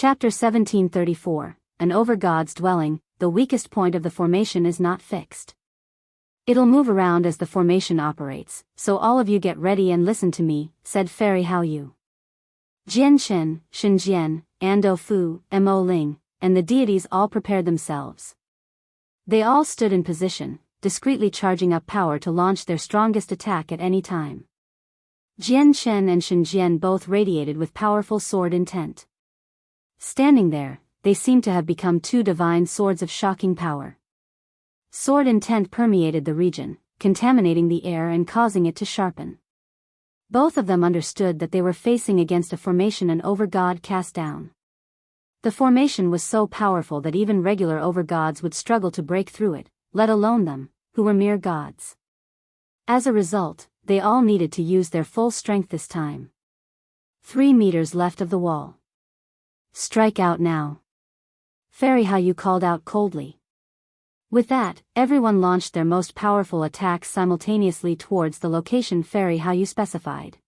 Chapter 1734, An Overgod's Dwelling. The weakest point of the formation is not fixed. It'll move around as the formation operates, so all of you get ready and listen to me, said Fairy Haoyu. Jianchen, Shenjian, Ando Fu, Mo Ling, and the deities all prepared themselves. They all stood in position, discreetly charging up power to launch their strongest attack at any time. Jianchen and Shenjian both radiated with powerful sword intent. Standing there, they seemed to have become two divine swords of shocking power. Sword intent permeated the region, contaminating the air and causing it to sharpen. Both of them understood that they were facing against a formation an Overgod cast down. The formation was so powerful that even regular Overgods would struggle to break through it, let alone them, who were mere gods. As a result, they all needed to use their full strength this time. 3 meters left of the wall. Strike out now. Fairy Haoyu called out coldly. With that, everyone launched their most powerful attacks simultaneously towards the location Fairy Haoyu specified.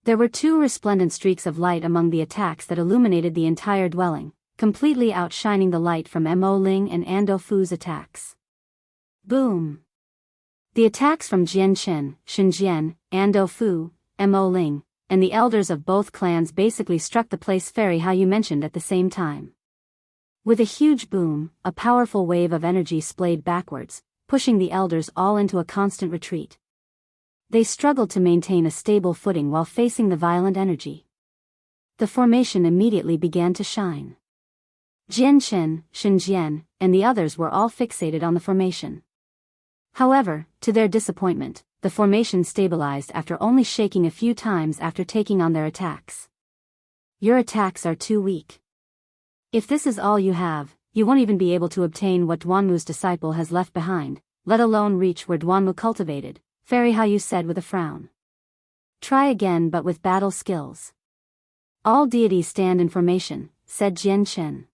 There were 2 resplendent streaks of light among the attacks that illuminated the entire dwelling, completely outshining the light from Mo Ling and Ando Fu's attacks. Boom! The attacks from Jianchen, Shenjian, Ando Fu, Mo Ling, and the elders of both clans basically struck the place Fairy Haoyu mentioned at the same time. With a huge boom, a powerful wave of energy splayed backwards, pushing the elders all into a constant retreat. They struggled to maintain a stable footing while facing the violent energy. The formation immediately began to shine. Jianchen, Shenjian, and the others were all fixated on the formation. However, to their disappointment, the formation stabilized after only shaking a few times after taking on their attacks. Your attacks are too weak. If this is all you have, you won't even be able to obtain what Duanmu's disciple has left behind, let alone reach where Duanmu cultivated, Fairy Haoyu said with a frown. Try again but with battle skills. All deities stand in formation, said Jianchen.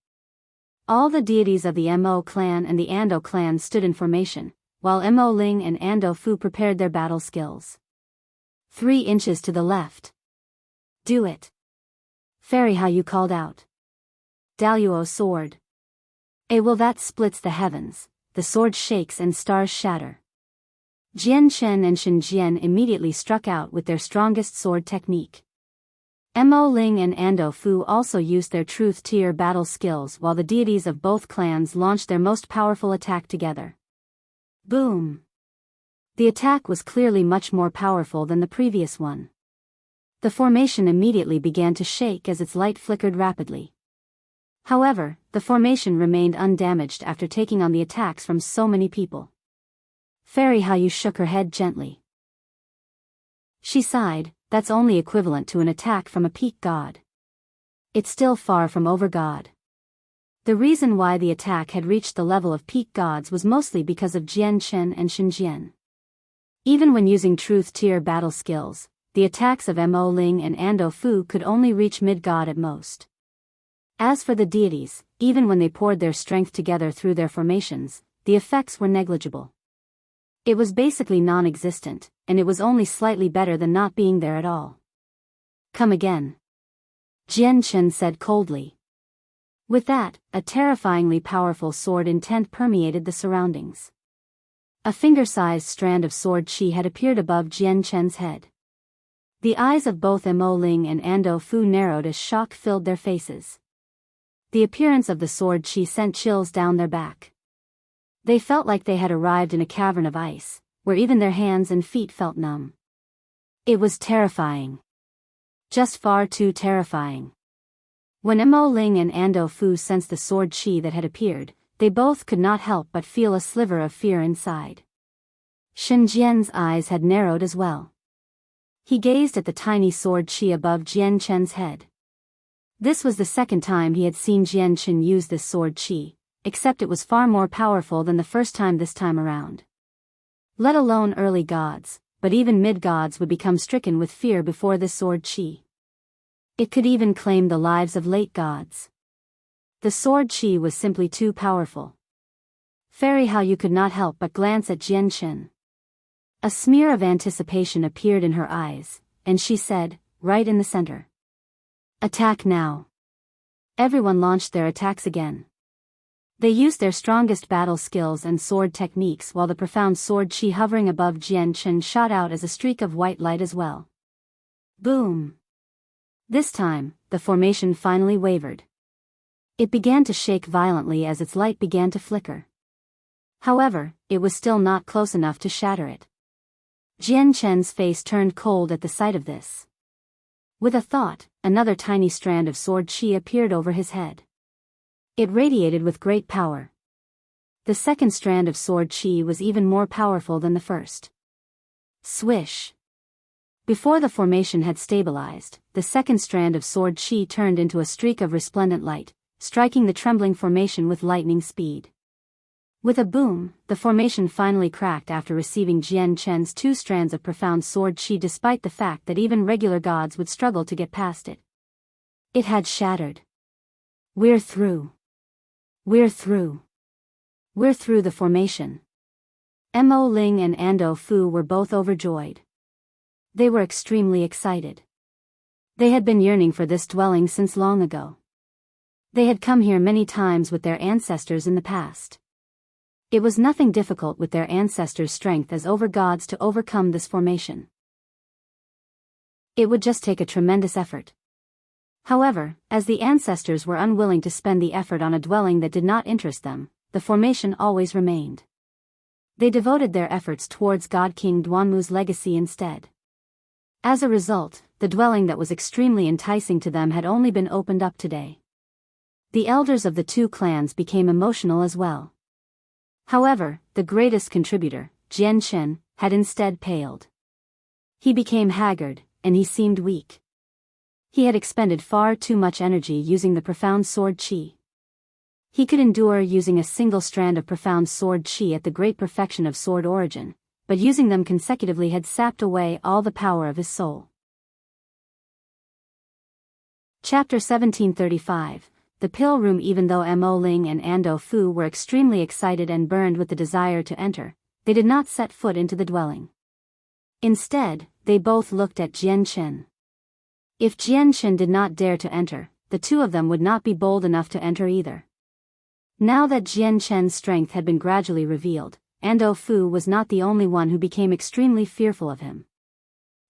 All the deities of the Mo clan and the Ando clan stood in formation, while Mo Ling and Ando Fu prepared their battle skills. 3 inches to the left. Do it. Fairy Haoyu called out. Daluo sword. Will that splits the heavens, the sword shakes and stars shatter. Jianchen and Shenjian immediately struck out with their strongest sword technique. Mo Ling and Ando Fu also used their truth tier battle skills while the deities of both clans launched their most powerful attack together. Boom! The attack was clearly much more powerful than the previous one. The formation immediately began to shake as its light flickered rapidly. However, the formation remained undamaged after taking on the attacks from so many people. Fairy Haoyu shook her head gently. She sighed, that's only equivalent to an attack from a peak god. It's still far from Overgod. The reason why the attack had reached the level of peak gods was mostly because of Jianchen and Shenjian. Even when using truth tier battle skills, the attacks of Mo Ling and Ando Fu could only reach mid-god at most. As for the deities, even when they poured their strength together through their formations, the effects were negligible. It was basically non-existent, and it was only slightly better than not being there at all. Come again. Jianchen said coldly. With that, a terrifyingly powerful sword intent permeated the surroundings. A finger-sized strand of sword chi had appeared above Jianchen's head. The eyes of both Mo Ling and Ando Fu narrowed as shock filled their faces. The appearance of the sword chi sent chills down their back. They felt like they had arrived in a cavern of ice, where even their hands and feet felt numb. It was terrifying. Just far too terrifying. When Mo Ling and Ando Fu sensed the sword chi that had appeared, they both could not help but feel a sliver of fear inside. Shenjian's eyes had narrowed as well. He gazed at the tiny sword chi above Jianchen's head. This was the second time he had seen Jianchen use this sword chi, except it was far more powerful than the first time this time around. Let alone early gods, but even mid-gods would become stricken with fear before this sword chi. It could even claim the lives of late gods. The sword chi was simply too powerful. Fairy Haoyu could not help but glance at Jianchen. A smear of anticipation appeared in her eyes, and she said, right in the center. Attack now. Everyone launched their attacks again. They used their strongest battle skills and sword techniques while the profound sword chi hovering above Jian Chen shot out as a streak of white light as well. Boom! This time, the formation finally wavered. It began to shake violently as its light began to flicker. However, it was still not close enough to shatter it. Jian Chen's face turned cold at the sight of this. With a thought, another tiny strand of sword chi appeared over his head. It radiated with great power. The second strand of sword chi was even more powerful than the first. Swish! Before the formation had stabilized, the second strand of sword chi turned into a streak of resplendent light, striking the trembling formation with lightning speed. With a boom, the formation finally cracked after receiving Jian Chen's 2 strands of profound sword chi despite the fact that even regular gods would struggle to get past it. It had shattered. We're through. We're through. We're through the formation. Mo Ling and Ando Fu were both overjoyed. They were extremely excited. They had been yearning for this dwelling since long ago. They had come here many times with their ancestors in the past. It was nothing difficult with their ancestors' strength as Overgods to overcome this formation. It would just take a tremendous effort. However, as the ancestors were unwilling to spend the effort on a dwelling that did not interest them, the formation always remained. They devoted their efforts towards God King Duanmu's legacy instead. As a result, the dwelling that was extremely enticing to them had only been opened up today. The elders of the 2 clans became emotional as well. However, the greatest contributor, Jian Chen, had instead paled. He became haggard, and he seemed weak. He had expended far too much energy using the profound sword chi. He could endure using a single strand of profound sword chi at the great perfection of sword origin, but using them consecutively had sapped away all the power of his soul. Chapter 1735. The Pill Room. Even though Mo Ling and Ando Fu were extremely excited and burned with the desire to enter, they did not set foot into the dwelling. Instead, they both looked at Jian Chen. If Jian Chen did not dare to enter, the 2 of them would not be bold enough to enter either. Now that Jian Chen's strength had been gradually revealed, Ando Fu was not the only one who became extremely fearful of him.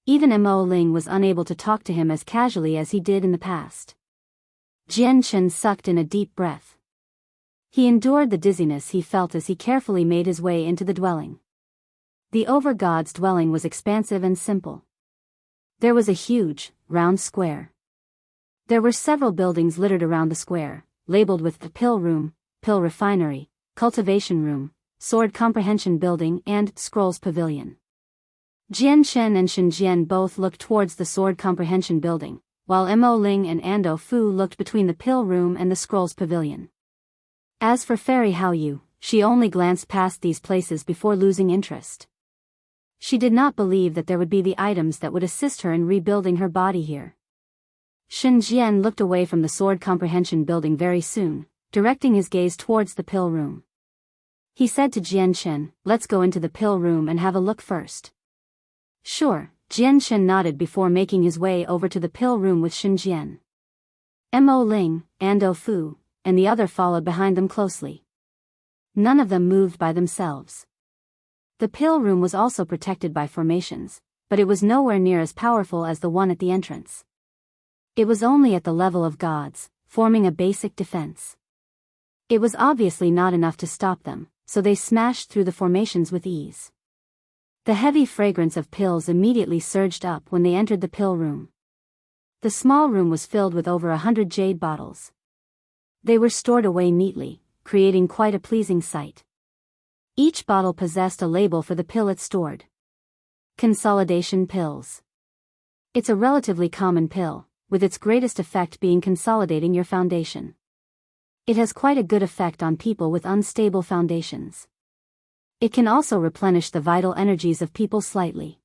Even Mo Ling was unable to talk to him as casually as he did in the past. Jian Chen sucked in a deep breath. He endured the dizziness he felt as he carefully made his way into the dwelling. The Overgod's dwelling was expansive and simple. There was a huge, round square. There were several buildings littered around the square, labeled with the Pill Room, Pill Refinery, Cultivation Room, Sword Comprehension Building and Scrolls Pavilion. Jian Chen and Shen Jian both looked towards the Sword Comprehension Building, while Mo Ling and Ando Fu looked between the Pill Room and the Scrolls Pavilion. As for Fairy Haoyu, she only glanced past these places before losing interest. She did not believe that there would be the items that would assist her in rebuilding her body here. Shen Jian looked away from the Sword Comprehension Building very soon, directing his gaze towards the Pill Room. He said to Jian Chen, "Let's go into the Pill Room and have a look first." Sure, Jian Chen nodded before making his way over to the Pill Room with Shen Jian. Mo Ling, Ando Fu, and the other followed behind them closely. None of them moved by themselves. The Pill Room was also protected by formations, but it was nowhere near as powerful as the one at the entrance. It was only at the level of gods, forming a basic defense. It was obviously not enough to stop them, so they smashed through the formations with ease. The heavy fragrance of pills immediately surged up when they entered the Pill Room. The small room was filled with over 100 jade bottles. They were stored away neatly, creating quite a pleasing sight. Each bottle possessed a label for the pill it stored. Consolidation pills. It's a relatively common pill, with its greatest effect being consolidating your foundation. It has quite a good effect on people with unstable foundations. It can also replenish the vital energies of people slightly.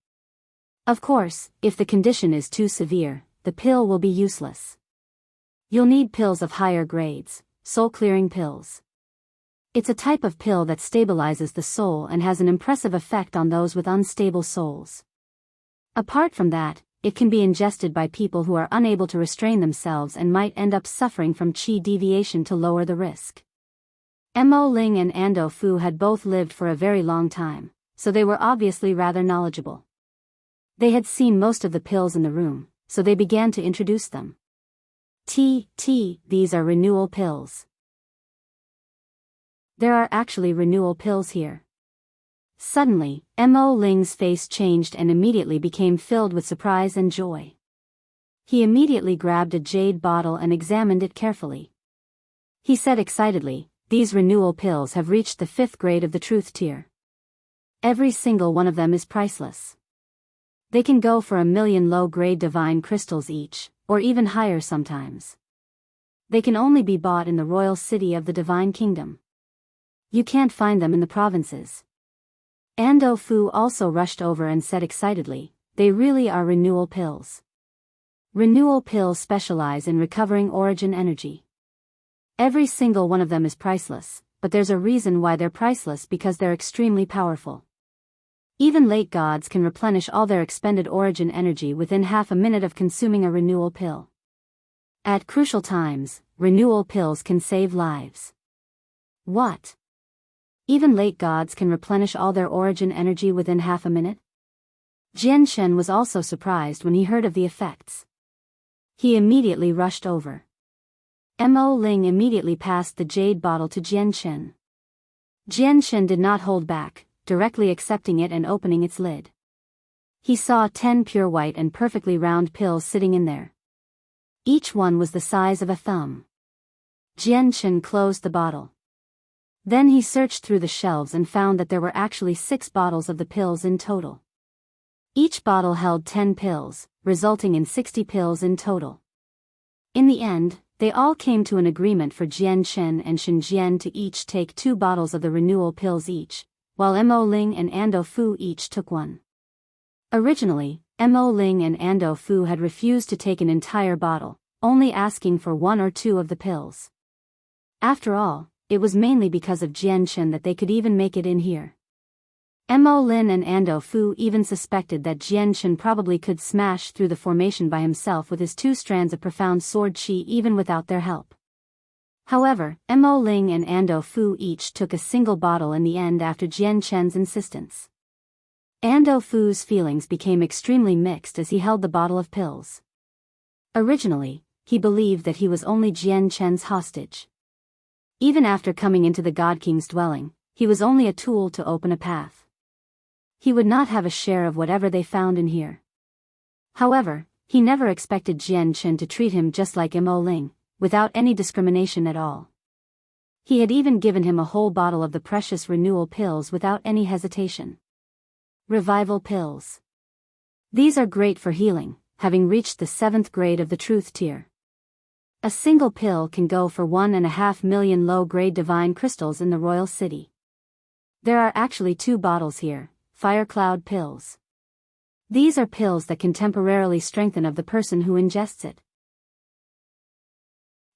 Of course, if the condition is too severe, the pill will be useless. You'll need pills of higher grades, soul-clearing pills. It's a type of pill that stabilizes the soul and has an impressive effect on those with unstable souls. Apart from that, it can be ingested by people who are unable to restrain themselves and might end up suffering from qi deviation to lower the risk. Mo Ling and Ando Fu had both lived for a very long time, so they were obviously rather knowledgeable. They had seen most of the pills in the room, so they began to introduce them. These are renewal pills. There are actually renewal pills here. Suddenly, Mo Ling's face changed and immediately became filled with surprise and joy. He immediately grabbed a jade bottle and examined it carefully. He said excitedly, "These renewal pills have reached the 5th grade of the truth tier. Every single one of them is priceless. They can go for 1,000,000 low-grade divine crystals each, or even higher sometimes. They can only be bought in the royal city of the divine kingdom. You can't find them in the provinces." Ando Fu also rushed over and said excitedly, "They really are renewal pills. Renewal pills specialize in recovering origin energy. Every single one of them is priceless, but there's a reason why they're priceless, because they're extremely powerful. Even late gods can replenish all their expended origin energy within half a minute of consuming a renewal pill. At crucial times, renewal pills can save lives." What? Even late gods can replenish all their origin energy within half a minute? Jian Shen was also surprised when he heard of the effects. He immediately rushed over. Mo Ling immediately passed the jade bottle to Jian Shen. Jian Shen did not hold back, directly accepting it and opening its lid. He saw 10 pure white and perfectly round pills sitting in there. Each one was the size of a thumb. Jian Shen closed the bottle. Then he searched through the shelves and found that there were actually 6 bottles of the pills in total. Each bottle held 10 pills, resulting in 60 pills in total. In the end, they all came to an agreement for Jian Shen and Shen Jian to each take 2 bottles of the renewal pills each, while Mo Ling and Ando Fu each took 1. Originally, Mo Ling and Ando Fu had refused to take an entire bottle, only asking for 1 or 2 of the pills. After all, it was mainly because of Jian Shen that they could even make it in here. Mo Lin and Ando Fu even suspected that Jian Shen probably could smash through the formation by himself with his 2 strands of profound sword chi even without their help. However, Mo Ling and Ando Fu each took a single bottle in the end after Jian Shen's insistence. Ando Fu's feelings became extremely mixed as he held the bottle of pills. Originally, he believed that he was only Jian Shen's hostage. Even after coming into the God King's dwelling, he was only a tool to open a path. He would not have a share of whatever they found in here. However, he never expected Jian Shen to treat him just like Mo Ling, without any discrimination at all. He had even given him a whole bottle of the precious renewal pills without any hesitation. Revival pills. These are great for healing, having reached the 7th grade of the truth tier. A single pill can go for 1.5 million low-grade divine crystals in the royal city. There are actually 2 bottles here, fire cloud pills. These are pills that can temporarily strengthen of the person who ingests it.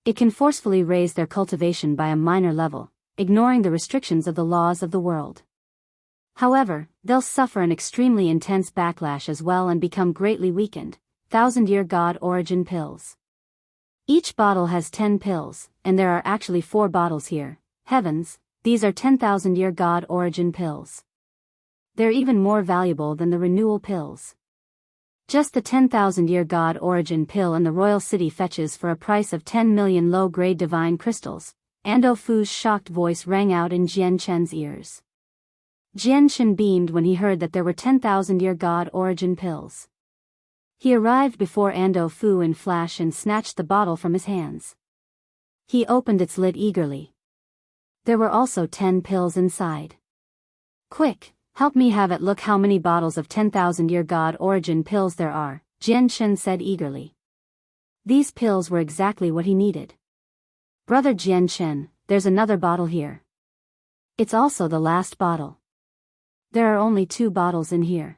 It can forcefully raise their cultivation by a minor level, ignoring the restrictions of the laws of the world. However, they'll suffer an extremely intense backlash as well and become greatly weakened. 1,000-year God origin pills. Each bottle has 10 pills, and there are actually 4 bottles here. Heavens, these are 10,000-year God origin pills. They're even more valuable than the renewal pills. Just the 10,000-year God origin pill in the royal city fetches for a price of 10 million low-grade divine crystals. Ando Fu's shocked voice rang out in Jian Shen's ears. Jian Shen beamed when he heard that there were 10,000-year God origin pills. He arrived before Ando Fu in flash and snatched the bottle from his hands. He opened its lid eagerly. There were also 10 pills inside. "Quick, help me have it look how many bottles of 10,000-year God origin pills there are," Jian Shen said eagerly. These pills were exactly what he needed. "Brother Jian Shen, there's another bottle here. It's also the last bottle. There are only 2 bottles in here."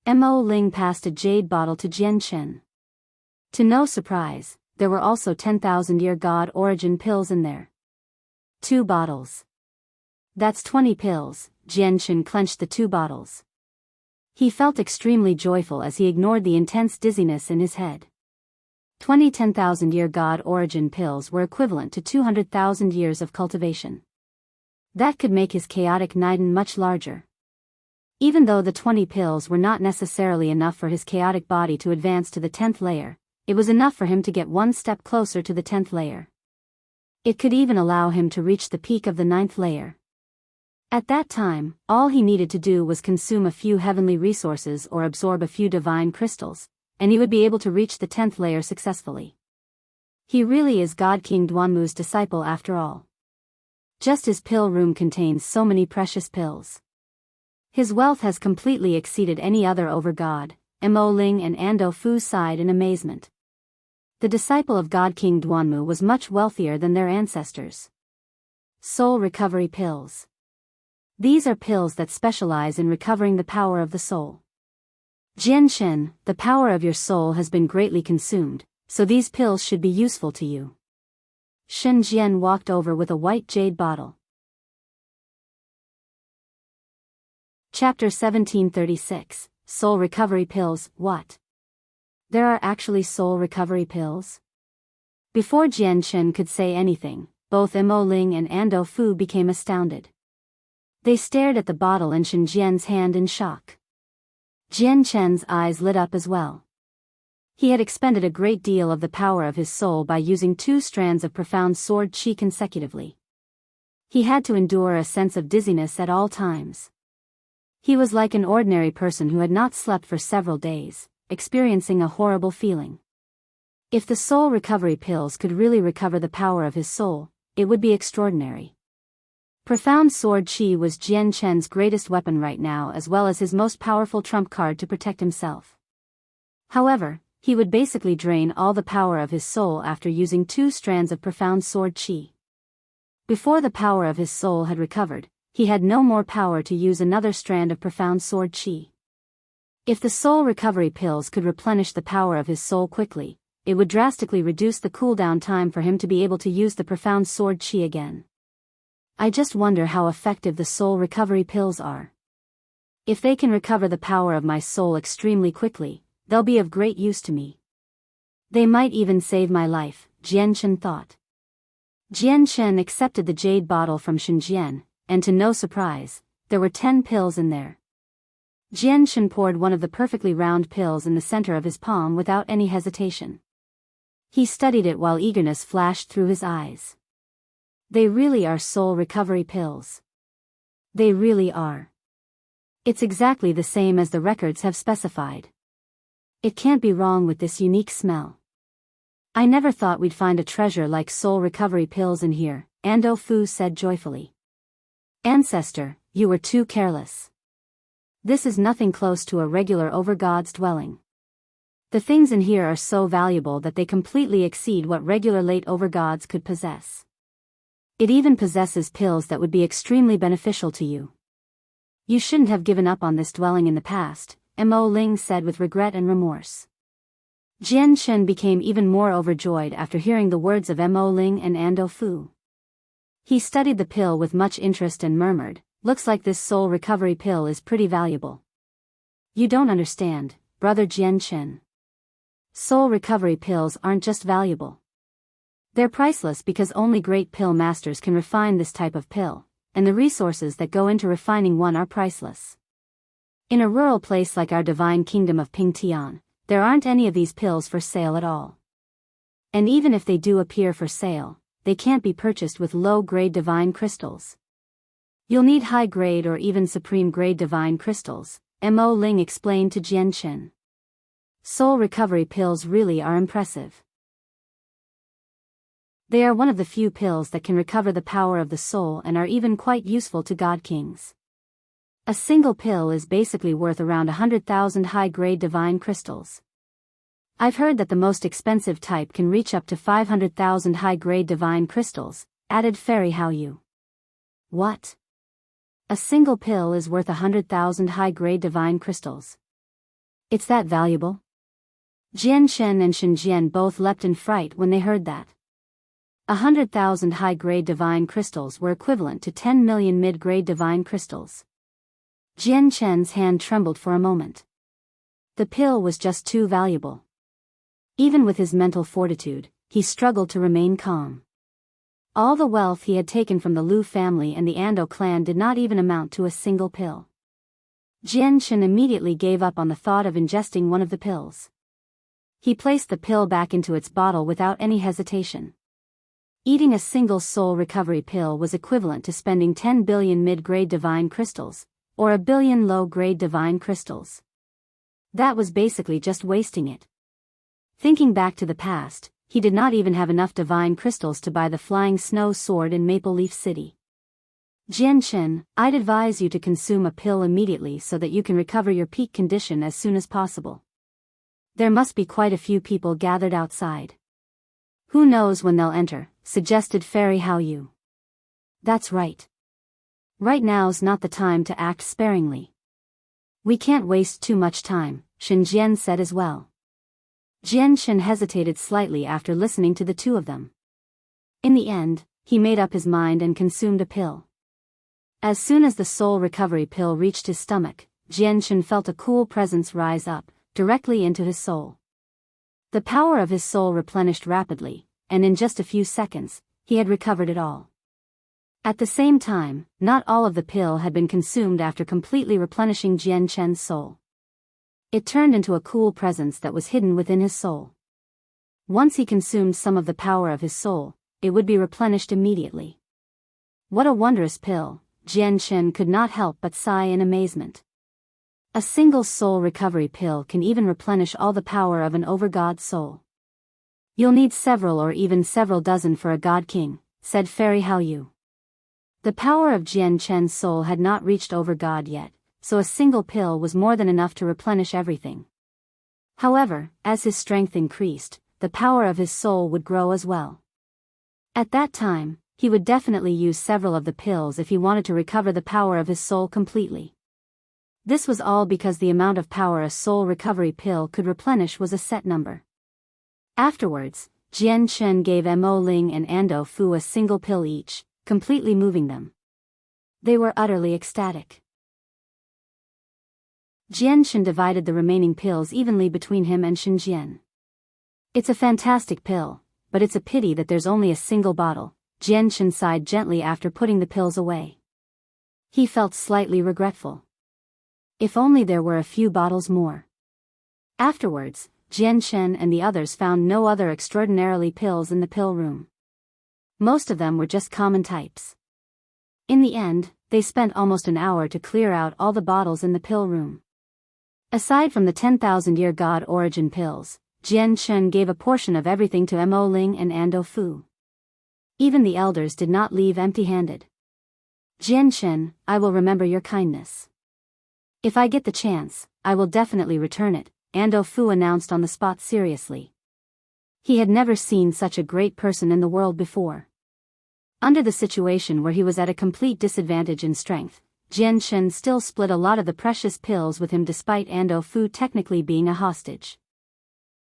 Mo Ling passed a jade bottle to Jian Shen. To no surprise, there were also 10,000-year God origin pills in there. 2 bottles. That's 20 pills. Jian Shen clenched the 2 bottles. He felt extremely joyful as he ignored the intense dizziness in his head. 20 10,000-year god origin pills were equivalent to 200,000 years of cultivation. That could make his chaotic Niden much larger. Even though the 20 pills were not necessarily enough for his chaotic body to advance to the 10th layer, it was enough for him to get one step closer to the 10th layer. It could even allow him to reach the peak of the 9th layer. At that time, all he needed to do was consume a few heavenly resources or absorb a few divine crystals, and he would be able to reach the 10th layer successfully. He really is Godking Duanmu's disciple after all. Just his pill room contains so many precious pills. His wealth has completely exceeded any other Overgod. Ling and Ando Fu sighed in amazement. The disciple of Godking Duanmu was much wealthier than their ancestors. Soul recovery pills. These are pills that specialize in recovering the power of the soul. Jian Shen, the power of your soul has been greatly consumed, so these pills should be useful to you. Shen Jian walked over with a white jade bottle. Chapter 1736, Soul Recovery Pills. What? There are actually soul recovery pills? Before Jian Shen could say anything, both Ling and Ando Fu became astounded. They stared at the bottle in Shen Jian's hand in shock. Jian Shen's eyes lit up as well. He had expended a great deal of the power of his soul by using 2 strands of profound sword qi consecutively. He had to endure a sense of dizziness at all times. He was like an ordinary person who had not slept for several days, experiencing a horrible feeling. If the soul recovery pills could really recover the power of his soul, it would be extraordinary. Profound sword qi was Jian Shen's greatest weapon right now, as well as his most powerful trump card to protect himself. However, he would basically drain all the power of his soul after using 2 strands of profound sword qi. Before the power of his soul had recovered, he had no more power to use another strand of profound sword qi. If the soul recovery pills could replenish the power of his soul quickly, it would drastically reduce the cooldown time for him to be able to use the profound sword qi again. I just wonder how effective the soul recovery pills are. If they can recover the power of my soul extremely quickly, they'll be of great use to me. They might even save my life, Jian Shen thought. Jian Shen accepted the jade bottle from Shen Jian, and to no surprise, there were 10 pills in there. Jian Shen poured one of the perfectly round pills in the center of his palm without any hesitation. He studied it while eagerness flashed through his eyes. They really are soul recovery pills. They really are. It's exactly the same as the records have specified. It can't be wrong with this unique smell. I never thought we'd find a treasure like soul recovery pills in here, Ando Fu said joyfully. Ancestor, you were too careless. This is nothing close to a regular Overgod's dwelling. The things in here are so valuable that they completely exceed what regular late Overgods could possess. It even possesses pills that would be extremely beneficial to you. You shouldn't have given up on this dwelling in the past, Ling said with regret and remorse. Jian Shen became even more overjoyed after hearing the words of Ling and Ando Fu. He studied the pill with much interest and murmured, "Looks like this soul recovery pill is pretty valuable." You don't understand, brother Jian Shen. Soul recovery pills aren't just valuable. They're priceless because only great pill masters can refine this type of pill, and the resources that go into refining one are priceless. In a rural place like our divine kingdom of Pingtian, there aren't any of these pills for sale at all. And even if they do appear for sale, they can't be purchased with low-grade divine crystals. You'll need high-grade or even supreme-grade divine crystals, Ling explained to Jian Shen. Soul recovery pills really are impressive. They are one of the few pills that can recover the power of the soul and are even quite useful to god kings. A single pill is basically worth around 100,000 high-grade divine crystals. I've heard that the most expensive type can reach up to 500,000 high-grade divine crystals, added Fairy Hao Yu. What? A single pill is worth 100,000 high-grade divine crystals. It's that valuable? Jian Shen and Shen Jian both leapt in fright when they heard that. 100,000 high-grade divine crystals were equivalent to 10 million mid-grade divine crystals. Jian Chen's hand trembled for a moment. The pill was just too valuable. Even with his mental fortitude, he struggled to remain calm. All the wealth he had taken from the Lu family and the Ando clan did not even amount to a single pill. Jian Chen immediately gave up on the thought of ingesting one of the pills. He placed the pill back into its bottle without any hesitation. Eating a single soul recovery pill was equivalent to spending 10 billion mid-grade divine crystals, or a billion low-grade divine crystals. That was basically just wasting it. Thinking back to the past, he did not even have enough divine crystals to buy the flying snow sword in Maple Leaf City. Jian Chen, I'd advise you to consume a pill immediately so that you can recover your peak condition as soon as possible. There must be quite a few people gathered outside. Who knows when they'll enter, suggested Fairy Hao Yu. That's right. Right now's not the time to act sparingly. We can't waste too much time, Shen Jian said as well. Jian Chen hesitated slightly after listening to the two of them. In the end, he made up his mind and consumed a pill. As soon as the soul recovery pill reached his stomach, Jian Chen felt a cool presence rise up, directly into his soul. The power of his soul replenished rapidly, and in just a few seconds, he had recovered it all. At the same time, not all of the pill had been consumed after completely replenishing Jian Chen's soul. It turned into a cool presence that was hidden within his soul. Once he consumed some of the power of his soul, it would be replenished immediately. What a wondrous pill, Jian Chen could not help but sigh in amazement. A single soul recovery pill can even replenish all the power of an Overgod soul. You'll need several or even several dozen for a Godking, said Fairy Hao Yu. The power of Jian Chen's soul had not reached Overgod yet, so a single pill was more than enough to replenish everything. However, as his strength increased, the power of his soul would grow as well. At that time, he would definitely use several of the pills if he wanted to recover the power of his soul completely. This was all because the amount of power a soul recovery pill could replenish was a set number. Afterwards, Jian Chen gave Mo Ling and Ando Fu a single pill each, completely moving them. They were utterly ecstatic. Jian Chen divided the remaining pills evenly between him and Shen Jian. It's a fantastic pill, but it's a pity that there's only a single bottle, Jian Chen sighed gently after putting the pills away. He felt slightly regretful. If only there were a few bottles more. Afterwards, Jian Chen and the others found no other extraordinarily pills in the pill room. Most of them were just common types. In the end, they spent almost an hour to clear out all the bottles in the pill room. Aside from the 10,000-year God origin pills, Jian Chen gave a portion of everything to Mo Ling and Ando Fu. Even the elders did not leave empty-handed. Jian Chen, I will remember your kindness. If I get the chance, I will definitely return it, Ando Fu announced on the spot seriously. He had never seen such a great person in the world before. Under the situation where he was at a complete disadvantage in strength, Jian Chen still split a lot of the precious pills with him despite Ando Fu technically being a hostage.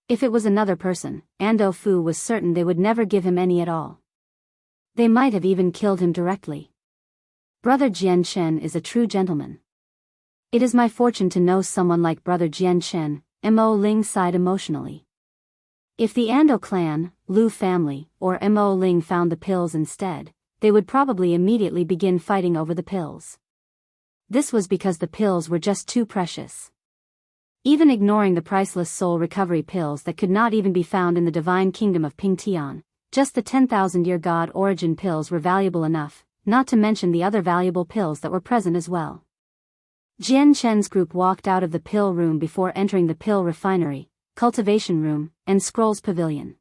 If it was another person, Ando Fu was certain they would never give him any at all. They might have even killed him directly. Brother Jian Chen is a true gentleman. It is my fortune to know someone like Brother Jian Chen, Mo Ling sighed emotionally. If the Ando clan, Lu family, or Mo Ling found the pills instead, they would probably immediately begin fighting over the pills. This was because the pills were just too precious. Even ignoring the priceless soul recovery pills that could not even be found in the divine kingdom of Pingtian, just the 10,000-year God origin pills were valuable enough, not to mention the other valuable pills that were present as well. Jian Chen's group walked out of the pill room before entering the pill refinery, cultivation room, and scrolls pavilion.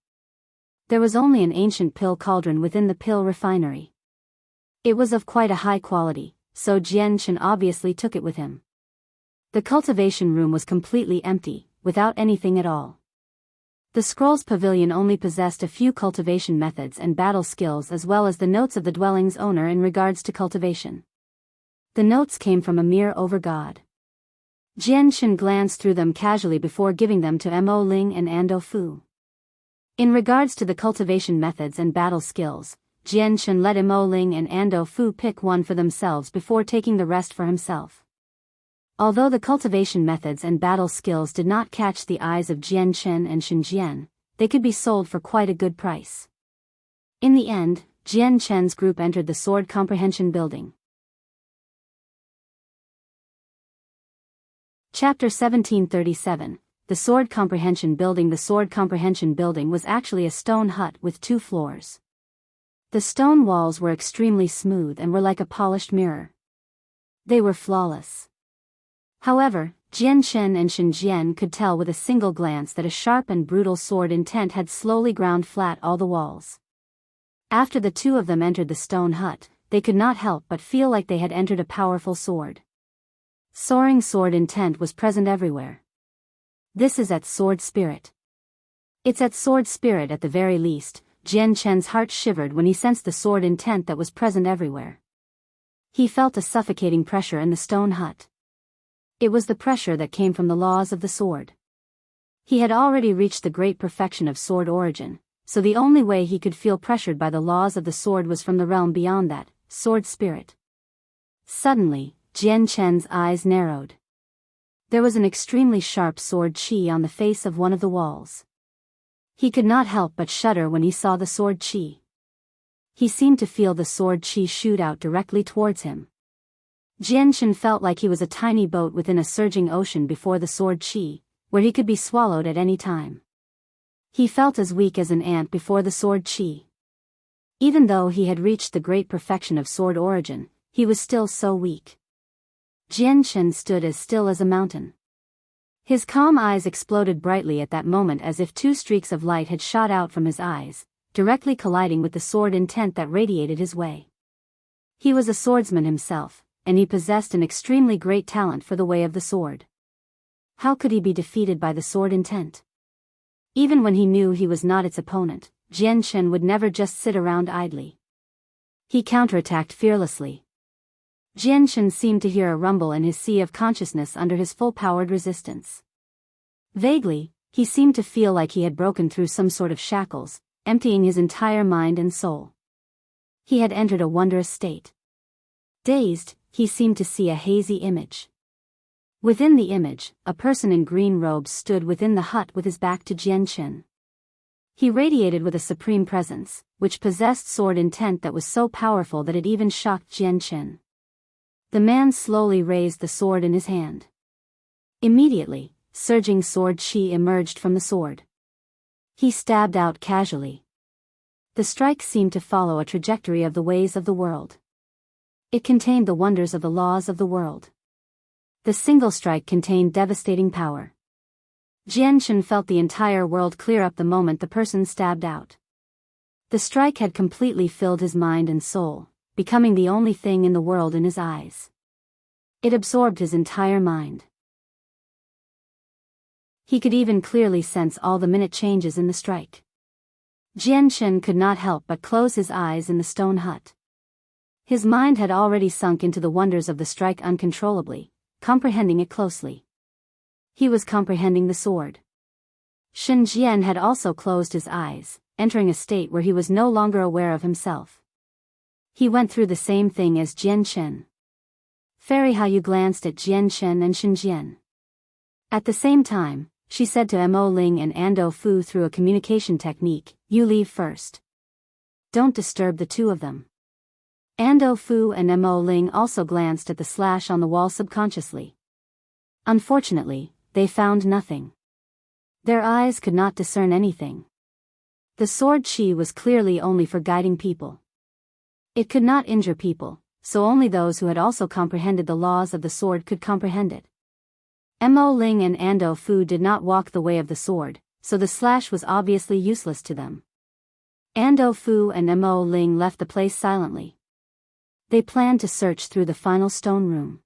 There was only an ancient pill cauldron within the pill refinery. It was of quite a high quality, so Jian Chen obviously took it with him. The cultivation room was completely empty, without anything at all. The scrolls pavilion only possessed a few cultivation methods and battle skills as well as the notes of the dwelling's owner in regards to cultivation. The notes came from a mere Overgod. Jian Chen glanced through them casually before giving them to Mo Ling and Ando Fu. In regards to the cultivation methods and battle skills, Jian Chen let Mo Ling and Ando Fu pick one for themselves before taking the rest for himself. Although the cultivation methods and battle skills did not catch the eyes of Jian Chen and Shen Jian, they could be sold for quite a good price. In the end, Jian Chen's group entered the Sword Comprehension building. Chapter 1737, The Sword Comprehension Building. The Sword Comprehension building was actually a stone hut with 2 floors. The stone walls were extremely smooth and were like a polished mirror. They were flawless. However, Jian Chen and Shen Jian could tell with a single glance that a sharp and brutal sword intent had slowly ground flat all the walls. After the 2 of them entered the stone hut, they could not help but feel like they had entered a powerful sword. Soaring sword intent was present everywhere. This is at sword spirit. It's at sword spirit at the very least. Jian Chen's heart shivered when he sensed the sword intent that was present everywhere. He felt a suffocating pressure in the stone hut. It was the pressure that came from the laws of the sword. He had already reached the great perfection of sword origin, so the only way he could feel pressured by the laws of the sword was from the realm beyond that, sword spirit. Suddenly, Jian Chen's eyes narrowed. There was an extremely sharp sword chi on the face of one of the walls. He could not help but shudder when he saw the sword chi. He seemed to feel the sword chi shoot out directly towards him. Jian Chen felt like he was a tiny boat within a surging ocean before the sword chi, where he could be swallowed at any time. He felt as weak as an ant before the sword chi. Even though he had reached the great perfection of sword origin, he was still so weak. Jian Chen stood as still as a mountain. His calm eyes exploded brightly at that moment as if 2 streaks of light had shot out from his eyes, directly colliding with the sword intent that radiated his way. He was a swordsman himself, and he possessed an extremely great talent for the way of the sword. How could he be defeated by the sword intent? Even when he knew he was not its opponent, Jian Chen would never just sit around idly. He counterattacked fearlessly. Jian Chen seemed to hear a rumble in his sea of consciousness under his full-powered resistance. Vaguely, he seemed to feel like he had broken through some sort of shackles, emptying his entire mind and soul. He had entered a wondrous state. Dazed, he seemed to see a hazy image. Within the image, a person in green robes stood within the hut with his back to Jian Chen. He radiated with a supreme presence, which possessed sword intent that was so powerful that it even shocked Jian Chen. The man slowly raised the sword in his hand. Immediately, surging sword chi emerged from the sword. He stabbed out casually. The strike seemed to follow a trajectory of the ways of the world. It contained the wonders of the laws of the world. The single strike contained devastating power. Jian Chen felt the entire world clear up the moment the person stabbed out. The strike had completely filled his mind and soul, becoming the only thing in the world in his eyes. It absorbed his entire mind. He could even clearly sense all the minute changes in the strike. Jian Chen could not help but close his eyes in the stone hut. His mind had already sunk into the wonders of the strike uncontrollably, comprehending it closely. He was comprehending the sword. Shen Jian had also closed his eyes, entering a state where he was no longer aware of himself. He went through the same thing as Jian Chen. Fairy Hayu glanced at Jian Chen and Shen Jian. At the same time, she said to Mo Ling and Ando Fu through a communication technique, "You leave first. Don't disturb the 2 of them." Ando Fu and Mo Ling also glanced at the slash on the wall subconsciously. Unfortunately, they found nothing. Their eyes could not discern anything. The sword chi was clearly only for guiding people. It could not injure people, so only those who had also comprehended the laws of the sword could comprehend it. Mo Ling and Ando Fu did not walk the way of the sword, so the slash was obviously useless to them. Ando Fu and Mo Ling left the place silently. They planned to search through the final stone room.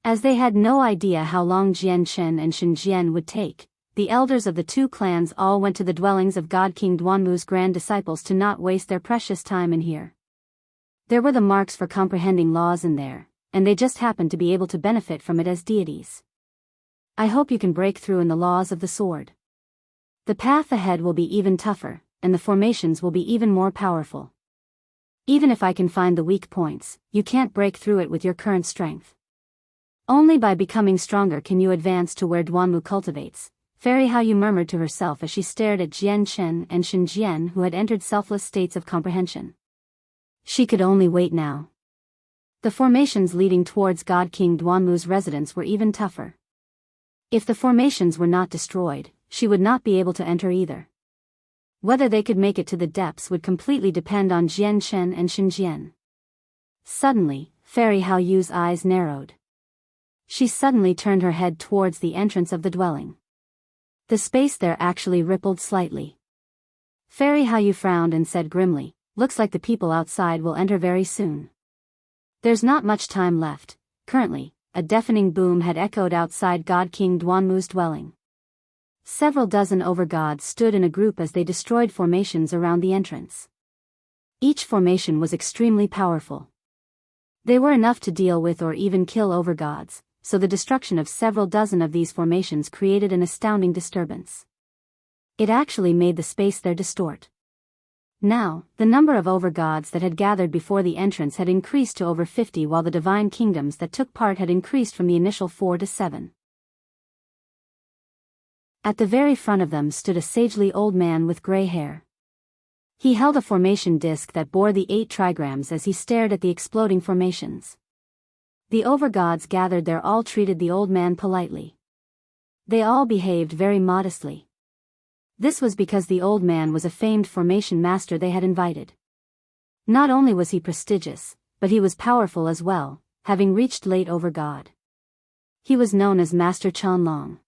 As they had no idea how long Jian Chen and Shen Jian would take, the elders of the 2 clans all went to the dwellings of Godking Duanmu's grand disciples to not waste their precious time in here. There were the marks for comprehending laws in there, and they just happened to be able to benefit from it as deities. I hope you can break through in the laws of the sword. The path ahead will be even tougher, and the formations will be even more powerful. Even if I can find the weak points, you can't break through it with your current strength. Only by becoming stronger can you advance to where Duanmu cultivates, Fairy Haoyu murmured to herself as she stared at Jian Chen and Shen Jian, who had entered selfless states of comprehension. She could only wait now. The formations leading towards God King Duanmu's residence were even tougher. If the formations were not destroyed, she would not be able to enter either. Whether they could make it to the depths would completely depend on Jian Chen and Shen Jian. Suddenly, Fairy Haoyu's eyes narrowed. She suddenly turned her head towards the entrance of the dwelling. The space there actually rippled slightly. Fairy Haoyu frowned and said grimly, "Looks like the people outside will enter very soon." There's not much time left. Currently, a deafening boom had echoed outside God King Duanmu's dwelling. Several dozen Overgods stood in a group as they destroyed formations around the entrance. Each formation was extremely powerful. They were enough to deal with or even kill Overgods, so the destruction of several dozen of these formations created an astounding disturbance. It actually made the space there distort. Now, the number of Overgods that had gathered before the entrance had increased to over 50, while the divine kingdoms that took part had increased from the initial 4 to 7. At the very front of them stood a sagely old man with gray hair. He held a formation disc that bore the 8 trigrams as he stared at the exploding formations. The Overgods gathered there all treated the old man politely. They all behaved very modestly. This was because the old man was a famed formation master they had invited. Not only was he prestigious, but he was powerful as well, having reached late Overgod. He was known as Master Chanlong.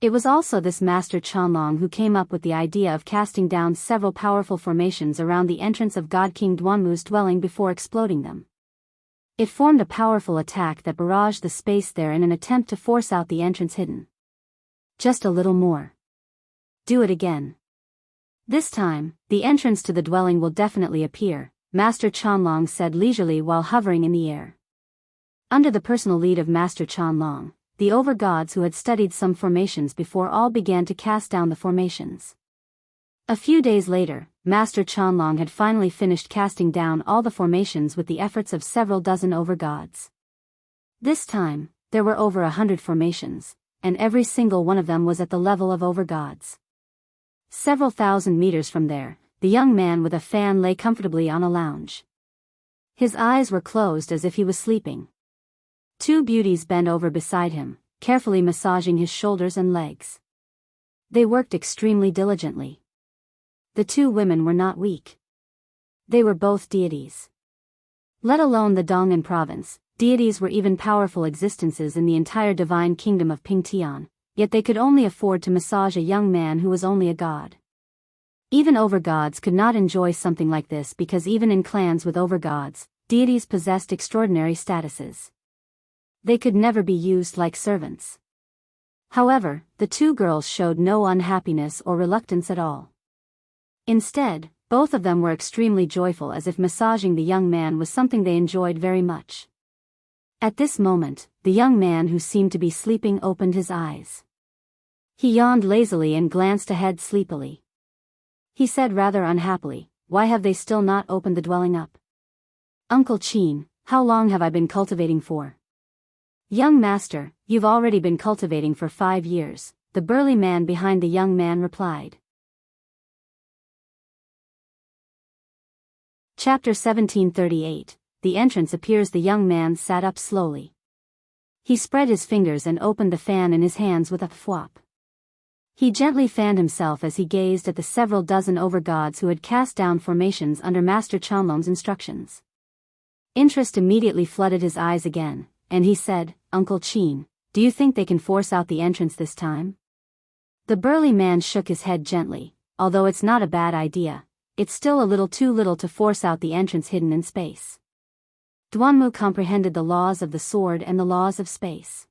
It was also this Master Chanlong who came up with the idea of casting down several powerful formations around the entrance of God King Duanmu's dwelling before exploding them. It formed a powerful attack that barraged the space there in an attempt to force out the entrance hidden. Just a little more. Do it again. This time, the entrance to the dwelling will definitely appear, Master Chanlong said leisurely while hovering in the air. Under the personal lead of Master Chanlong, the Overgods who had studied some formations before all began to cast down the formations. A few days later, Master Chanlong had finally finished casting down all the formations with the efforts of several dozen Overgods. This time, there were over 100 formations, and every single one of them was at the level of Overgods. Several thousand meters from there, the young man with a fan lay comfortably on a lounge. His eyes were closed as if he was sleeping. 2 beauties bent over beside him, carefully massaging his shoulders and legs. They worked extremely diligently. The 2 women were not weak. They were both deities. Let alone the Dong'an province, deities were even powerful existences in the entire divine kingdom of Pingtian. Yet they could only afford to massage a young man who was only a god. Even Overgods could not enjoy something like this because even in clans with Overgods, deities possessed extraordinary statuses. They could never be used like servants. However, the 2 girls showed no unhappiness or reluctance at all. Instead, both of them were extremely joyful, as if massaging the young man was something they enjoyed very much. At this moment, the young man who seemed to be sleeping opened his eyes. He yawned lazily and glanced ahead sleepily. He said rather unhappily, "Why have they still not opened the dwelling up? Uncle Qin, how long have I been cultivating for?" "Young master, you've already been cultivating for 5 years, the burly man behind the young man replied. Chapter 1738. The entrance appears. The young man sat up slowly. He spread his fingers and opened the fan in his hands with a thwop. He gently fanned himself as he gazed at the several dozen Overgods who had cast down formations under Master Chanlong's instructions. Interest immediately flooded his eyes again, and he said, "Uncle Qin, do you think they can force out the entrance this time?" The burly man shook his head gently. "Although it's not a bad idea, it's still a little too little to force out the entrance hidden in space." Duanmu comprehended the laws of the sword and the laws of space.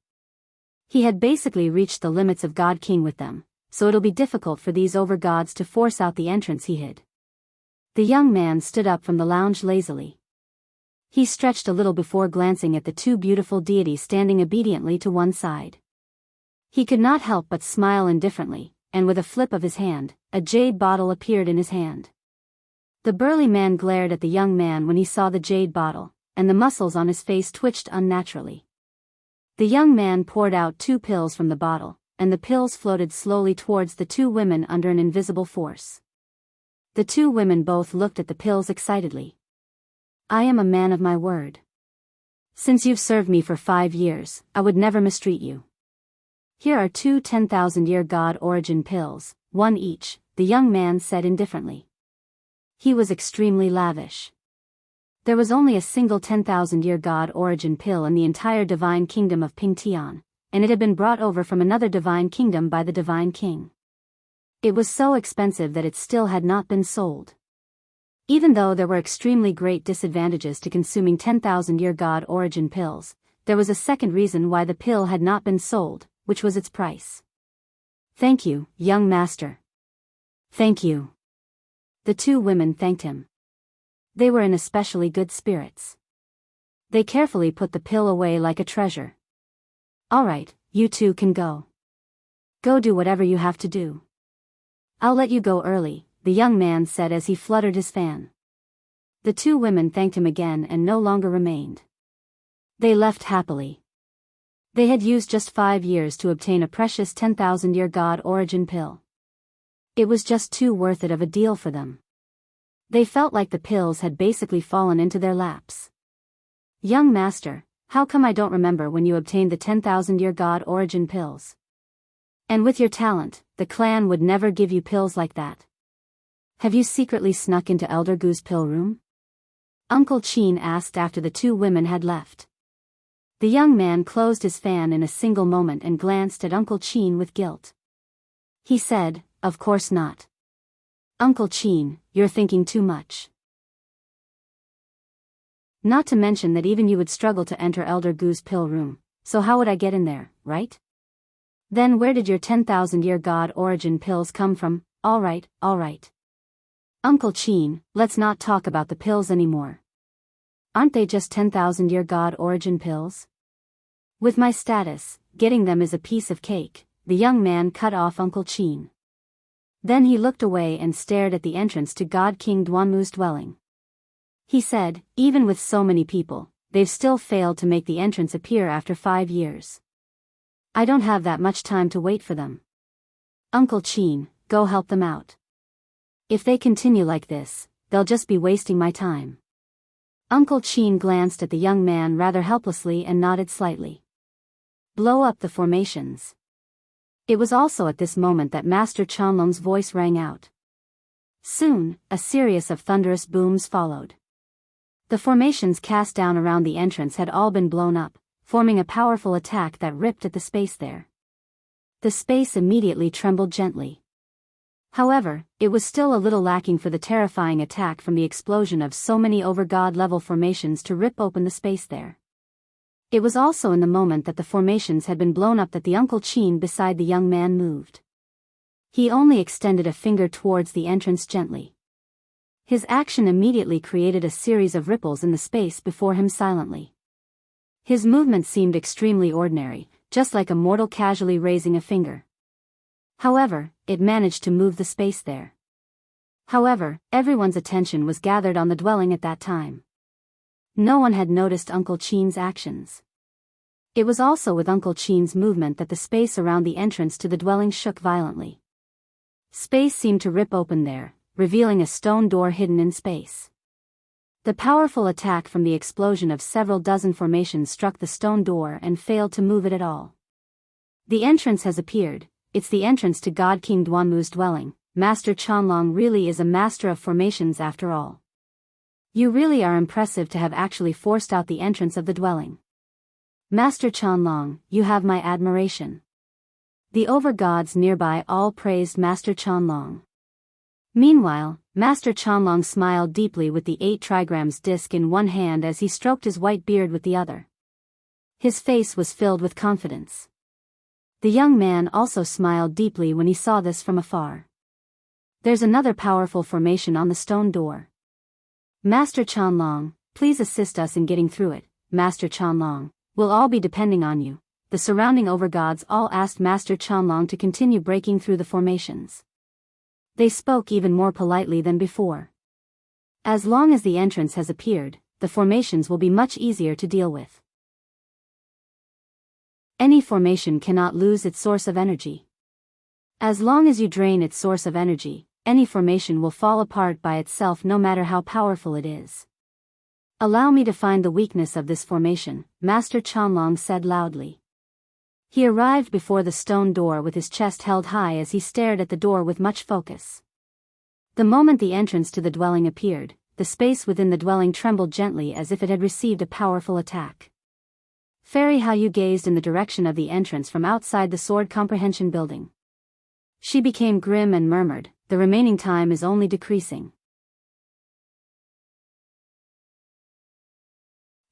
He had basically reached the limits of God King with them, so it'll be difficult for these Overgods to force out the entrance he hid. The young man stood up from the lounge lazily. He stretched a little before glancing at the 2 beautiful deities standing obediently to one side. He could not help but smile indifferently, and with a flip of his hand, a jade bottle appeared in his hand. The burly man glared at the young man when he saw the jade bottle, and the muscles on his face twitched unnaturally. The young man poured out 2 pills from the bottle, and the pills floated slowly towards the 2 women under an invisible force. The 2 women both looked at the pills excitedly. I am a man of my word. Since you've served me for 5 years, I would never mistreat you. Here are 2 10,000-year god origin pills, 1 each, the young man said indifferently. He was extremely lavish. There was only a single 10,000-year god origin pill in the entire divine kingdom of Pingtian, and it had been brought over from another divine kingdom by the divine king. It was so expensive that it still had not been sold. Even though there were extremely great disadvantages to consuming 10,000-year god origin pills, there was a second reason why the pill had not been sold, which was its price. Thank you, young master. Thank you. The 2 women thanked him. They were in especially good spirits. They carefully put the pill away like a treasure. All right, you 2 can go. Go do whatever you have to do. I'll let you go early, the young man said as he fluttered his fan. The 2 women thanked him again and no longer remained. They left happily. They had used just 5 years to obtain a precious 10,000-year god origin pill. It was just too worth it of a deal for them. They felt like the pills had basically fallen into their laps. Young master, how come I don't remember when you obtained the 10,000-year god origin pills? And with your talent, the clan would never give you pills like that. Have you secretly snuck into Elder Gu's pill room? Uncle Chin asked after the 2 women had left. The young man closed his fan in a single moment and glanced at Uncle Chin with guilt. He said, of course not. Uncle Chin, you're thinking too much. Not to mention that even you would struggle to enter Elder Gu's pill room, so how would I get in there, right? Then where did your 10,000-year god origin pills come from? All right. Uncle Chin, let's not talk about the pills anymore. Aren't they just 10,000-year god origin pills? With my status, getting them is a piece of cake, the young man cut off Uncle Chin. Then he looked away and stared at the entrance to God King Duanmu's dwelling. He said, even with so many people, they've still failed to make the entrance appear after 5 years. I don't have that much time to wait for them. Uncle Chin, go help them out. If they continue like this, they'll just be wasting my time. Uncle Chin glanced at the young man rather helplessly and nodded slightly. Blow up the formations. It was also at this moment that Master Chanlong's voice rang out. Soon, a series of thunderous booms followed. The formations cast down around the entrance had all been blown up, forming a powerful attack that ripped at the space there. The space immediately trembled gently. However, it was still a little lacking for the terrifying attack from the explosion of so many Overgod-level formations to rip open the space there. It was also in the moment that the formations had been blown up that the Uncle Chin beside the young man moved. He only extended a finger towards the entrance gently. His action immediately created a series of ripples in the space before him silently. His movement seemed extremely ordinary, just like a mortal casually raising a finger. However, it managed to move the space there. However, everyone's attention was gathered on the dwelling at that time. No one had noticed Uncle Chin's actions. It was also with Uncle Chin's movement that the space around the entrance to the dwelling shook violently. Space seemed to rip open there, revealing a stone door hidden in space. The powerful attack from the explosion of several dozen formations struck the stone door and failed to move it at all. The entrance has appeared. It's the entrance to God King Duanmu's dwelling. Master Chanlong really is a master of formations after all. You really are impressive to have actually forced out the entrance of the dwelling. Master Chanlong, you have my admiration. The Overgods nearby all praised Master Chanlong. Meanwhile, Master Chanlong smiled deeply with the 8 trigrams disc in one hand as he stroked his white beard with the other. His face was filled with confidence. The young man also smiled deeply when he saw this from afar. There's another powerful formation on the stone door. Master Chanlong, please assist us in getting through it. Master Chanlong, we'll all be depending on you. The surrounding Overgods all asked Master Chanlong to continue breaking through the formations. They spoke even more politely than before. As long as the entrance has appeared, the formations will be much easier to deal with. Any formation cannot lose its source of energy. As long as you drain its source of energy, any formation will fall apart by itself no matter how powerful it is. Allow me to find the weakness of this formation, Master Qianlong said loudly. He arrived before the stone door with his chest held high as he stared at the door with much focus. The moment the entrance to the dwelling appeared, the space within the dwelling trembled gently as if it had received a powerful attack. Fairy Haoyu gazed in the direction of the entrance from outside the Sword Comprehension building. She became grim and murmured, "The remaining time is only decreasing."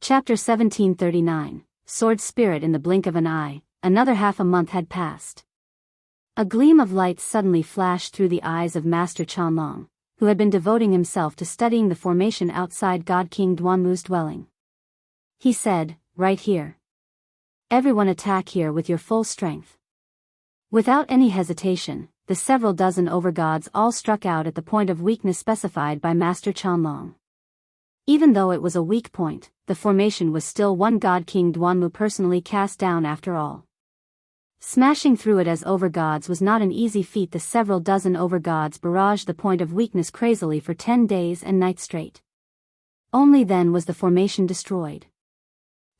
Chapter 1739, Sword Spirit. In the blink of an eye, another half a month had passed. A gleam of light suddenly flashed through the eyes of Master Qianlong, who had been devoting himself to studying the formation outside Godking Duanmu's dwelling. He said, "Right here. Everyone attack here with your full strength." Without any hesitation, the several dozen Overgods all struck out at the point of weakness specified by Master Qianlong. Even though it was a weak point, the formation was still one Godking Duanmu personally cast down after all. Smashing through it as Overgods was not an easy feat. The several dozen Overgods barraged the point of weakness crazily for 10 days and nights straight. Only then was the formation destroyed.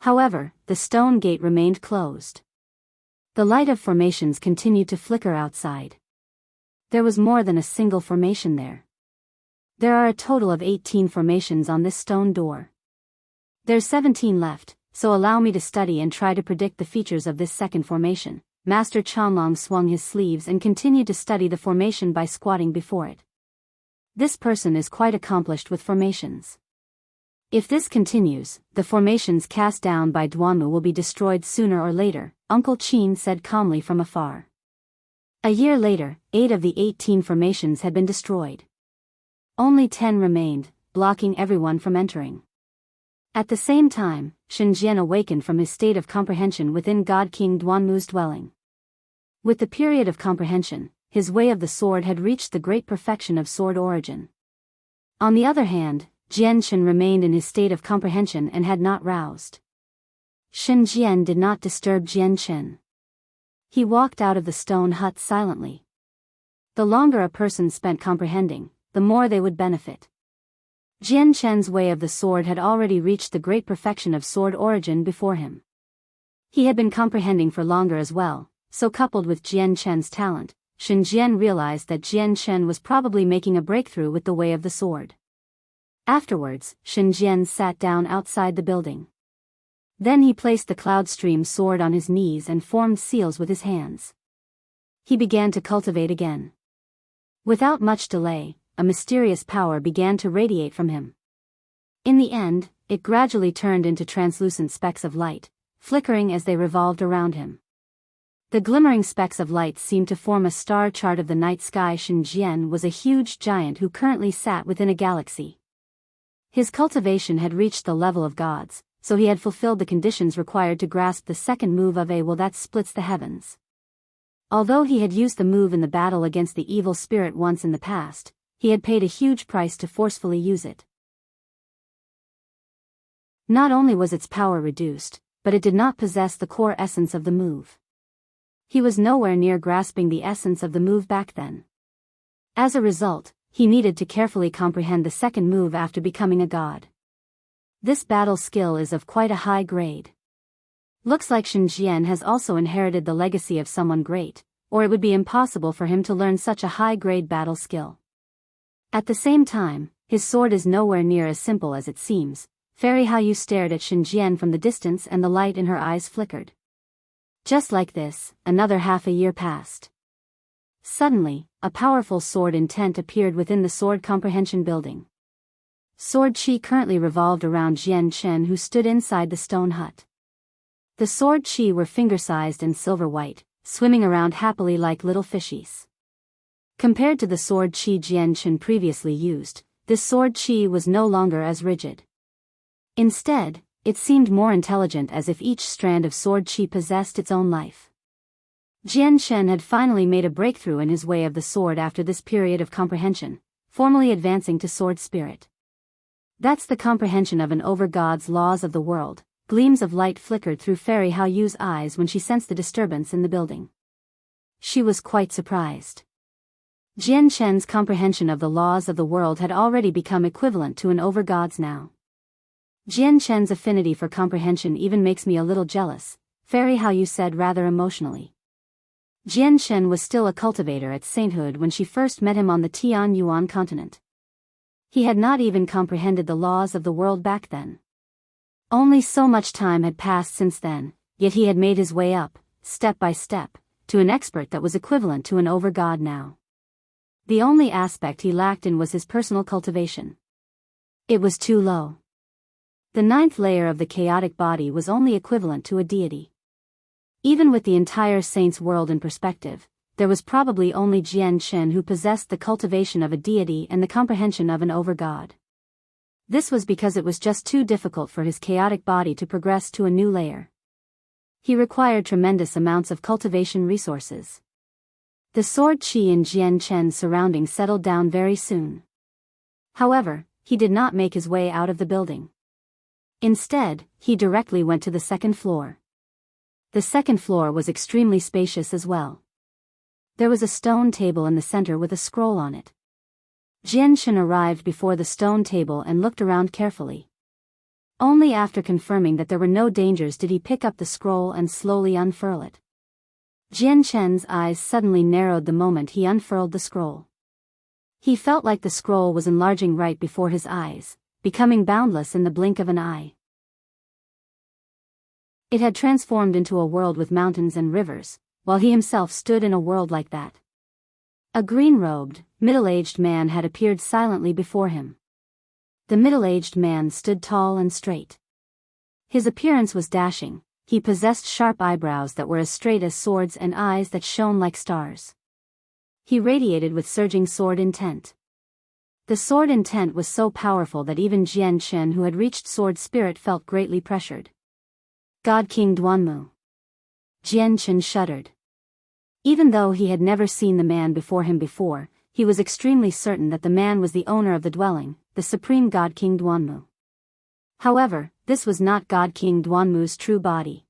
However, the stone gate remained closed. The light of formations continued to flicker outside. There was more than a single formation there. There are a total of 18 formations on this stone door. There's 17 left, so allow me to study and try to predict the features of this second formation. Master Qianlong swung his sleeves and continued to study the formation by squatting before it. This person is quite accomplished with formations. If this continues, the formations cast down by Duanmu will be destroyed sooner or later, Uncle Qin said calmly from afar. A year later, 8 of the 18 formations had been destroyed. Only 10 remained, blocking everyone from entering. At the same time, Shenjian awakened from his state of comprehension within Godking Duanmu's dwelling. With the period of comprehension, his way of the sword had reached the great perfection of sword origin. On the other hand, Jianchen remained in his state of comprehension and had not roused. Shenjian did not disturb Jianchen. He walked out of the stone hut silently. The longer a person spent comprehending, the more they would benefit. Jianchen's way of the sword had already reached the great perfection of sword origin before him. He had been comprehending for longer as well, so coupled with Jianchen's talent, Shenjian realized that Jianchen was probably making a breakthrough with the way of the sword. Afterwards, Shenjian sat down outside the building. Then he placed the Cloudstream sword on his knees and formed seals with his hands. He began to cultivate again. Without much delay, a mysterious power began to radiate from him. In the end, it gradually turned into translucent specks of light, flickering as they revolved around him. The glimmering specks of light seemed to form a star chart of the night sky. Shenjian was a huge giant who currently sat within a galaxy. His cultivation had reached the level of gods, so he had fulfilled the conditions required to grasp the second move of a will that splits the heavens. Although he had used the move in the battle against the evil spirit once in the past, he had paid a huge price to forcefully use it. Not only was its power reduced, but it did not possess the core essence of the move. He was nowhere near grasping the essence of the move back then. As a result, he needed to carefully comprehend the second move after becoming a god. This battle skill is of quite a high grade. Looks like Shenjian has also inherited the legacy of someone great, or it would be impossible for him to learn such a high-grade battle skill. At the same time, his sword is nowhere near as simple as it seems. Fairy Haoyu stared at Shenjian from the distance and the light in her eyes flickered. Just like this, another half a year passed. Suddenly, a powerful sword intent appeared within the Sword Comprehension building. Sword Chi currently revolved around Jianchen, who stood inside the stone hut. The sword Chi were finger-sized and silver-white, swimming around happily like little fishies. Compared to the sword Chi Jianchen previously used, this sword Chi was no longer as rigid. Instead, it seemed more intelligent, as if each strand of sword Chi possessed its own life. Jianchen had finally made a breakthrough in his way of the sword after this period of comprehension, formally advancing to sword spirit. That's the comprehension of an Overgod's laws of the world, gleams of light flickered through Fairy Hao Yu's eyes when she sensed the disturbance in the building. She was quite surprised. Jian Chen's comprehension of the laws of the world had already become equivalent to an Overgods now. Jian Chen's affinity for comprehension even makes me a little jealous, Fairy Hao Yu said rather emotionally. Jian Chen was still a cultivator at sainthood when she first met him on the Tian Yuan continent. He had not even comprehended the laws of the world back then. Only so much time had passed since then, yet he had made his way up, step by step, to an expert that was equivalent to an Overgod now. The only aspect he lacked in was his personal cultivation. It was too low. The 9th layer of the chaotic body was only equivalent to a deity. Even with the entire saint's world in perspective, there was probably only Jian Chen who possessed the cultivation of a deity and the comprehension of an Overgod. This was because it was just too difficult for his chaotic body to progress to a new layer. He required tremendous amounts of cultivation resources. The sword qi in Jian Chen's surroundings settled down very soon. However, he did not make his way out of the building. Instead, he directly went to the 2nd floor. The 2nd floor was extremely spacious as well. There was a stone table in the center with a scroll on it. Jian Chen arrived before the stone table and looked around carefully. Only after confirming that there were no dangers did he pick up the scroll and slowly unfurl it. Jian Chen's eyes suddenly narrowed the moment he unfurled the scroll. He felt like the scroll was enlarging right before his eyes, becoming boundless in the blink of an eye. It had transformed into a world with mountains and rivers, while he himself stood in a world like that. A green-robed, middle-aged man had appeared silently before him. The middle-aged man stood tall and straight. His appearance was dashing. He possessed sharp eyebrows that were as straight as swords and eyes that shone like stars. He radiated with surging sword intent. The sword intent was so powerful that even Jian Chen, who had reached sword spirit, felt greatly pressured. Godking Duanmu. Jian Chen shuddered. Even though he had never seen the man before him before, he was extremely certain that the man was the owner of the dwelling, the supreme Godking Duanmu. However, this was not Godking Duanmu's true body.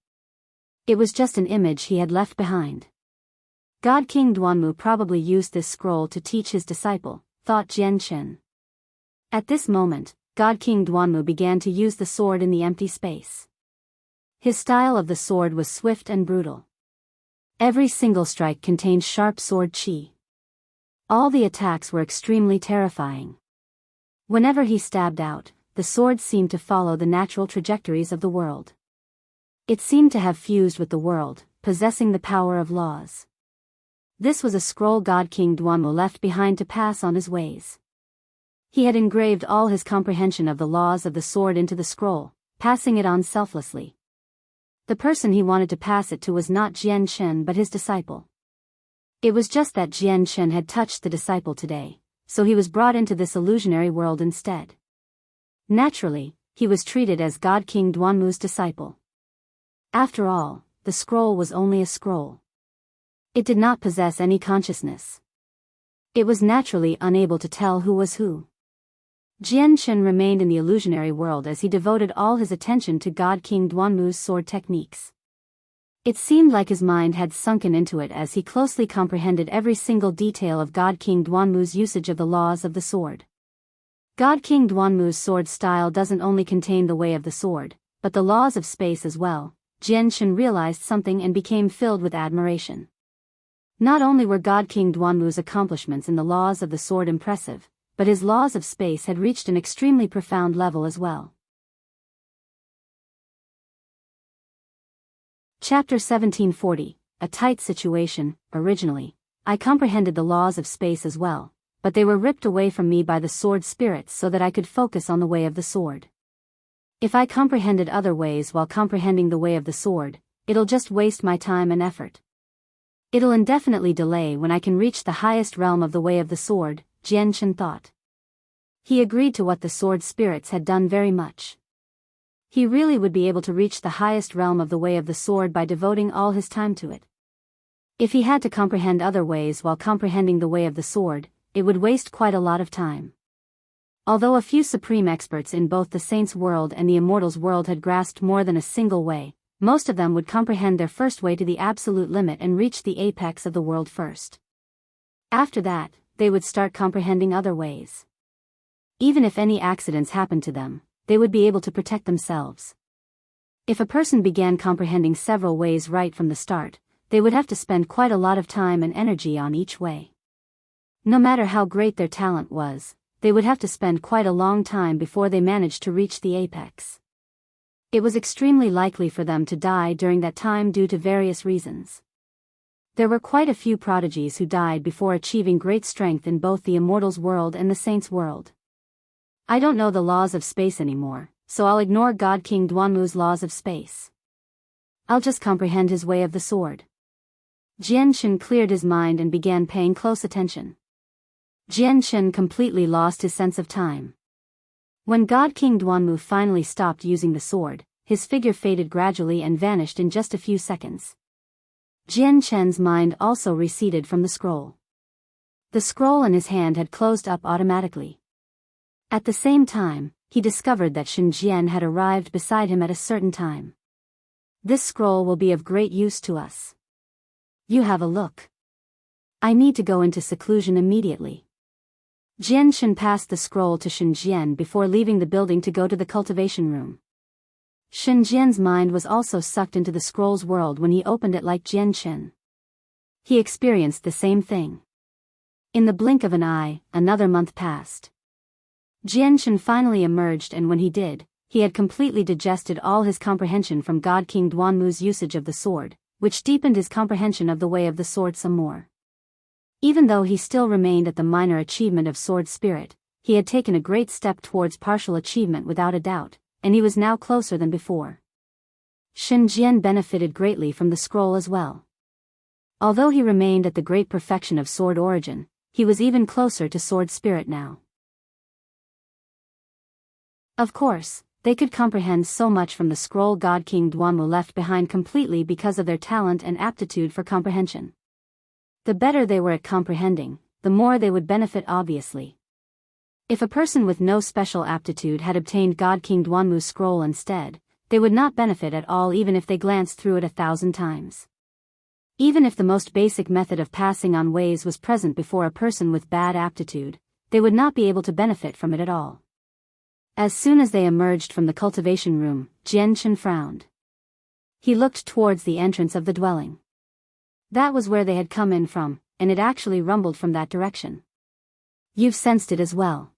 It was just an image he had left behind. Godking Duanmu probably used this scroll to teach his disciple, thought Jian Chen. At this moment, Godking Duanmu began to use the sword in the empty space. His style of the sword was swift and brutal. Every single strike contained sharp sword qi. All the attacks were extremely terrifying. Whenever he stabbed out, the sword seemed to follow the natural trajectories of the world. It seemed to have fused with the world, possessing the power of laws. This was a scroll Godking Duanmu left behind to pass on his ways. He had engraved all his comprehension of the laws of the sword into the scroll, passing it on selflessly. The person he wanted to pass it to was not Jian Chen but his disciple. It was just that Jian Chen had touched the disciple today, so he was brought into this illusionary world instead. Naturally, he was treated as Godking Duanmu's disciple. After all, the scroll was only a scroll. It did not possess any consciousness. It was naturally unable to tell who was who. Jian Chen remained in the illusionary world as he devoted all his attention to Godking Duanmu's sword techniques. It seemed like his mind had sunken into it as he closely comprehended every single detail of Godking Duanmu's usage of the laws of the sword. Godking Duanmu's sword style doesn't only contain the way of the sword, but the laws of space as well. Jian Chen realized something and became filled with admiration. Not only were Godking Duanmu's accomplishments in the laws of the sword impressive, but his laws of space had reached an extremely profound level as well. Chapter 1740, A Tight Situation. Originally, I comprehended the laws of space as well, but they were ripped away from me by the sword spirits so that I could focus on the way of the sword. If I comprehended other ways while comprehending the way of the sword, it'll just waste my time and effort. It'll indefinitely delay when I can reach the highest realm of the way of the sword, Jian Chen thought. He agreed to what the sword spirits had done very much. He really would be able to reach the highest realm of the way of the sword by devoting all his time to it. If he had to comprehend other ways while comprehending the way of the sword, it would waste quite a lot of time. Although a few supreme experts in both the Saints' world and the Immortals' world had grasped more than a single way, most of them would comprehend their first way to the absolute limit and reach the apex of the world first. After that, they would start comprehending other ways. Even if any accidents happened to them, they would be able to protect themselves. If a person began comprehending several ways right from the start, they would have to spend quite a lot of time and energy on each way. No matter how great their talent was, they would have to spend quite a long time before they managed to reach the apex. It was extremely likely for them to die during that time due to various reasons. There were quite a few prodigies who died before achieving great strength in both the Immortals' world and the Saints' world. I don't know the laws of space anymore, so I'll ignore God King Duanmu's laws of space. I'll just comprehend his way of the sword. Jian Shen cleared his mind and began paying close attention. Jian Shen completely lost his sense of time. When God King Duanmu finally stopped using the sword, his figure faded gradually and vanished in just a few seconds. Jian Shen's mind also receded from the scroll. The scroll in his hand had closed up automatically. At the same time, he discovered that Shen Jian had arrived beside him at a certain time. This scroll will be of great use to us. You have a look. I need to go into seclusion immediately. Jian Shen passed the scroll to Shen Jian before leaving the building to go to the cultivation room. Shen Jian's mind was also sucked into the scroll's world when he opened it like Jian Shen. He experienced the same thing. In the blink of an eye, another month passed. Jian Shen finally emerged, and when he did, he had completely digested all his comprehension from God King Duanmu's usage of the sword, which deepened his comprehension of the way of the sword some more. Even though he still remained at the minor achievement of sword spirit, he had taken a great step towards partial achievement without a doubt, and he was now closer than before. Shen Jian benefited greatly from the scroll as well. Although he remained at the great perfection of sword origin, he was even closer to sword spirit now. Of course, they could comprehend so much from the scroll God King Duanmu left behind completely because of their talent and aptitude for comprehension. The better they were at comprehending, the more they would benefit obviously. If a person with no special aptitude had obtained God King Duanmu's scroll instead, they would not benefit at all even if they glanced through it 1,000 times. Even if the most basic method of passing on ways was present before a person with bad aptitude, they would not be able to benefit from it at all. As soon as they emerged from the cultivation room, Jian Shen frowned. He looked towards the entrance of the dwelling. That was where they had come in from, and it actually rumbled from that direction. You've sensed it as well.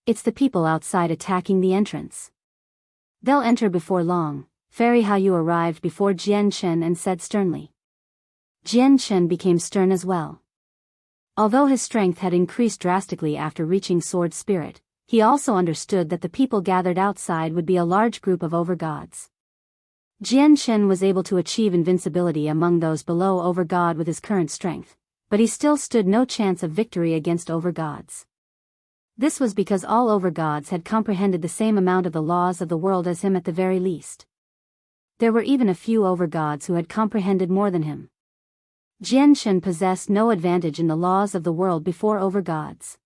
It's the people outside attacking the entrance. They'll enter before long. Fairy Haoyu arrived before Jian Shen and said sternly. Jian Shen became stern as well. Although his strength had increased drastically after reaching sword spirit, he also understood that the people gathered outside would be a large group of Overgods. Jian Shen was able to achieve invincibility among those below Overgod with his current strength, but he still stood no chance of victory against Overgods. This was because all Overgods had comprehended the same amount of the laws of the world as him at the very least. There were even a few Overgods who had comprehended more than him. Jian Shen possessed no advantage in the laws of the world before Overgods.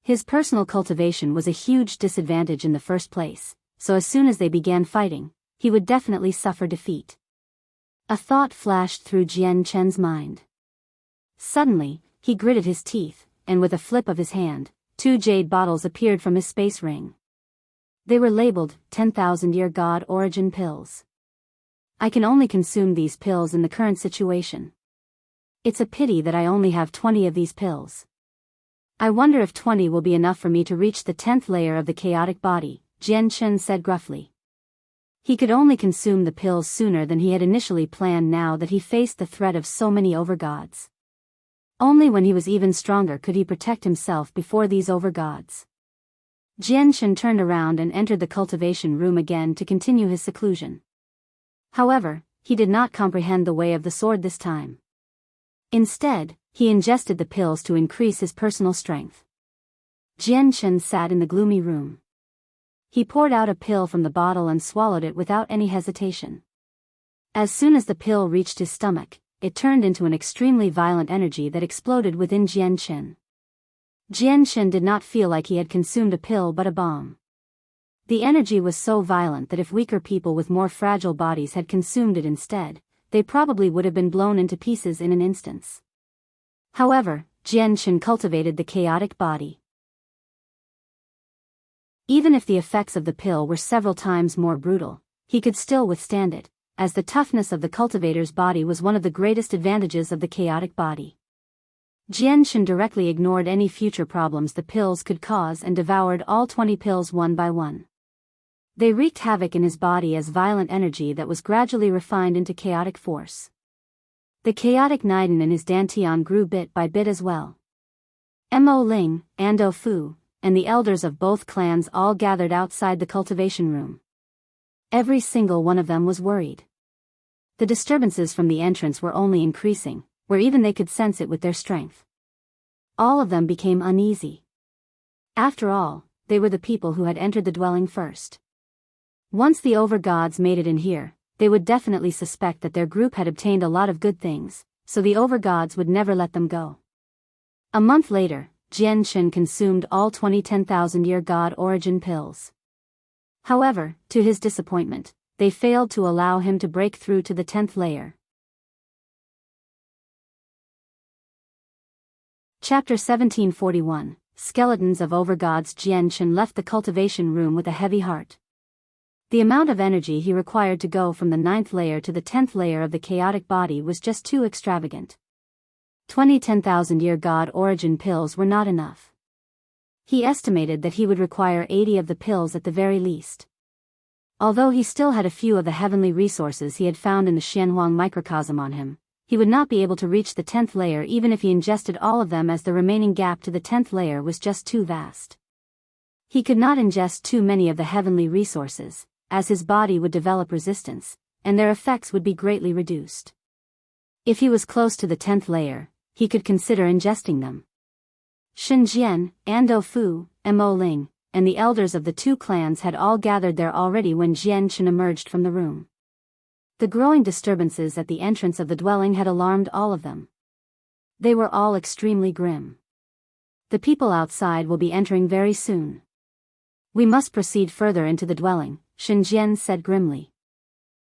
His personal cultivation was a huge disadvantage in the first place, so as soon as they began fighting, he would definitely suffer defeat. A thought flashed through Jian Shen's mind. Suddenly, he gritted his teeth, and with a flip of his hand, 2 jade bottles appeared from his space ring. They were labeled 10,000-year God Origin Pills. I can only consume these pills in the current situation. It's a pity that I only have 20 of these pills. I wonder if 20 will be enough for me to reach the 10th layer of the chaotic body, Jian Shen said gruffly. He could only consume the pills sooner than he had initially planned now that he faced the threat of so many Overgods. Only when he was even stronger could he protect himself before these Overgods. Jian Shen turned around and entered the cultivation room again to continue his seclusion. However, he did not comprehend the way of the sword this time. Instead, he ingested the pills to increase his personal strength. Jian Shen sat in the gloomy room. He poured out a pill from the bottle and swallowed it without any hesitation. As soon as the pill reached his stomach, it turned into an extremely violent energy that exploded within Jian Shen. Jianshan did not feel like he had consumed a pill but a bomb. The energy was so violent that if weaker people with more fragile bodies had consumed it instead, they probably would have been blown into pieces in an instant. However, Jianshan cultivated the chaotic body. Even if the effects of the pill were several times more brutal, he could still withstand it, as the toughness of the cultivator's body was one of the greatest advantages of the chaotic body. Jianshan directly ignored any future problems the pills could cause and devoured all 20 pills one by one. They wreaked havoc in his body as violent energy that was gradually refined into chaotic force. The chaotic Niden in his dantian grew bit by bit as well. Ling, Ando Fu, and the elders of both clans all gathered outside the cultivation room. Every single one of them was worried. The disturbances from the entrance were only increasing, where even they could sense it with their strength. All of them became uneasy. After all, they were the people who had entered the dwelling first. Once the Overgods made it in here, they would definitely suspect that their group had obtained a lot of good things, so the Overgods would never let them go. A month later, Jianshan consumed all 20 10,000-year god origin pills. However, to his disappointment, they failed to allow him to break through to the 10th layer. Chapter 1741, Skeletons of Overgods. Jianshan left the cultivation room with a heavy heart. The amount of energy he required to go from the 9th layer to the 10th layer of the chaotic body was just too extravagant. 20 10,000-year god origin pills were not enough. He estimated that he would require 80 of the pills at the very least. Although he still had a few of the heavenly resources he had found in the Xianhuang microcosm on him, he would not be able to reach the 10th layer even if he ingested all of them, as the remaining gap to the 10th layer was just too vast. He could not ingest too many of the heavenly resources, as his body would develop resistance, and their effects would be greatly reduced. If he was close to the 10th layer, he could consider ingesting them. Shenzhen, Ando Fu, Ling, and the elders of the two clans had all gathered there already when Jianshan emerged from the room. The growing disturbances at the entrance of the dwelling had alarmed all of them. They were all extremely grim. The people outside will be entering very soon. We must proceed further into the dwelling, Shenzhen said grimly.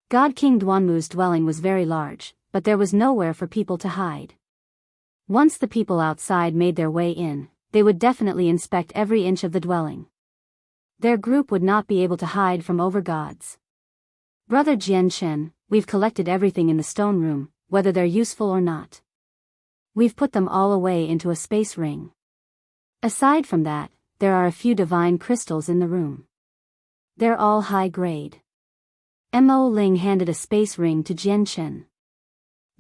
God King Duanmu's dwelling was very large, but there was nowhere for people to hide. Once the people outside made their way in, they would definitely inspect every inch of the dwelling. Their group would not be able to hide from Overgods. Brother Jianshan, we've collected everything in the stone room, whether they're useful or not. We've put them all away into a space ring. Aside from that, there are a few divine crystals in the room. They're all high grade. Ling handed a space ring to Jianshan.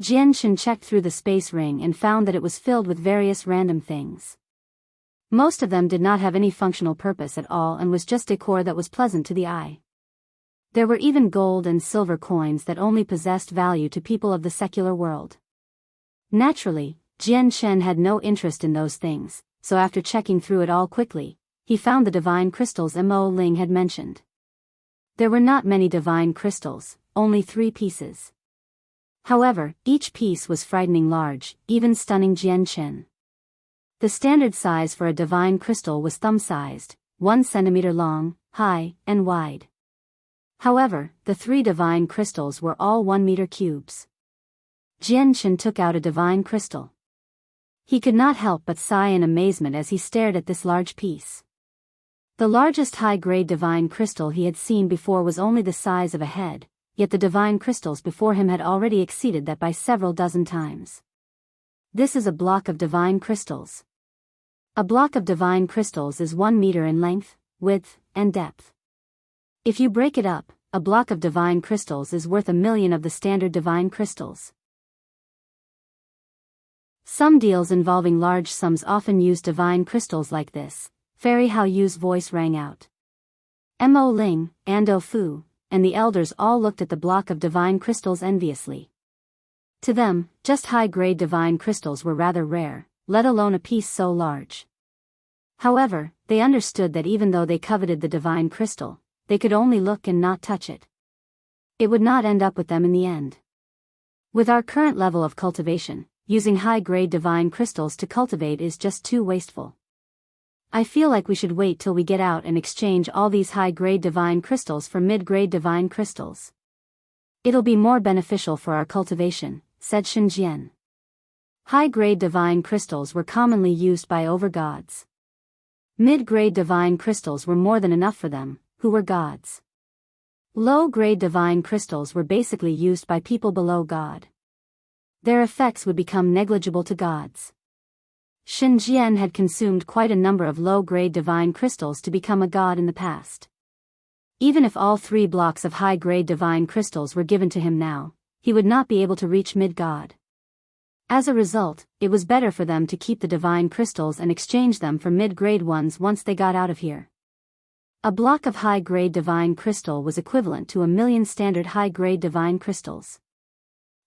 Jianshan checked through the space ring and found that it was filled with various random things. Most of them did not have any functional purpose at all and was just decor that was pleasant to the eye. There were even gold and silver coins that only possessed value to people of the secular world. Naturally, Jianshan had no interest in those things, so after checking through it all quickly, he found the divine crystals Ling had mentioned. There were not many divine crystals, only 3 pieces. However, each piece was frighteningly large, even stunning Jianshan. The standard size for a divine crystal was thumb-sized, 1 centimeter long, high, and wide. However, the 3 divine crystals were all 1 meter cubes. Jianshan took out a divine crystal. He could not help but sigh in amazement as he stared at this large piece. The largest high-grade divine crystal he had seen before was only the size of a head, yet the divine crystals before him had already exceeded that by several dozen times. This is a block of divine crystals. A block of divine crystals is 1 meter in length, width, and depth. If you break it up, a block of divine crystals is worth 1,000,000 of the standard divine crystals. Some deals involving large sums often use divine crystals like this. Fairy Hao Yu's voice rang out. Ling, Ando Fu, and the elders all looked at the block of divine crystals enviously. To them, just high-grade divine crystals were rather rare, let alone a piece so large. However, they understood that even though they coveted the divine crystal, they could only look and not touch it. It would not end up with them in the end. With our current level of cultivation, using high-grade divine crystals to cultivate is just too wasteful. I feel like we should wait till we get out and exchange all these high-grade divine crystals for mid-grade divine crystals. It'll be more beneficial for our cultivation, said Shenjian. High-grade divine crystals were commonly used by overgods. Mid-grade divine crystals were more than enough for them, who were gods. Low-grade divine crystals were basically used by people below God. Their effects would become negligible to gods. Shenjian had consumed quite a number of low-grade divine crystals to become a god in the past. Even if all 3 blocks of high-grade divine crystals were given to him now, he would not be able to reach mid-god. As a result, it was better for them to keep the divine crystals and exchange them for mid-grade ones once they got out of here. A block of high-grade divine crystal was equivalent to 1,000,000 standard high-grade divine crystals.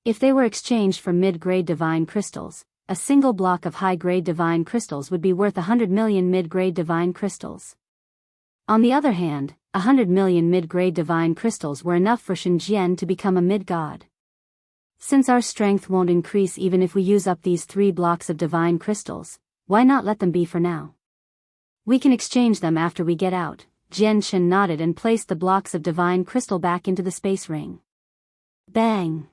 If they were exchanged for mid-grade divine crystals, a single block of high-grade divine crystals would be worth 100 million mid-grade divine crystals. On the other hand, 100 million mid-grade divine crystals were enough for Shenjian to become a mid-god. Since our strength won't increase even if we use up these 3 blocks of divine crystals, why not let them be for now? We can exchange them after we get out. Jian Shen nodded and placed the blocks of divine crystal back into the space ring. Bang!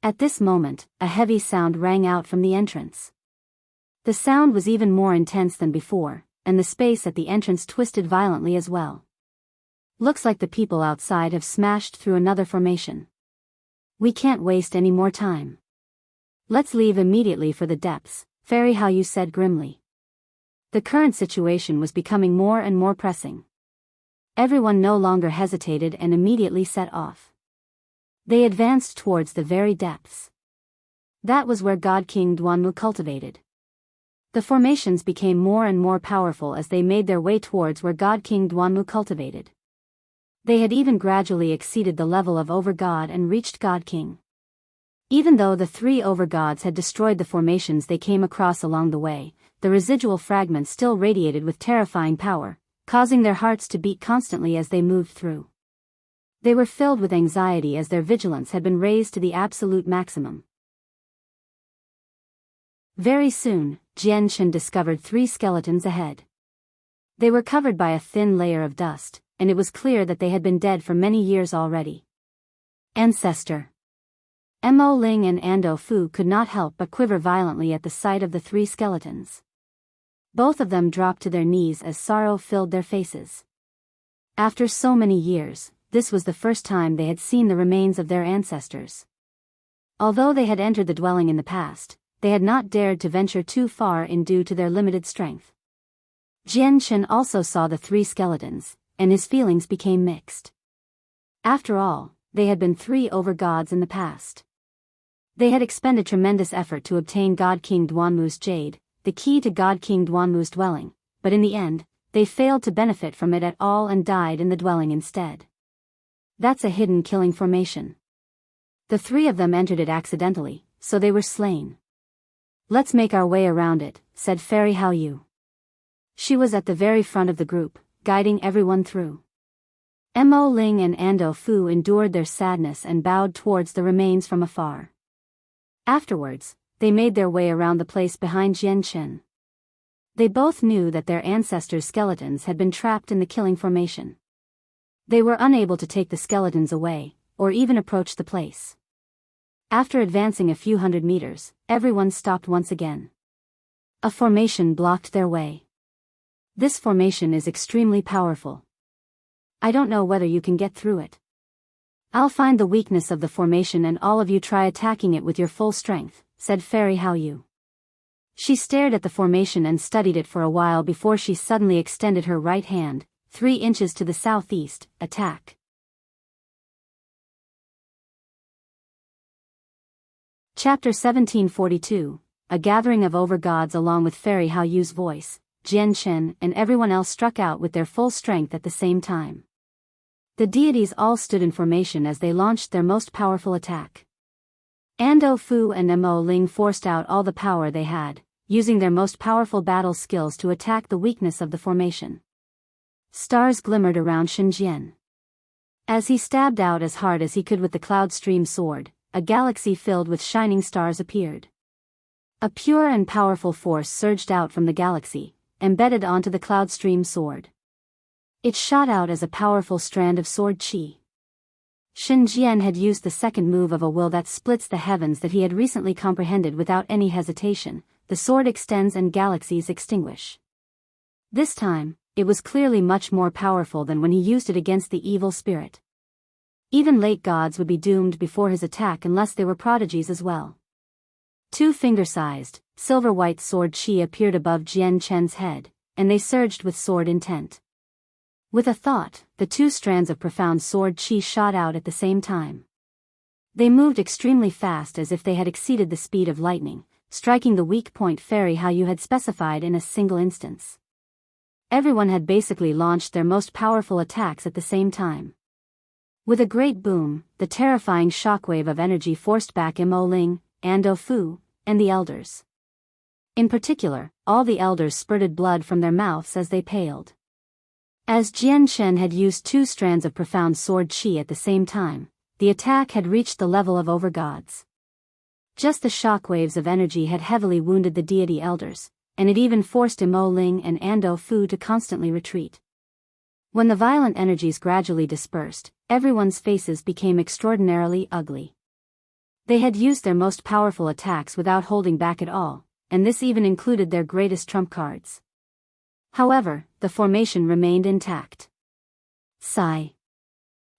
At this moment, a heavy sound rang out from the entrance. The sound was even more intense than before, and the space at the entrance twisted violently as well. Looks like the people outside have smashed through another formation. We can't waste any more time. Let's leave immediately for the depths, Fairy Haoyu said grimly. The current situation was becoming more and more pressing. Everyone no longer hesitated and immediately set off. They advanced towards the very depths. That was where Godking Duanmu cultivated. The formations became more and more powerful as they made their way towards where Godking Duanmu cultivated. They had even gradually exceeded the level of Overgod and reached Godking. Even though the 3 Overgods had destroyed the formations they came across along the way, the residual fragments still radiated with terrifying power, causing their hearts to beat constantly as they moved through. They were filled with anxiety as their vigilance had been raised to the absolute maximum. Very soon, Jian Shen discovered 3 skeletons ahead. They were covered by a thin layer of dust, and it was clear that they had been dead for many years already. Ancestor. Mo Ling and Ando Fu could not help but quiver violently at the sight of the 3 skeletons. Both of them dropped to their knees as sorrow filled their faces. After so many years, this was the first time they had seen the remains of their ancestors. Although they had entered the dwelling in the past, they had not dared to venture too far in due to their limited strength. Jian Shen also saw the 3 skeletons, and his feelings became mixed. After all, they had been 3 overgods in the past. They had expended tremendous effort to obtain Godking Duanmu's jade, the key to Godking Duanmu's dwelling, but in the end, they failed to benefit from it at all and died in the dwelling instead. That's a hidden killing formation. The 3 of them entered it accidentally, so they were slain. Let's make our way around it, said Fairy Haoyu. She was at the very front of the group, guiding everyone through. Mo Ling and Ando Fu endured their sadness and bowed towards the remains from afar. Afterwards, they made their way around the place behind Jian Shen. They both knew that their ancestors' skeletons had been trapped in the killing formation. They were unable to take the skeletons away, or even approach the place. After advancing a few hundred meters, everyone stopped once again. A formation blocked their way. This formation is extremely powerful. I don't know whether you can get through it. I'll find the weakness of the formation and all of you try attacking it with your full strength, said Fairy Haoyu. She stared at the formation and studied it for a while before she suddenly extended her right hand, 3 inches to the southeast. Attack. Chapter 1742, A gathering of overgods. Along with Fairy Haoyu's voice, Jian Shen and everyone else struck out with their full strength at the same time. The deities all stood in formation as they launched their most powerful attack. Ando Fu and Mo Ling forced out all the power they had, using their most powerful battle skills to attack the weakness of the formation. Stars glimmered around Shenjian. As he stabbed out as hard as he could with the Cloud Stream sword, a galaxy filled with shining stars appeared. A pure and powerful force surged out from the galaxy, embedded onto the Cloudstream sword. It shot out as a powerful strand of sword chi. Shen Jian had used the second move of a will that splits the heavens that he had recently comprehended without any hesitation. The sword extends and galaxies extinguish. This time, it was clearly much more powerful than when he used it against the evil spirit. Even late gods would be doomed before his attack unless they were prodigies as well. Two finger-sized, silver-white sword chi appeared above Jian Chen's head, and they surged with sword intent. With a thought, the two strands of profound sword chi shot out at the same time. They moved extremely fast as if they had exceeded the speed of lightning, striking the weak point Fairy Haoyu had specified in a single instance. Everyone had basically launched their most powerful attacks at the same time. With a great boom, the terrifying shockwave of energy forced back Ling, Ando Fu, and the elders. In particular, all the elders spurted blood from their mouths as they paled. As Jian Chen had used two strands of profound sword chi at the same time, the attack had reached the level of Overgods. Just the shockwaves of energy had heavily wounded the deity elders, and it even forced Ling and Ando Fu to constantly retreat. When the violent energies gradually dispersed, everyone's faces became extraordinarily ugly. They had used their most powerful attacks without holding back at all, and this even included their greatest trump cards. However, the formation remained intact. Sigh.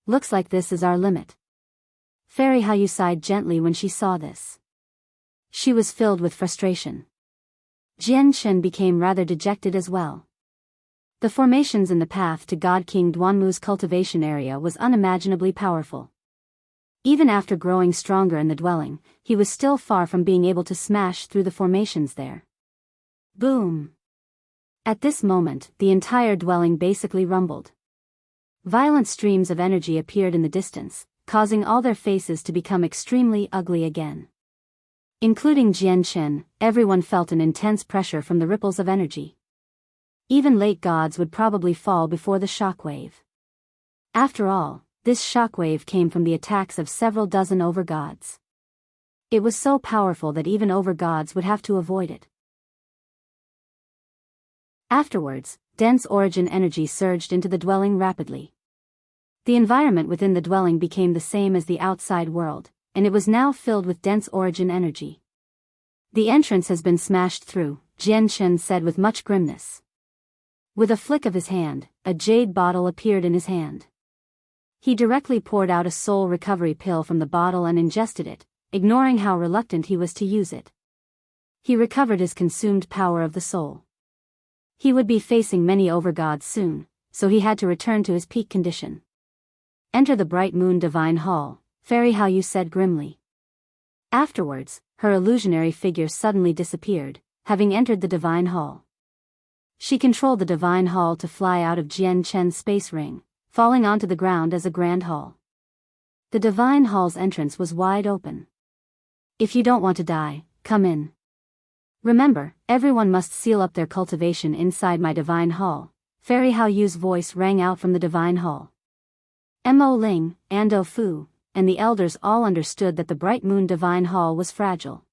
Looks like this is our limit. Fairy Haoyu sighed gently when she saw this. She was filled with frustration. Jian Chen became rather dejected as well. The formations in the path to God King Duanmu's cultivation area was unimaginably powerful. Even after growing stronger in the dwelling, he was still far from being able to smash through the formations there. Boom! At this moment, the entire dwelling basically rumbled. Violent streams of energy appeared in the distance, causing all their faces to become extremely ugly again. Including Jian Chen, everyone felt an intense pressure from the ripples of energy. Even late gods would probably fall before the shockwave. After all, this shockwave came from the attacks of several dozen Overgods. It was so powerful that even Overgods would have to avoid it. Afterwards, dense origin energy surged into the dwelling rapidly. The environment within the dwelling became the same as the outside world, and it was now filled with dense origin energy. The entrance has been smashed through, Jian Chen said with much grimness. With a flick of his hand, a jade bottle appeared in his hand. He directly poured out a soul recovery pill from the bottle and ingested it, ignoring how reluctant he was to use it. He recovered his consumed power of the soul. He would be facing many Overgods soon, so he had to return to his peak condition. Enter the Bright Moon Divine Hall, Fairy Haoyu said grimly. Afterwards, her illusionary figure suddenly disappeared, having entered the Divine Hall. She controlled the Divine Hall to fly out of Jian Chen's space ring, falling onto the ground as a grand hall. The Divine Hall's entrance was wide open. If you don't want to die, come in. Remember, everyone must seal up their cultivation inside my Divine Hall. Fairy Haoyu's voice rang out from the Divine Hall. Ling, Ando Fu, and the elders all understood that the Bright Moon Divine Hall was fragile.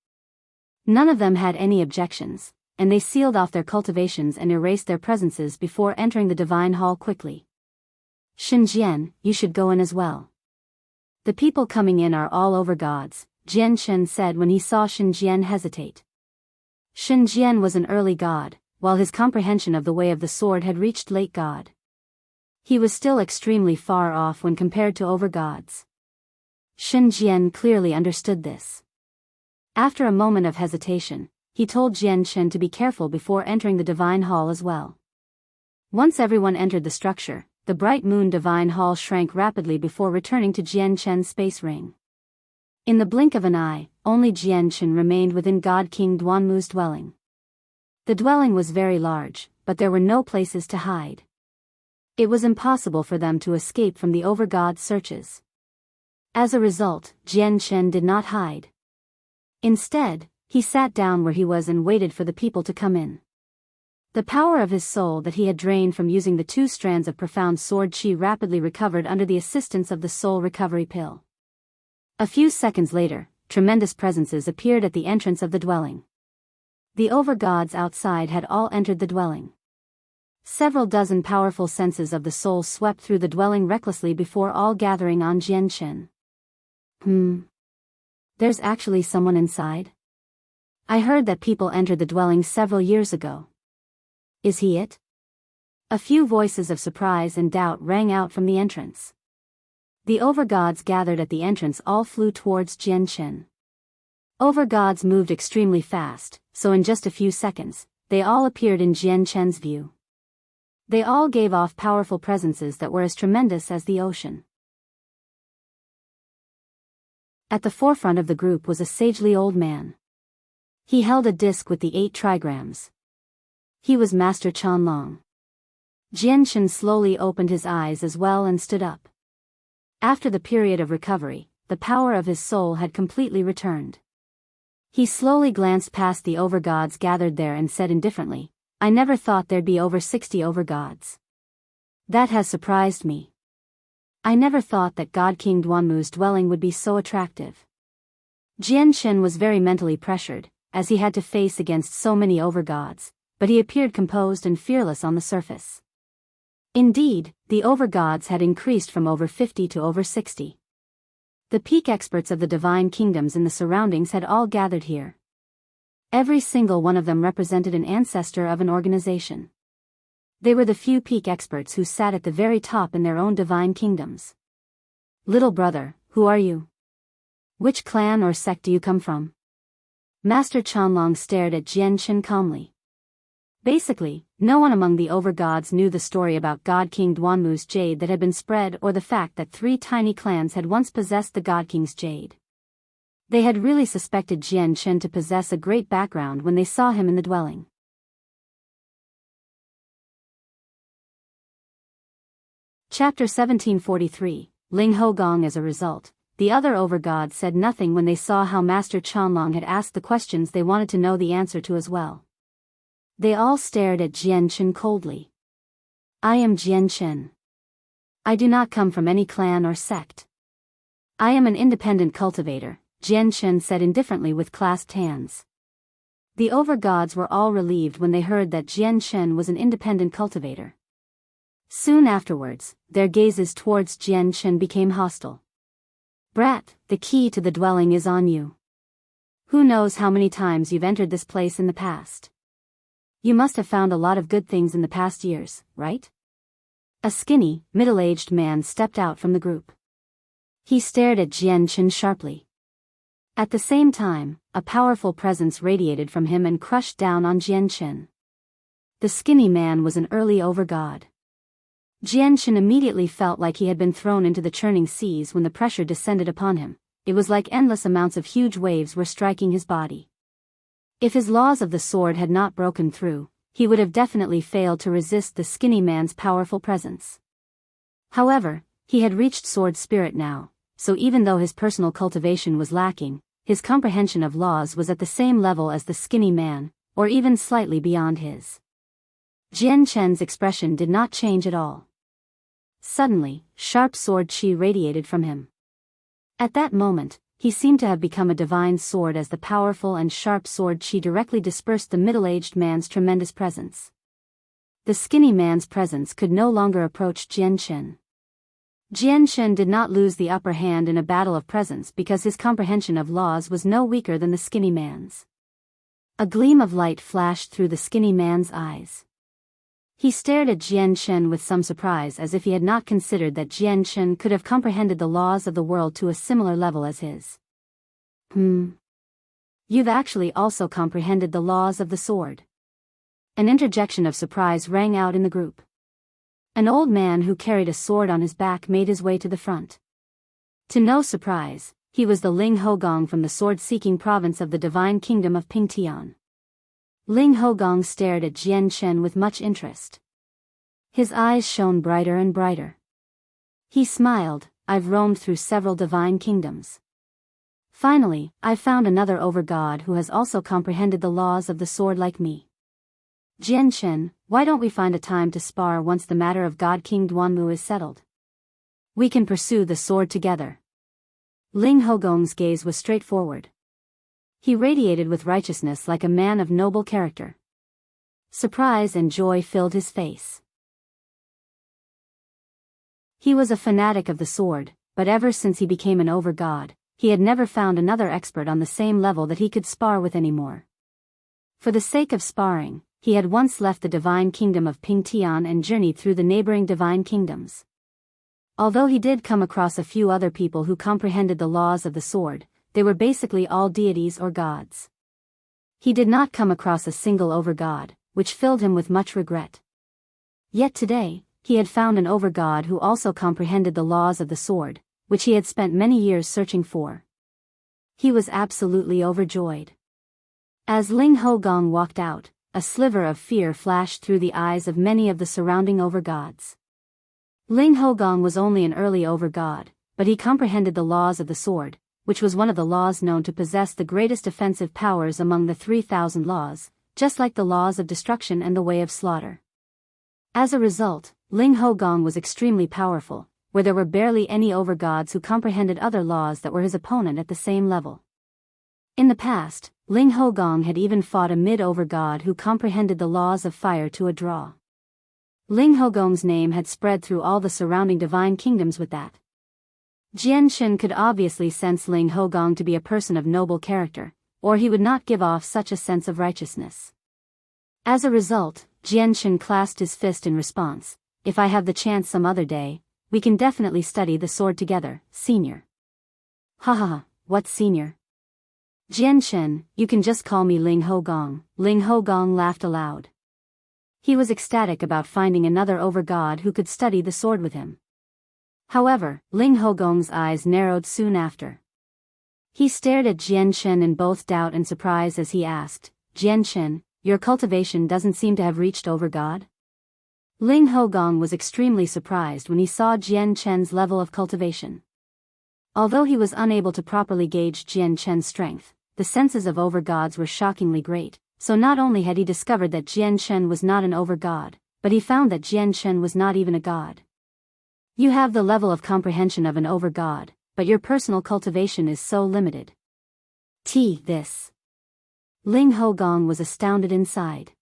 None of them had any objections, and they sealed off their cultivations and erased their presences before entering the Divine Hall quickly. Shen Jian, you should go in as well. The people coming in are all Overgods, Jian Chen said when he saw Shen Jian hesitate. Shen Jian was an early god, while his comprehension of the way of the sword had reached late god. He was still extremely far off when compared to Overgods. Shen Jian clearly understood this. After a moment of hesitation, he told Jian Chen to be careful before entering the Divine Hall as well. Once everyone entered the structure, the Bright Moon Divine Hall shrank rapidly before returning to Jian Chen's space ring. In the blink of an eye, only Jian Chen remained within God King Duanmu's dwelling. The dwelling was very large, but there were no places to hide. It was impossible for them to escape from the Overgod searches. As a result, Jian Chen did not hide. Instead, he sat down where he was and waited for the people to come in. The power of his soul that he had drained from using the two strands of profound sword chi rapidly recovered under the assistance of the soul recovery pill. A few seconds later, tremendous presences appeared at the entrance of the dwelling. The Overgods outside had all entered the dwelling. Several dozen powerful senses of the soul swept through the dwelling recklessly before all gathering on Jianchen. There's actually someone inside? I heard that people entered the dwelling several years ago. Is he it? A few voices of surprise and doubt rang out from the entrance. The Overgods gathered at the entrance all flew towards Jianchen. Overgods moved extremely fast, so in just a few seconds, they all appeared in Jianchen's view. They all gave off powerful presences that were as tremendous as the ocean. At the forefront of the group was a sagely old man. He held a disc with the 8 trigrams. He was Master Qianlong. Jianchen slowly opened his eyes as well and stood up. After the period of recovery, the power of his soul had completely returned. He slowly glanced past the Overgods gathered there and said indifferently, I never thought there'd be over 60 Overgods. That has surprised me. I never thought that God King Duanmu's dwelling would be so attractive. Jianchen was very mentally pressured, as he had to face against so many Overgods, but he appeared composed and fearless on the surface. Indeed, the Overgods had increased from over 50 to over 60. The peak experts of the divine kingdoms in the surroundings had all gathered here. Every single one of them represented an ancestor of an organization. They were the few peak experts who sat at the very top in their own divine kingdoms. Little brother, who are you? Which clan or sect do you come from? Master Qianlong stared at Jianchen calmly. Basically, no one among the Overgods knew the story about God King Duanmu's jade that had been spread or the fact that 3 tiny clans had once possessed the God King's jade. They had really suspected Jianchen to possess a great background when they saw him in the dwelling. Chapter 1743, Ling Hougong. As a result, the other Overgods said nothing when they saw how Master Qianlong had asked the questions they wanted to know the answer to as well. They all stared at Jianchen coldly. I am Jianchen. I do not come from any clan or sect. I am an independent cultivator, Jianchen said indifferently with clasped hands. The Overgods were all relieved when they heard that Jianchen was an independent cultivator. Soon afterwards, their gazes towards Jianchen became hostile. Brat, the key to the dwelling is on you. Who knows how many times you've entered this place in the past? You must have found a lot of good things in the past years, right? A skinny, middle-aged man stepped out from the group. He stared at Jianchen sharply. At the same time, a powerful presence radiated from him and crushed down on Jianchen. The skinny man was an early Overgod. Jianchen immediately felt like he had been thrown into the churning seas when the pressure descended upon him. It was like endless amounts of huge waves were striking his body. If his laws of the sword had not broken through, he would have definitely failed to resist the skinny man's powerful presence. However, he had reached sword spirit now, so even though his personal cultivation was lacking, his comprehension of laws was at the same level as the skinny man, or even slightly beyond his. Jianchen's expression did not change at all. Suddenly, sharp sword qi radiated from him. At that moment, he seemed to have become a divine sword as the powerful and sharp sword qi directly dispersed the middle-aged man's tremendous presence. The skinny man's presence could no longer approach Jianchen. Jianchen did not lose the upper hand in a battle of presence because his comprehension of laws was no weaker than the skinny man's. A gleam of light flashed through the skinny man's eyes. He stared at Jianchen with some surprise as if he had not considered that Jianchen could have comprehended the laws of the world to a similar level as his. You've actually also comprehended the laws of the sword. An interjection of surprise rang out in the group. An old man who carried a sword on his back made his way to the front. To no surprise, he was the Ling Hougong from the sword-seeking province of the divine kingdom of Pingtian. Ling Hougong stared at Jianchen with much interest. His eyes shone brighter and brighter. He smiled, I've roamed through several divine kingdoms. Finally, I've found another Overgod who has also comprehended the laws of the sword like me. Jianchen, why don't we find a time to spar once the matter of God King Duanmu is settled? We can pursue the sword together. Ling Hougong's gaze was straightforward. He radiated with righteousness like a man of noble character. Surprise and joy filled his face. He was a fanatic of the sword, but ever since he became an Overgod, he had never found another expert on the same level that he could spar with anymore. For the sake of sparring, he had once left the divine kingdom of Pingtian and journeyed through the neighboring divine kingdoms. Although he did come across a few other people who comprehended the laws of the sword, they were basically all deities or gods. He did not come across a single Overgod, which filled him with much regret. Yet today, he had found an Overgod who also comprehended the laws of the sword, which he had spent many years searching for. He was absolutely overjoyed. As Ling Hougong walked out, a sliver of fear flashed through the eyes of many of the surrounding Overgods. Ling Hougong was only an early Overgod, but he comprehended the laws of the sword, which was one of the laws known to possess the greatest offensive powers among the 3,000 laws, just like the laws of destruction and the way of slaughter. As a result, Ling Hougong was extremely powerful, where there were barely any Overgods who comprehended other laws that were his opponent at the same level. In the past, Ling Hougong had even fought a mid-Overgod who comprehended the laws of fire to a draw. Ling Hougong's name had spread through all the surrounding divine kingdoms with that. Jian Shen could obviously sense Ling Hougong to be a person of noble character, or he would not give off such a sense of righteousness. As a result, Jian Shen clasped his fist in response. If I have the chance some other day, we can definitely study the sword together, senior. Ha ha ha, what senior? Jian Shen, you can just call me Ling Hougong. Ling Hougong laughed aloud. He was ecstatic about finding another Overgod who could study the sword with him. However, Ling Hougong's eyes narrowed soon after. He stared at Jian Shen in both doubt and surprise as he asked, Jian Shen, your cultivation doesn't seem to have reached Overgod? Ling Hougong was extremely surprised when he saw Jian Shen's level of cultivation. Although he was unable to properly gauge Jian Shen's strength, the senses of Overgods were shockingly great, so not only had he discovered that Jian Shen was not an Overgod, but he found that Jian Shen was not even a god. You have the level of comprehension of an Overgod, but your personal cultivation is so limited. This. Ling Hougong was astounded inside.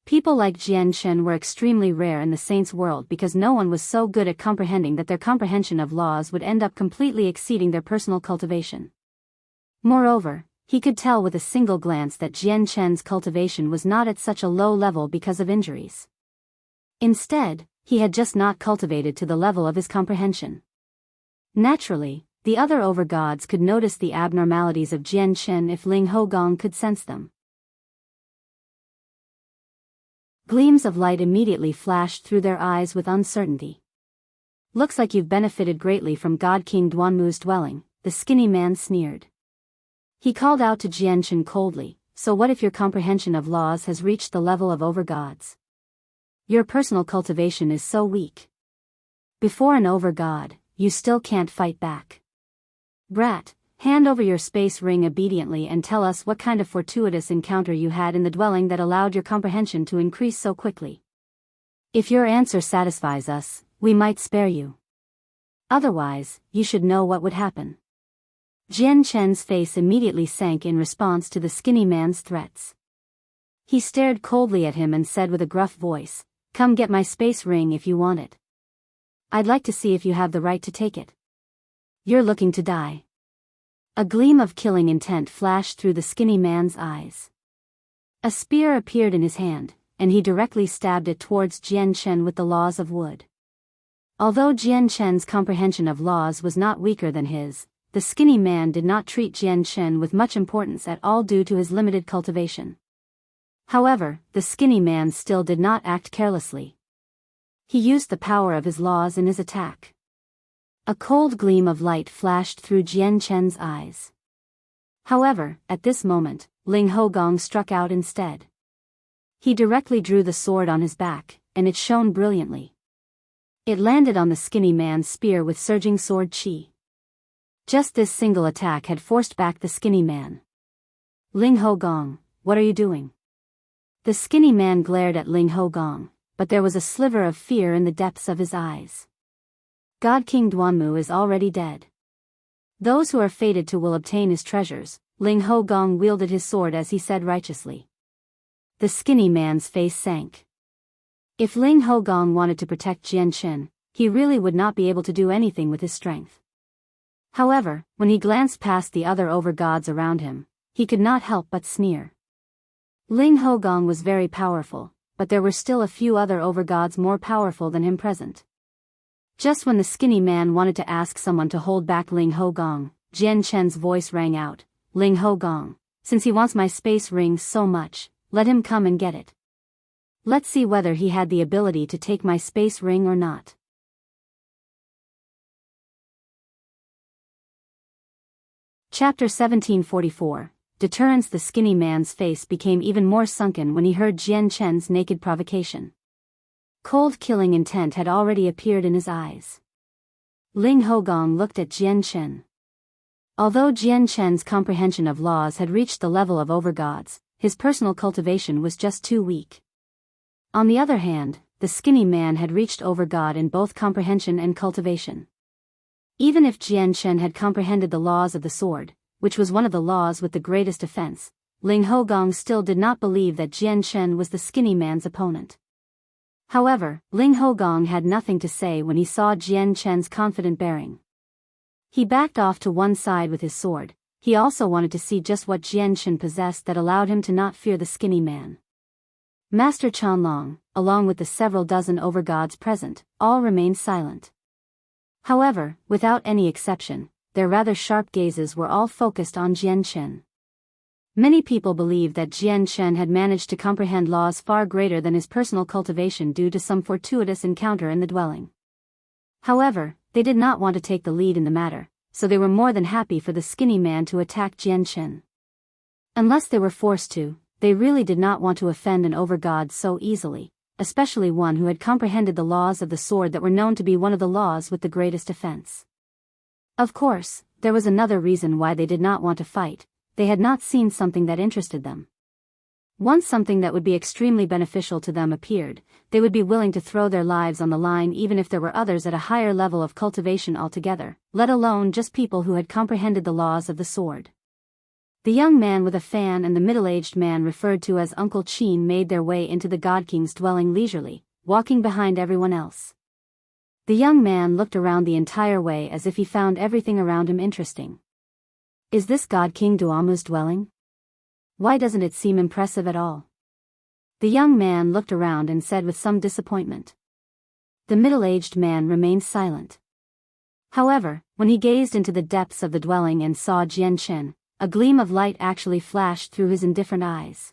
People like Jian Shen were extremely rare in the Saints' world because no one was so good at comprehending that their comprehension of laws would end up completely exceeding their personal cultivation. Moreover, he could tell with a single glance that Jian Shen's cultivation was not at such a low level because of injuries. Instead, he had just not cultivated to the level of his comprehension. Naturally, the other Overgods could notice the abnormalities of Jian Shen if Ling Hougong could sense them. Gleams of light immediately flashed through their eyes with uncertainty. Looks like you've benefited greatly from Godking Duanmu's dwelling, the skinny man sneered. He called out to Jian Shen coldly, so what if your comprehension of laws has reached the level of Overgods? Your personal cultivation is so weak. Before an Overgod, you still can't fight back. Brat, hand over your space ring obediently and tell us what kind of fortuitous encounter you had in the dwelling that allowed your comprehension to increase so quickly. If your answer satisfies us, we might spare you. Otherwise, you should know what would happen. Jian Shen's face immediately sank in response to the skinny man's threats. He stared coldly at him and said with a gruff voice, "Come get my space ring if you want it. I'd like to see if you have the right to take it. You're looking to die." A gleam of killing intent flashed through the skinny man's eyes. A spear appeared in his hand, and he directly stabbed it towards Jian Shen with the laws of wood. Although Jian Shen's comprehension of laws was not weaker than his, the skinny man did not treat Jian Shen with much importance at all due to his limited cultivation. However, the skinny man still did not act carelessly. He used the power of his laws in his attack. A cold gleam of light flashed through Jian Shen's eyes. However, at this moment, Ling Hougong struck out instead. He directly drew the sword on his back, and it shone brilliantly. It landed on the skinny man's spear with surging sword chi. Just this single attack had forced back the skinny man. Ling Hougong, what are you doing? The skinny man glared at Ling Hougong, but there was a sliver of fear in the depths of his eyes. Godking Duanmu is already dead. Those who are fated to will obtain his treasures. Ling Hougong wielded his sword as he said righteously. the skinny man's face sank. If Ling Hougong wanted to protect Jian Chen, he really would not be able to do anything with his strength. However, when he glanced past the other overgods around him, he could not help but sneer. Ling Hougong was very powerful, but there were still a few other overgods more powerful than him present. Just when the skinny man wanted to ask someone to hold back Ling Hougong, Jian Chen's voice rang out, "Ling Hougong, since he wants my space ring so much, let him come and get it. Let's see whether he had the ability to take my space ring or not." Chapter 1744, Deterrence. The skinny man's face became even more sunken when he heard Jian Chen's naked provocation. Cold killing intent had already appeared in his eyes. Ling Hougong looked at Jian Chen. Although Jian Chen's comprehension of laws had reached the level of Overgods, his personal cultivation was just too weak. On the other hand, the skinny man had reached Overgod in both comprehension and cultivation. Even if Jian Chen had comprehended the laws of the sword, which was one of the laws with the greatest offense, Ling Hougong still did not believe that Jian Chen was the skinny man's opponent. However, Ling Hougong had nothing to say when he saw Jian Chen's confident bearing. He backed off to one side with his sword. He also wanted to see just what Jian Chen possessed that allowed him to not fear the skinny man. Master Chanlong, along with the several dozen overgods present, all remained silent. However, without any exception, their rather sharp gazes were all focused on Jian Chen. Many people believed that Jian Chen had managed to comprehend laws far greater than his personal cultivation due to some fortuitous encounter in the dwelling. However, they did not want to take the lead in the matter, so they were more than happy for the skinny man to attack Jian Chen. Unless they were forced to, they really did not want to offend an overgod so easily, especially one who had comprehended the laws of the sword that were known to be one of the laws with the greatest offense. Of course, there was another reason why they did not want to fight. They had not seen something that interested them. Once something that would be extremely beneficial to them appeared, they would be willing to throw their lives on the line even if there were others at a higher level of cultivation altogether, let alone just people who had comprehended the laws of the sword. The young man with a fan and the middle-aged man referred to as Uncle Qin made their way into the Godking's dwelling leisurely, walking behind everyone else. The young man looked around the entire way as if he found everything around him interesting. Is this Godking Duamu's dwelling? Why doesn't it seem impressive at all? The young man looked around and said with some disappointment. The middle-aged man remained silent. However, when he gazed into the depths of the dwelling and saw Jian Chen, a gleam of light actually flashed through his indifferent eyes.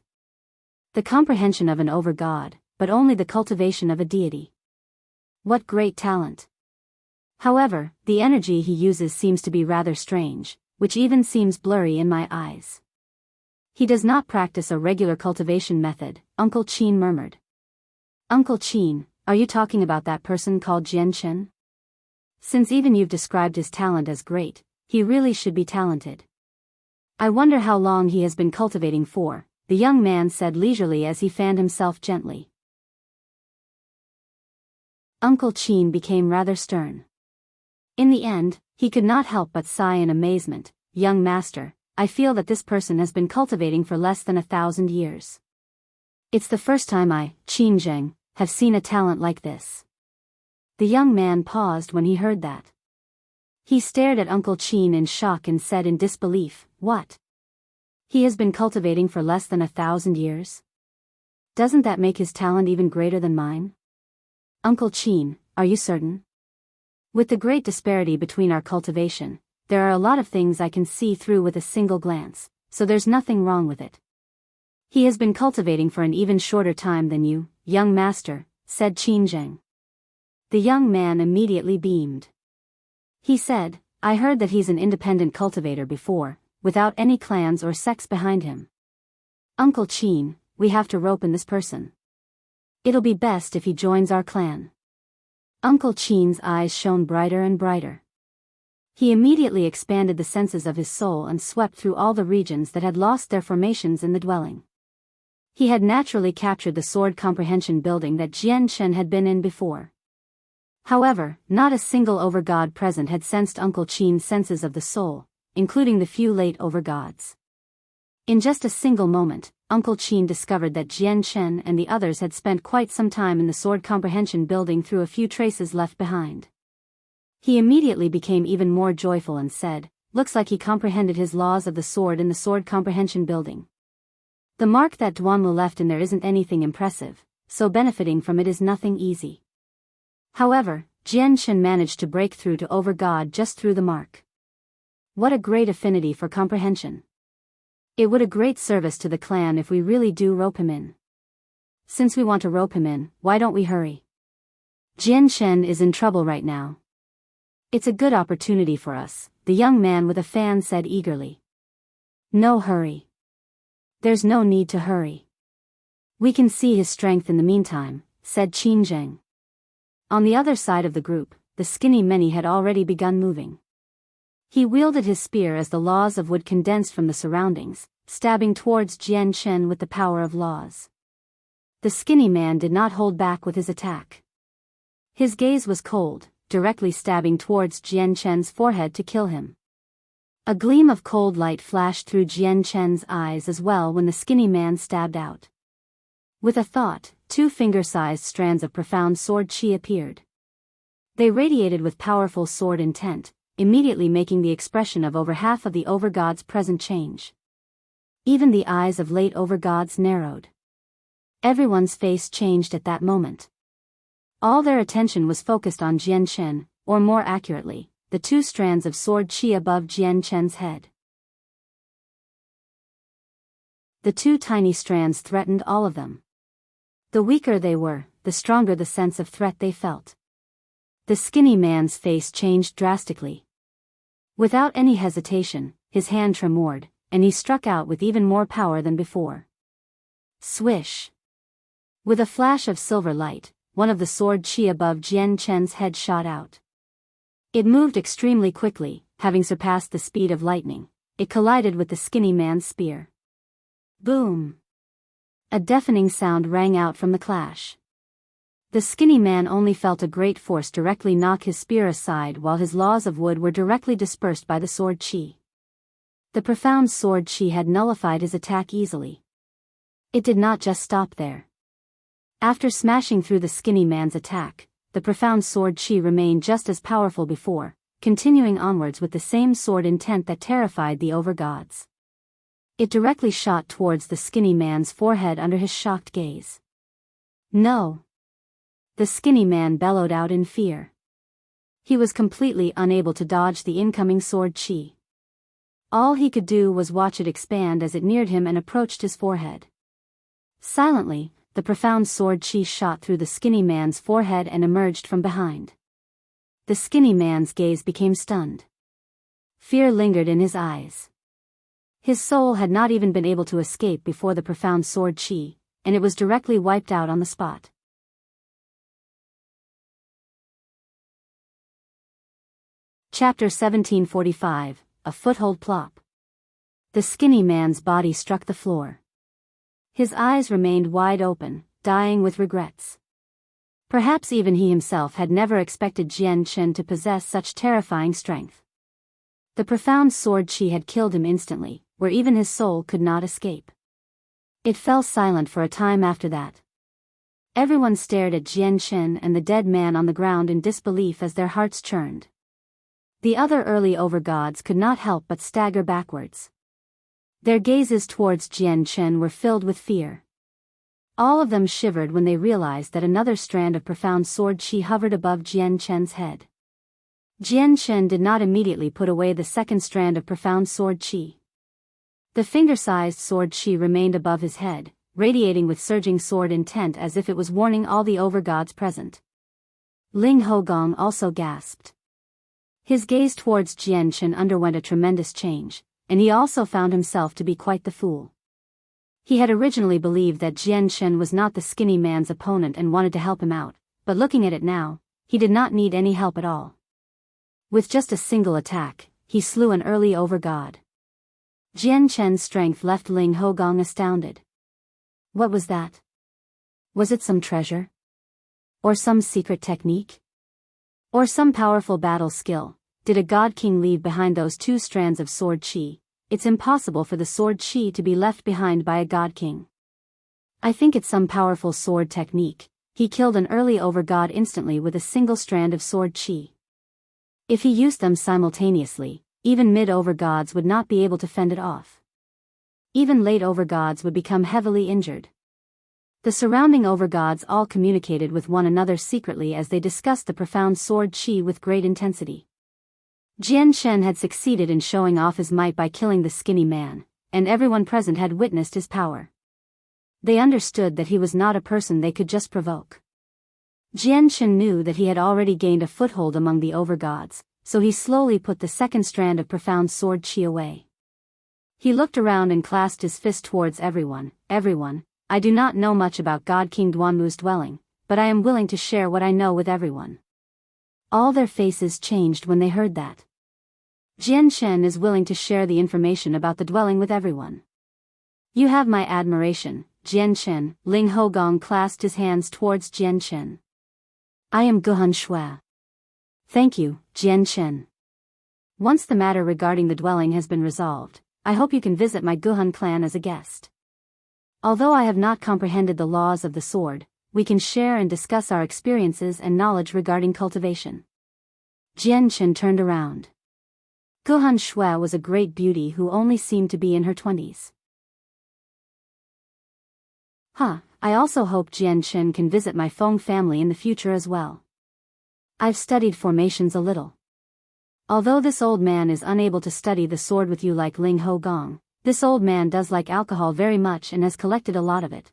The comprehension of an overgod, but only the cultivation of a deity. What great talent! However, the energy he uses seems to be rather strange, which even seems blurry in my eyes. He does not practice a regular cultivation method, Uncle Qin murmured. Uncle Qin, are you talking about that person called Jian Chen? Since even you've described his talent as great, he really should be talented. I wonder how long he has been cultivating for, the young man said leisurely as he fanned himself gently. Uncle Qin became rather stern. In the end, he could not help but sigh in amazement. Young master, I feel that this person has been cultivating for less than 1,000 years. It's the first time I, Qin Zheng, have seen a talent like this. The young man paused when he heard that. He stared at Uncle Qin in shock and said in disbelief, what? He has been cultivating for less than 1,000 years? Doesn't that make his talent even greater than mine? Uncle Qin, are you certain? With the great disparity between our cultivation, there are a lot of things I can see through with a single glance, so there's nothing wrong with it. He has been cultivating for an even shorter time than you, young master, said Qin Zheng. The young man immediately beamed. He said, I heard that he's an independent cultivator before, without any clans or sects behind him. Uncle Qin, we have to rope in this person. It'll be best if he joins our clan. Uncle Qin's eyes shone brighter and brighter. He immediately expanded the senses of his soul and swept through all the regions that had lost their formations in the dwelling. He had naturally captured the sword comprehension building that Jian Chen had been in before. However, not a single overgod present had sensed Uncle Qin's senses of the soul, including the few late overgods. In just a single moment, Uncle Qin discovered that Jian Shen and the others had spent quite some time in the Sword Comprehension building through a few traces left behind. He immediately became even more joyful and said, "Looks like he comprehended his laws of the sword in the Sword Comprehension building. The mark that Duanlu left in there isn't anything impressive, so benefiting from it is nothing easy." However, Jian Shen managed to break through to Overgod just through the mark. What a great affinity for comprehension. It would a great service to the clan if we really do rope him in. Since we want to rope him in, why don't we hurry? Jian Shen is in trouble right now. It's a good opportunity for us, the young man with a fan said eagerly. No hurry. There's no need to hurry. We can see his strength in the meantime, said Qin Zheng. On the other side of the group, the skinny Meni had already begun moving. He wielded his spear as the laws of wood condensed from the surroundings, stabbing towards Jian Shen with the power of laws. The skinny man did not hold back with his attack. His gaze was cold, directly stabbing towards Jian Shen's forehead to kill him. A gleam of cold light flashed through Jian Shen's eyes as well when the skinny man stabbed out. With a thought, 2 finger-sized strands of profound sword chi appeared. They radiated with powerful sword intent, immediately making the expression of over half of the Overgods present change. Even the eyes of late Overgods narrowed. Everyone's face changed at that moment. All their attention was focused on Jian Shen, or more accurately, the 2 strands of sword chi above Jian Shen's head. The 2 tiny strands threatened all of them. The weaker they were, the stronger the sense of threat they felt. The skinny man's face changed drastically. Without any hesitation, his hand tremored, and he struck out with even more power than before. Swish! With a flash of silver light, one of the sword chi above Jian Shen's head shot out. It moved extremely quickly, having surpassed the speed of lightning. It collided with the skinny man's spear. Boom! A deafening sound rang out from the clash. The skinny man only felt a great force directly knock his spear aside while his laws of wood were directly dispersed by the sword chi. The profound sword chi had nullified his attack easily. It did not just stop there. After smashing through the skinny man's attack, the profound sword chi remained just as powerful before, continuing onwards with the same sword intent that terrified the Overgods. It directly shot towards the skinny man's forehead under his shocked gaze. No! The skinny man bellowed out in fear. He was completely unable to dodge the incoming sword chi. All he could do was watch it expand as it neared him and approached his forehead. Silently, the profound sword chi shot through the skinny man's forehead and emerged from behind. The skinny man's gaze became stunned. Fear lingered in his eyes. His soul had not even been able to escape before the profound sword chi, and it was directly wiped out on the spot. Chapter 1745, A Foothold Plop. The skinny man's body struck the floor. His eyes remained wide open, dying with regrets. Perhaps even he himself had never expected Jian Shen to possess such terrifying strength. The profound sword chi had killed him instantly, where even his soul could not escape. It fell silent for a time after that. Everyone stared at Jian Shen and the dead man on the ground in disbelief as their hearts churned. The other early Overgods could not help but stagger backwards. Their gazes towards Jian Shen were filled with fear. All of them shivered when they realized that another strand of profound sword chi hovered above Jian Shen's head. Jian Shen did not immediately put away the second strand of profound sword chi. The finger-sized sword chi remained above his head, radiating with surging sword intent as if it was warning all the Overgods present. Ling Hougong also gasped. His gaze towards Jian Shen underwent a tremendous change, and he also found himself to be quite the fool. He had originally believed that Jian Shen was not the skinny man's opponent and wanted to help him out, but looking at it now, he did not need any help at all. With just a single attack, he slew an early Overgod. Jian Shen's strength left Ling Hougong astounded. What was that? Was it some treasure? Or some secret technique? Or some powerful battle skill? Did a God King leave behind those 2 strands of sword chi, it's impossible for the sword chi to be left behind by a Godking. I think it's some powerful sword technique. He killed an early Overgod instantly with a single strand of sword chi. If he used them simultaneously, even mid-Overgods would not be able to fend it off. Even late Overgods would become heavily injured. The surrounding Overgods all communicated with one another secretly as they discussed the profound sword chi with great intensity. Jian Shen had succeeded in showing off his might by killing the skinny man, and everyone present had witnessed his power. They understood that he was not a person they could just provoke. Jian Shen knew that he had already gained a foothold among the Overgods, so he slowly put the second strand of profound sword chi away. He looked around and clasped his fist towards everyone. Everyone, I do not know much about God King Duanmu's dwelling, but I am willing to share what I know with everyone. All their faces changed when they heard that. Jian Shen is willing to share the information about the dwelling with everyone. You have my admiration, Jian Shen. Ling Hougong clasped his hands towards Jian Shen. I am Guhan Shui. Thank you, Jian Shen. Once the matter regarding the dwelling has been resolved, I hope you can visit my Guhan clan as a guest. Although I have not comprehended the laws of the sword, we can share and discuss our experiences and knowledge regarding cultivation. Jian Shen turned around. Guhan Shui was a great beauty who only seemed to be in her 20s. I also hope Jian Shen can visit my Feng family in the future as well. I've studied formations a little. Although this old man is unable to study the sword with you like Ling Hougong, this old man does like alcohol very much and has collected a lot of it.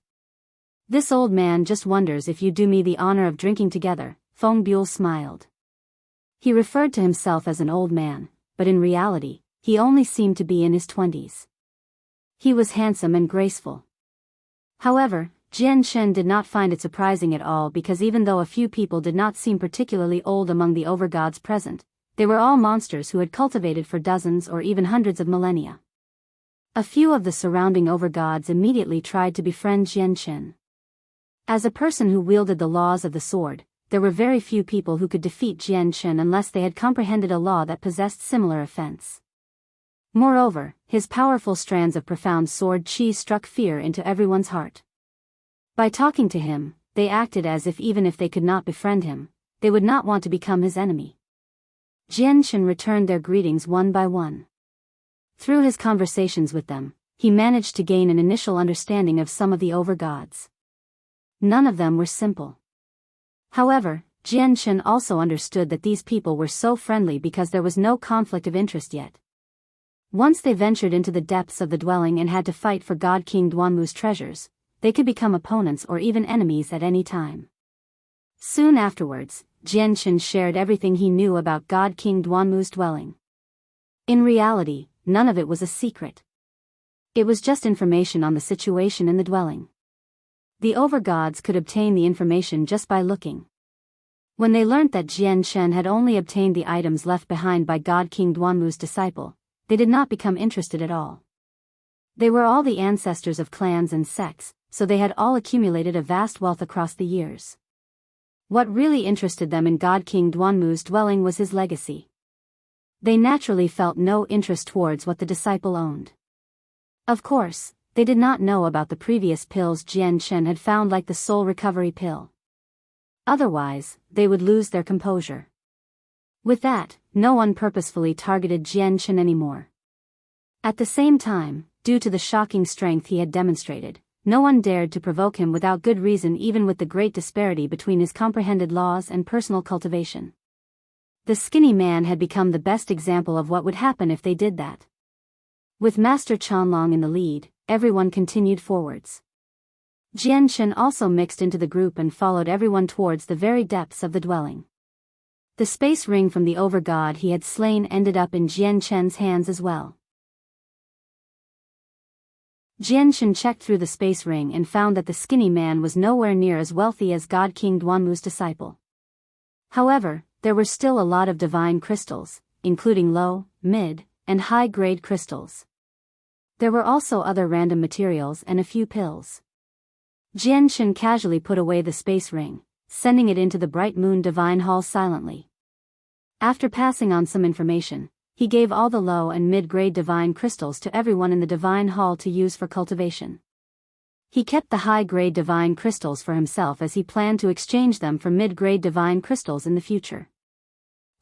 This old man just wonders if you do me the honor of drinking together. Feng Buell smiled. He referred to himself as an old man, but in reality, he only seemed to be in his 20s. He was handsome and graceful. However, Jian Shen did not find it surprising at all because even though a few people did not seem particularly old among the Overgods present, they were all monsters who had cultivated for dozens or even hundreds of millennia. A few of the surrounding Overgods immediately tried to befriend Jian Shen. As a person who wielded the laws of the sword, there were very few people who could defeat Jian Shen unless they had comprehended a law that possessed similar offense. Moreover, his powerful strands of profound sword chi struck fear into everyone's heart. By talking to him, they acted as if even if they could not befriend him, they would not want to become his enemy. Jian Shen returned their greetings one by one. Through his conversations with them, he managed to gain an initial understanding of some of the Overgods. None of them were simple. However, Jian Shen also understood that these people were so friendly because there was no conflict of interest yet. Once they ventured into the depths of the dwelling and had to fight for God King Duanmu's treasures, they could become opponents or even enemies at any time. Soon afterwards, Jian Shen shared everything he knew about God King Duanmu's dwelling. In reality, none of it was a secret. It was just information on the situation in the dwelling. The Overgods could obtain the information just by looking. When they learnt that Jian Shen had only obtained the items left behind by God King Duanmu's disciple, they did not become interested at all. They were all the ancestors of clans and sects, so they had all accumulated a vast wealth across the years. What really interested them in God King Duanmu's dwelling was his legacy. They naturally felt no interest towards what the disciple owned. Of course, they did not know about the previous pills Jian Shen had found, like the soul recovery pill. Otherwise, they would lose their composure. With that, no one purposefully targeted Jian Shen anymore. At the same time, due to the shocking strength he had demonstrated, no one dared to provoke him without good reason, even with the great disparity between his comprehended laws and personal cultivation. The skinny man had become the best example of what would happen if they did that. With Master Chanlong in the lead, everyone continued forwards. Jian Shen also mixed into the group and followed everyone towards the very depths of the dwelling. The space ring from the Overgod he had slain ended up in Jian Shen's hands as well. Jian Shen checked through the space ring and found that the skinny man was nowhere near as wealthy as God King Duanmu's disciple. However, there were still a lot of divine crystals, including low, mid, and high-grade crystals. There were also other random materials and a few pills. Jian Shen casually put away the space ring, sending it into the Bright Moon Divine Hall silently. After passing on some information, he gave all the low and mid-grade divine crystals to everyone in the divine hall to use for cultivation. He kept the high-grade divine crystals for himself as he planned to exchange them for mid-grade divine crystals in the future.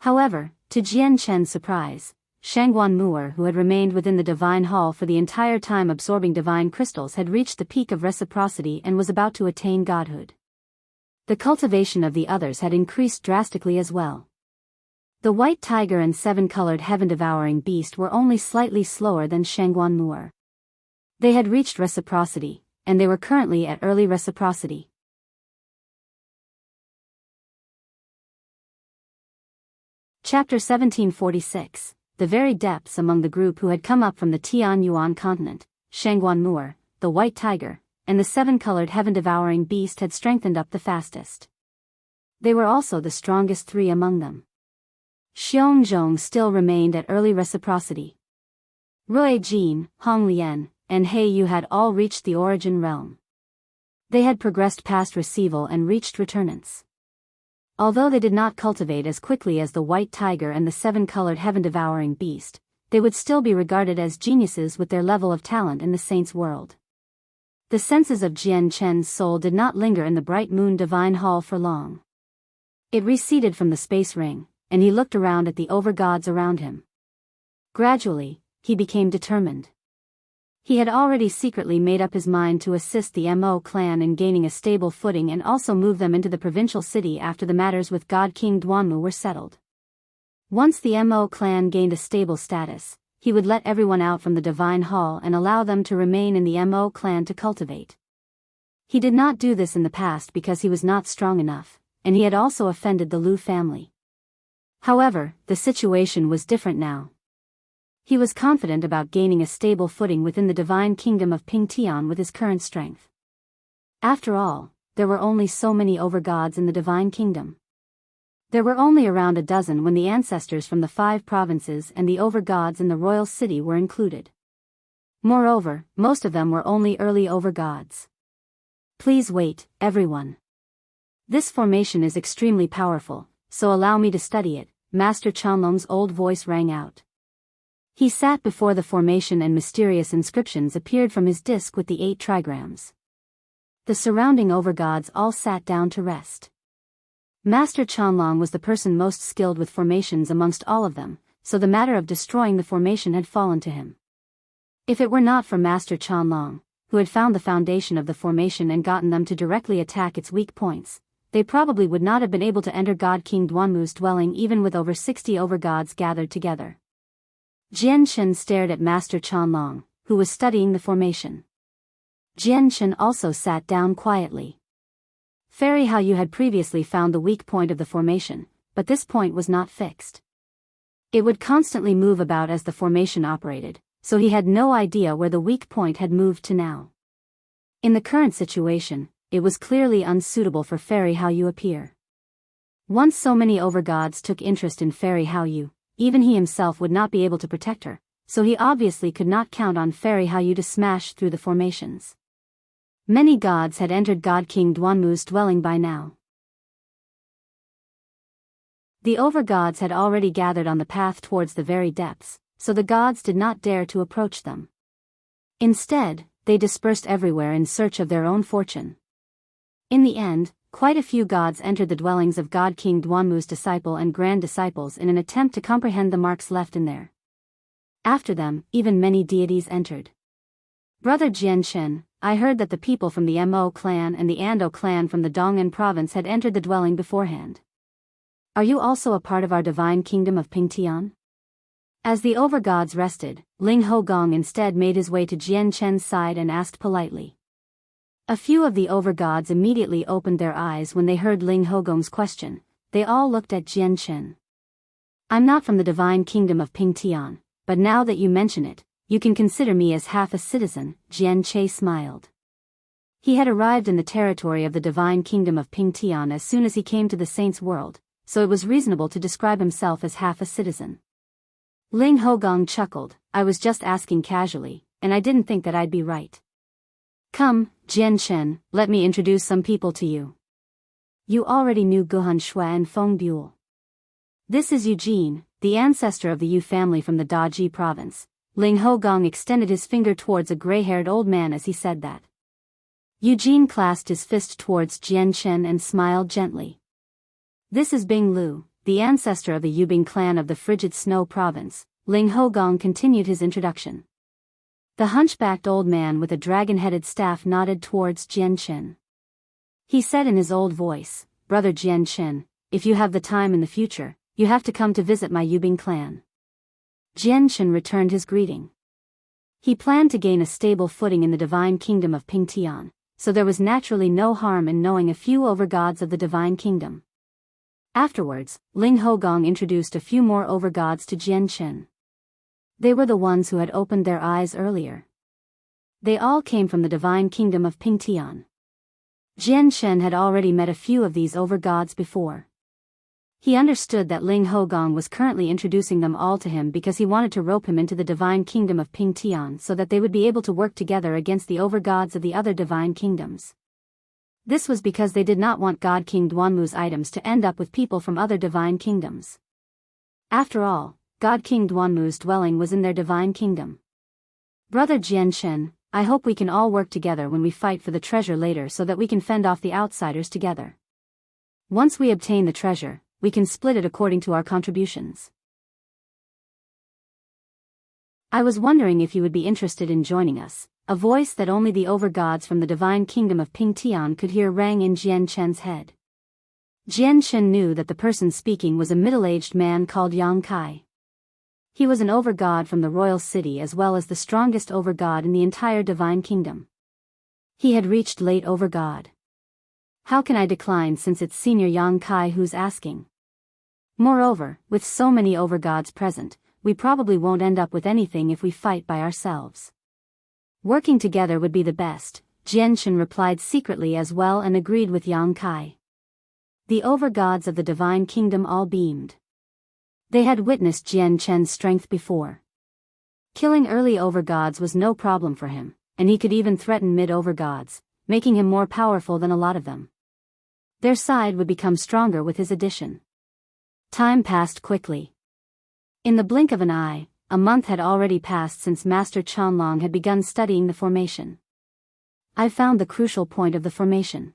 However, to Jian Chen's surprise, Shangguan Mu'er, who had remained within the divine hall for the entire time absorbing divine crystals, had reached the peak of reciprocity and was about to attain godhood. The cultivation of the others had increased drastically as well. The white tiger and seven-colored heaven-devouring beast were only slightly slower than Shangguan Mu'er. They had reached reciprocity, and they were currently at early reciprocity. Chapter 1746. The very depths among the group who had come up from the Tian Yuan continent, Shangguan Mu'er, the white tiger, and the seven-colored heaven-devouring beast had strengthened up the fastest. They were also the strongest three among them. Xiongzhong still remained at early reciprocity. Rui Jin, Hong Lian, and He Yu had all reached the origin realm. They had progressed past receival and reached returnance. Although they did not cultivate as quickly as the white tiger and the seven-colored heaven-devouring beast, they would still be regarded as geniuses with their level of talent in the saints' world. The senses of Jian Chen's soul did not linger in the bright moon divine hall for long. It receded from the space ring, and he looked around at the overgods around him. Gradually, he became determined. He had already secretly made up his mind to assist the Mo clan in gaining a stable footing and also move them into the provincial city after the matters with Godking Duanmu were settled. Once the Mo clan gained a stable status, he would let everyone out from the divine hall and allow them to remain in the Mo clan to cultivate. He did not do this in the past because he was not strong enough, and he had also offended the Lu family. However, the situation was different now. He was confident about gaining a stable footing within the divine kingdom of Pingtian with his current strength. After all, there were only so many overgods in the divine kingdom. There were only around a dozen when the ancestors from the 5 provinces and the overgods in the royal city were included. Moreover, most of them were only early overgods. Please wait, everyone. This formation is extremely powerful, so allow me to study it, Master Chanlong's old voice rang out. He sat before the formation and mysterious inscriptions appeared from his disc with the 8 trigrams. The surrounding overgods all sat down to rest. Master Chanlong was the person most skilled with formations amongst all of them, so the matter of destroying the formation had fallen to him. If it were not for Master Chanlong, who had found the foundation of the formation and gotten them to directly attack its weak points, they probably would not have been able to enter God King Duanmu's dwelling even with over 60 overgods gathered together. Jian Chen stared at Master Chanlong, who was studying the formation. Jian Chen also sat down quietly. Fairy Haoyu had previously found the weak point of the formation, but this point was not fixed. It would constantly move about as the formation operated, so he had no idea where the weak point had moved to now. In the current situation, it was clearly unsuitable for Fairy Haoyu appear. Once so many overgods took interest in Fairy Haoyu, even he himself would not be able to protect her, so he obviously could not count on Fairy Haoyu to smash through the formations. Many gods had entered God King Duanmu's dwelling by now. The overgods had already gathered on the path towards the very depths, so the gods did not dare to approach them. Instead, they dispersed everywhere in search of their own fortune. In the end, quite a few gods entered the dwellings of God King Duanmu's disciple and grand disciples in an attempt to comprehend the marks left in there. After them, even many deities entered. Brother Jian Chen, I heard that the people from the Mo clan and the Ando clan from the Dong'an province had entered the dwelling beforehand. Are you also a part of our divine kingdom of Pingtian? As the overgods rested, Ling Hougong instead made his way to Jian Chen's side and asked politely. A few of the overgods immediately opened their eyes when they heard Ling Hougong's question. They all looked at Jian Chen. I'm not from the divine kingdom of Pingtian, but now that you mention it, you can consider me as half a citizen, Jian Che smiled. He had arrived in the territory of the divine kingdom of Pingtian as soon as he came to the saints' world, so it was reasonable to describe himself as half a citizen. Ling Hougong chuckled, I was just asking casually, and I didn't think that I'd be right. Come, Jian Chen, let me introduce some people to you. You already knew Guhan Shui and Feng Buell. This is Eugene, the ancestor of the Yu family from the Daji province. Ling Hougong extended his finger towards a gray-haired old man as he said that. Eugene clasped his fist towards Jian Chen and smiled gently. This is Bing Lu, the ancestor of the Yubing clan of the frigid snow province. Ling Hougong continued his introduction. The hunchbacked old man with a dragon-headed staff nodded towards Jian Chen. He said in his old voice, "Brother Jian Chen, if you have the time in the future, you have to come to visit my Yubing clan." Jian Chen returned his greeting. He planned to gain a stable footing in the divine kingdom of Pingtian, so there was naturally no harm in knowing a few overgods of the divine kingdom. Afterwards, Ling Hougong introduced a few more overgods to Jian Chen. They were the ones who had opened their eyes earlier. They all came from the divine kingdom of Pingtian. Jian Chen had already met a few of these overgods before. He understood that Ling Hougong was currently introducing them all to him because he wanted to rope him into the divine kingdom of Pingtian so that they would be able to work together against the overgods of the other divine kingdoms. This was because they did not want God King Duanmu's items to end up with people from other divine kingdoms. After all, God King Duanmu's dwelling was in their divine kingdom. Brother Jian Chen, I hope we can all work together when we fight for the treasure later so that we can fend off the outsiders together. Once we obtain the treasure, we can split it according to our contributions. I was wondering if you would be interested in joining us. A voice that only the overgods from the divine kingdom of Pingtian could hear rang in Jian Chen's head. Jian Chen knew that the person speaking was a middle-aged man called Yang Kai. He was an overgod from the royal city as well as the strongest overgod in the entire divine kingdom. He had reached late overgod. How can I decline since it's senior Yang Kai who's asking? Moreover, with so many overgods present, we probably won't end up with anything if we fight by ourselves. Working together would be the best, Jian Chen replied secretly as well and agreed with Yang Kai. The overgods of the divine kingdom all beamed. They had witnessed Jian Chen's strength before. Killing early overgods was no problem for him, and he could even threaten mid-overgods, making him more powerful than a lot of them. Their side would become stronger with his addition. Time passed quickly. In the blink of an eye, a month had already passed since Master Chanlong had begun studying the formation. I found the crucial point of the formation.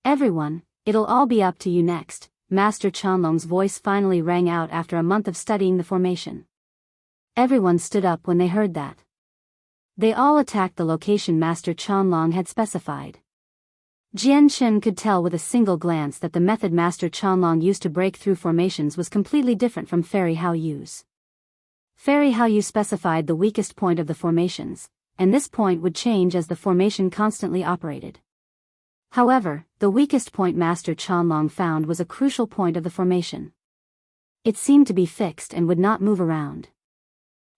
Everyone, it'll all be up to you next, Master Chanlong's voice finally rang out after a month of studying the formation. Everyone stood up when they heard that. They all attacked the location Master Chanlong had specified. Jian Chen could tell with a single glance that the method Master Chanlong used to break through formations was completely different from Fairy Haoyu's. Fairy Haoyu specified the weakest point of the formations, and this point would change as the formation constantly operated. However, the weakest point Master Chanlong found was a crucial point of the formation. It seemed to be fixed and would not move around.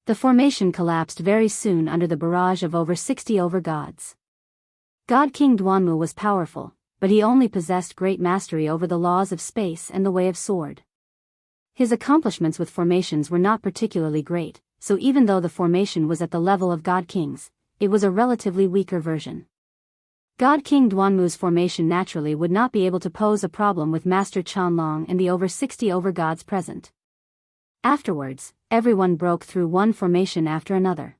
The formation collapsed very soon under the barrage of over 60 overgods. God King Duanmu was powerful, but he only possessed great mastery over the laws of space and the way of sword. His accomplishments with formations were not particularly great, so even though the formation was at the level of God King's, it was a relatively weaker version. God King Duanmu's formation naturally would not be able to pose a problem with Master Chanlong and the over 60 overgods present. Afterwards, everyone broke through one formation after another.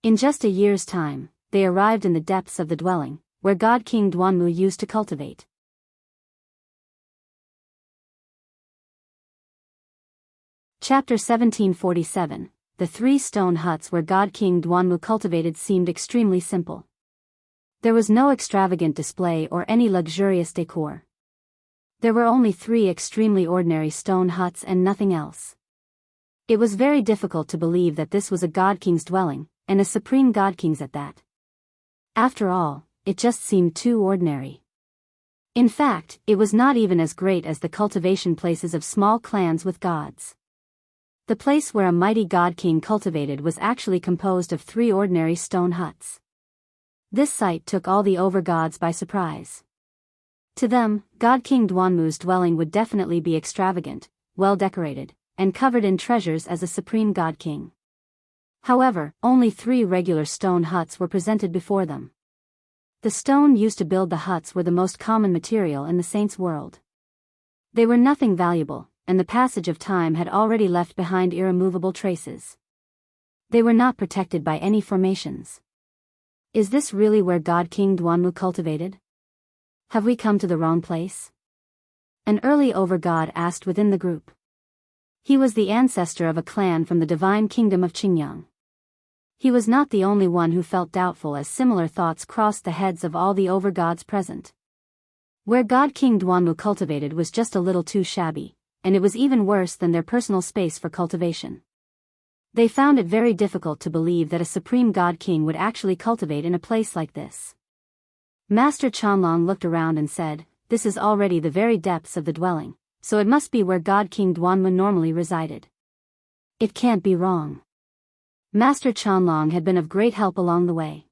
In just a year's time, they arrived in the depths of the dwelling, where God King Duanmu used to cultivate. Chapter 1747. The 3 stone huts where God King Duanmu cultivated seemed extremely simple. There was no extravagant display or any luxurious decor. There were only 3 extremely ordinary stone huts and nothing else. It was very difficult to believe that this was a God King's dwelling, and a supreme God King's at that. After all, it just seemed too ordinary. In fact, it was not even as great as the cultivation places of small clans with gods. The place where a mighty God King cultivated was actually composed of 3 ordinary stone huts. This sight took all the overgods by surprise. To them, God King Duanmu's dwelling would definitely be extravagant, well decorated, and covered in treasures as a supreme God King. However, only 3 regular stone huts were presented before them. The stone used to build the huts were the most common material in the saints' world. They were nothing valuable, and the passage of time had already left behind irremovable traces. They were not protected by any formations. Is this really where God King Duanmu cultivated? Have we come to the wrong place? An early Overgod asked within the group. He was the ancestor of a clan from the divine kingdom of Qingyang. He was not the only one who felt doubtful as similar thoughts crossed the heads of all the Overgods present. Where God King Duanmu cultivated was just a little too shabby, and it was even worse than their personal space for cultivation. They found it very difficult to believe that a supreme God King would actually cultivate in a place like this. Master Chanlong looked around and said, "This is already the very depths of the dwelling, so it must be where God King Duanmu normally resided. It can't be wrong." Master Chanlong had been of great help along the way.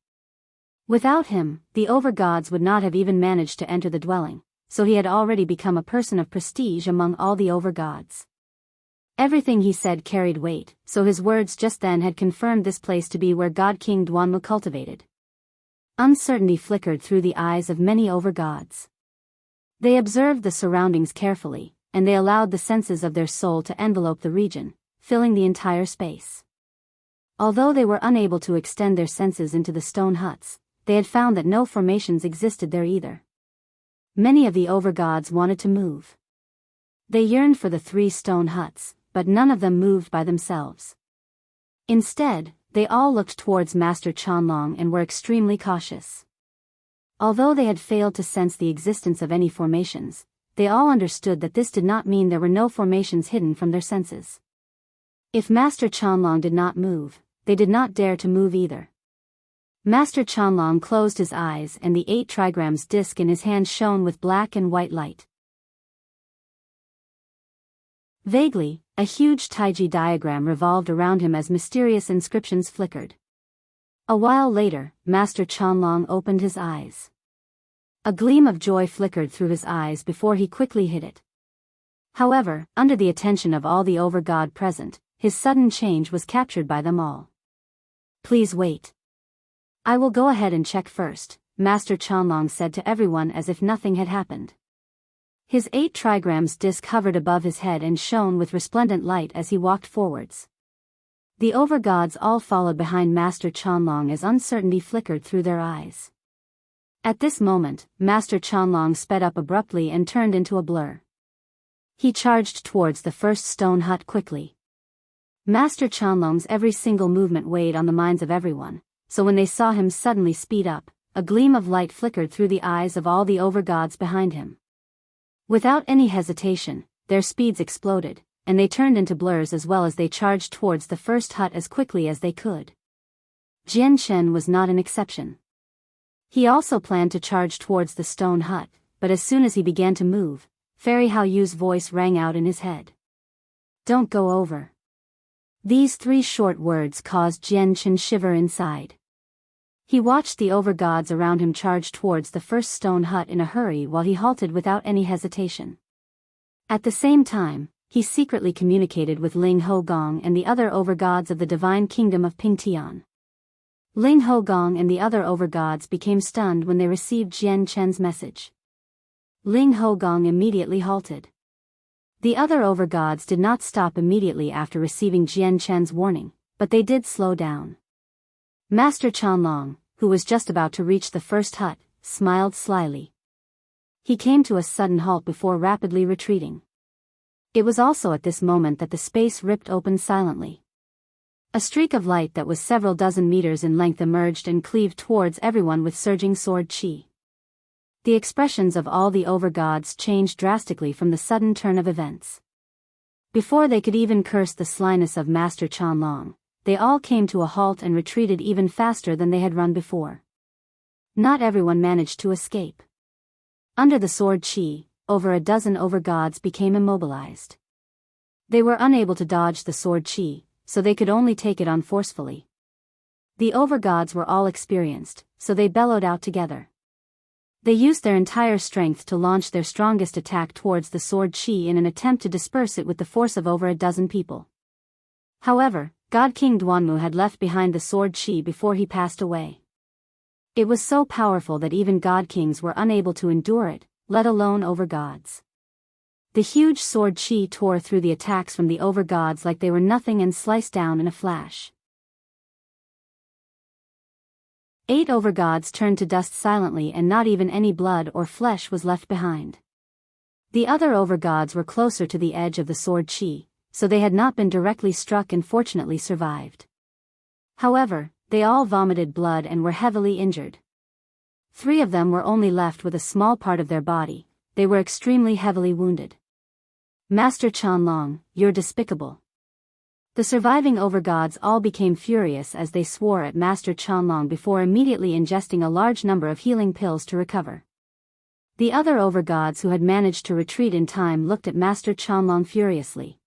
Without him, the Overgods would not have even managed to enter the dwelling, so he had already become a person of prestige among all the Overgods. Everything he said carried weight, so his words just then had confirmed this place to be where God King Duanmu cultivated. Uncertainty flickered through the eyes of many Overgods. They observed the surroundings carefully, and they allowed the senses of their soul to envelope the region, filling the entire space. Although they were unable to extend their senses into the stone huts, they had found that no formations existed there either. Many of the Overgods wanted to move. They yearned for the 3 stone huts, but none of them moved by themselves. Instead, they all looked towards Master Chanlong and were extremely cautious. Although they had failed to sense the existence of any formations, they all understood that this did not mean there were no formations hidden from their senses. If Master Chanlong did not move, they did not dare to move either. Master Chanlong closed his eyes and the 8 trigrams disc in his hand shone with black and white light. Vaguely, a huge Taiji diagram revolved around him as mysterious inscriptions flickered. A while later, Master Chanlong opened his eyes. A gleam of joy flickered through his eyes before he quickly hid it. However, under the attention of all the Overgod present, his sudden change was captured by them all. "Please wait. I will go ahead and check first," Master Chanlong said to everyone as if nothing had happened. His 8 trigrams disc hovered above his head and shone with resplendent light as he walked forwards. The Overgods all followed behind Master Chanlong as uncertainty flickered through their eyes. At this moment, Master Chanlong sped up abruptly and turned into a blur. He charged towards the first stone hut quickly. Master Chanlong's every single movement weighed on the minds of everyone, so when they saw him suddenly speed up, a gleam of light flickered through the eyes of all the Overgods behind him. Without any hesitation, their speeds exploded, and they turned into blurs as well as they charged towards the first hut as quickly as they could. Jian Chen was not an exception. He also planned to charge towards the stone hut, but as soon as he began to move, Fairy Hao Yu's voice rang out in his head. "Don't go over." These 3 short words caused Jian Chen shiver inside. He watched the Overgods around him charge towards the first stone hut in a hurry while he halted without any hesitation. At the same time, he secretly communicated with Ling Hougong and the other Overgods of the divine kingdom of Pingtian. Ling Hougong and the other Overgods became stunned when they received Jian Chen's message. Ling Hougong immediately halted. The other Overgods did not stop immediately after receiving Jian Chen's warning, but they did slow down. Master Chanlong, who was just about to reach the first hut, smiled slyly. He came to a sudden halt before rapidly retreating. It was also at this moment that the space ripped open silently. A streak of light that was several dozen meters in length emerged and cleaved towards everyone with surging sword chi. The expressions of all the Overgods changed drastically from the sudden turn of events. Before they could even curse the slyness of Master Chanlong, they all came to a halt and retreated even faster than they had run before. Not everyone managed to escape. Under the sword chi, over a dozen Overgods became immobilized. They were unable to dodge the sword chi, so they could only take it on forcefully. The Overgods were all experienced, so they bellowed out together. They used their entire strength to launch their strongest attack towards the sword chi in an attempt to disperse it with the force of over a dozen people. However, God King Duanmu had left behind the sword chi before he passed away. It was so powerful that even God Kings were unable to endure it, let alone Overgods. The huge sword chi tore through the attacks from the Overgods like they were nothing and sliced down in a flash. 8 Overgods turned to dust silently, and not even any blood or flesh was left behind. The other Overgods were closer to the edge of the sword chi, so they had not been directly struck and fortunately survived. However, they all vomited blood and were heavily injured. 3 of them were only left with a small part of their body. They were extremely heavily wounded. Master Qianlong, you're despicable. The surviving Overgods all became furious as they swore at Master Qianlong before immediately ingesting a large number of healing pills to recover. The other Overgods who had managed to retreat in time looked at Master Qianlong furiously.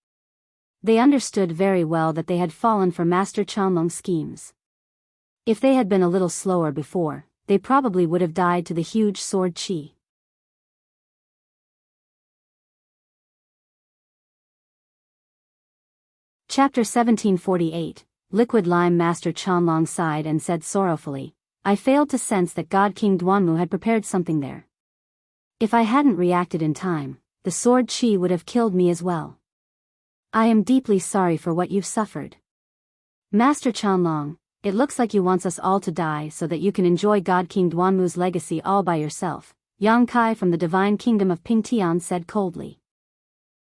They understood very well that they had fallen for Master Qianlong's schemes. If they had been a little slower before, they probably would have died to the huge sword chi. Chapter 1748. Liquid Lime. Master Qianlong sighed and said sorrowfully, I failed to sense that God King Duanmu had prepared something there. If I hadn't reacted in time, the sword chi would have killed me as well. I am deeply sorry for what you've suffered. Master Qianlong, it looks like you want us all to die so that you can enjoy God King Duanmu's legacy all by yourself, Yang Kai from the divine kingdom of Pingtian said coldly.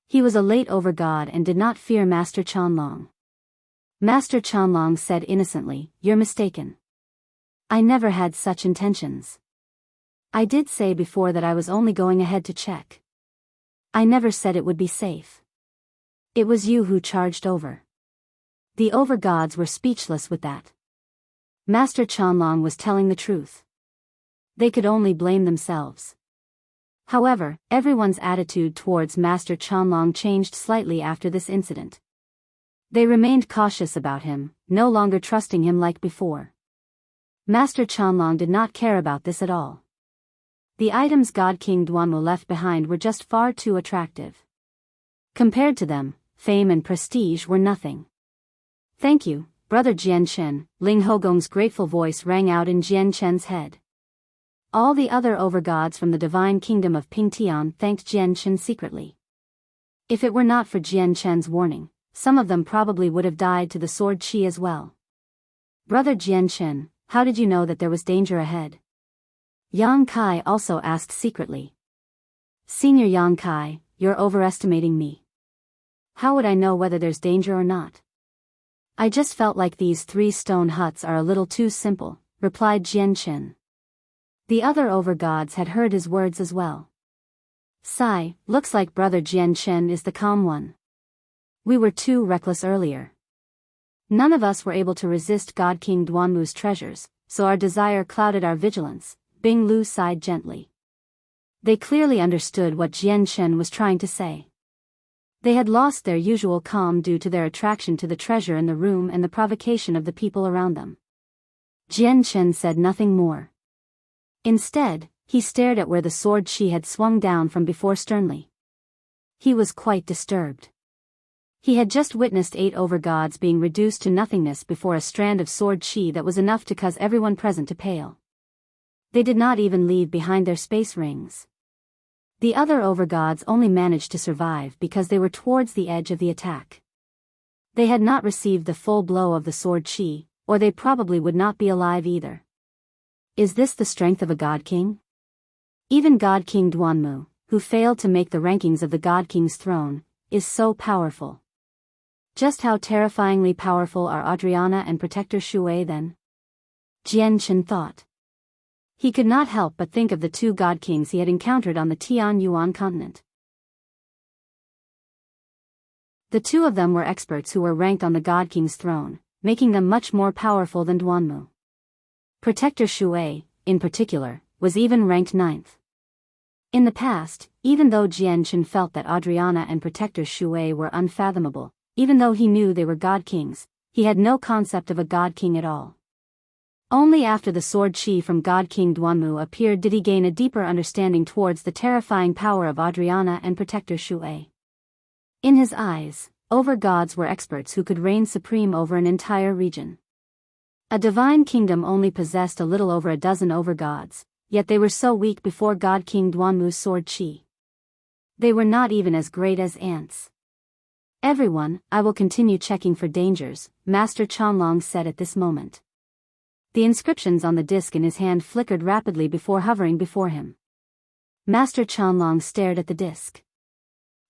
He was a late Overgod and did not fear Master Qianlong. Master Qianlong said innocently, you're mistaken. I never had such intentions. I did say before that I was only going ahead to check. I never said it would be safe. It was you who charged over. The Overgods were speechless with that. Master Qianlong was telling the truth. They could only blame themselves. However, everyone's attitude towards Master Qianlong changed slightly after this incident. They remained cautious about him, no longer trusting him like before. Master Qianlong did not care about this at all. The items God King Duanmu left behind were just far too attractive. Compared to them, fame and prestige were nothing. Thank you, Brother Jianchen, Ling Hougong's grateful voice rang out in Jianchen's head. All the other Overgods from the divine kingdom of Pingtian thanked Jianchen secretly. If it were not for Jianchen's warning, some of them probably would have died to the sword chi as well. Brother Jianchen, how did you know that there was danger ahead? Yang Kai also asked secretly. Senior Yang Kai, you're overestimating me. How would I know whether there's danger or not? I just felt like these 3 stone huts are a little too simple, replied Jianchen. The other Overgods had heard his words as well. Sigh, looks like Brother Jianchen is the calm one. We were too reckless earlier. None of us were able to resist God King Duanmu's treasures, so our desire clouded our vigilance, Bing Lu sighed gently. They clearly understood what Jianchen was trying to say. They had lost their usual calm due to their attraction to the treasure in the room and the provocation of the people around them. Jianchen said nothing more. Instead, he stared at where the sword chi had swung down from before sternly. He was quite disturbed. He had just witnessed 8 Overgods being reduced to nothingness before a strand of sword chi that was enough to cause everyone present to pale. They did not even leave behind their space rings. The other Overgods only managed to survive because they were towards the edge of the attack. They had not received the full blow of the sword chi, or they probably would not be alive either. Is this the strength of a God King? Even God King Duanmu, who failed to make the rankings of the God King's throne, is so powerful. Just how terrifyingly powerful are Adriana and Protector Shui then? Jianchen thought. He could not help but think of the 2 God Kings he had encountered on the Tian Yuan continent. The 2 of them were experts who were ranked on the God King's throne, making them much more powerful than Duanmu. Protector Shui, in particular, was even ranked 9th. In the past, even though Jianchen felt that Adriana and Protector Shui were unfathomable, even though he knew they were God Kings, he had no concept of a God King at all. Only after the sword chi from God King Duanmu appeared did he gain a deeper understanding towards the terrifying power of Adriana and Protector Shui. In his eyes, Overgods were experts who could reign supreme over an entire region. A divine kingdom only possessed a little over a dozen Overgods, yet they were so weak before God King Duanmu's sword chi. They were not even as great as ants. Everyone, I will continue checking for dangers, Master Chanlong said at this moment. The inscriptions on the disc in his hand flickered rapidly before hovering before him. Master Chanlong stared at the disc.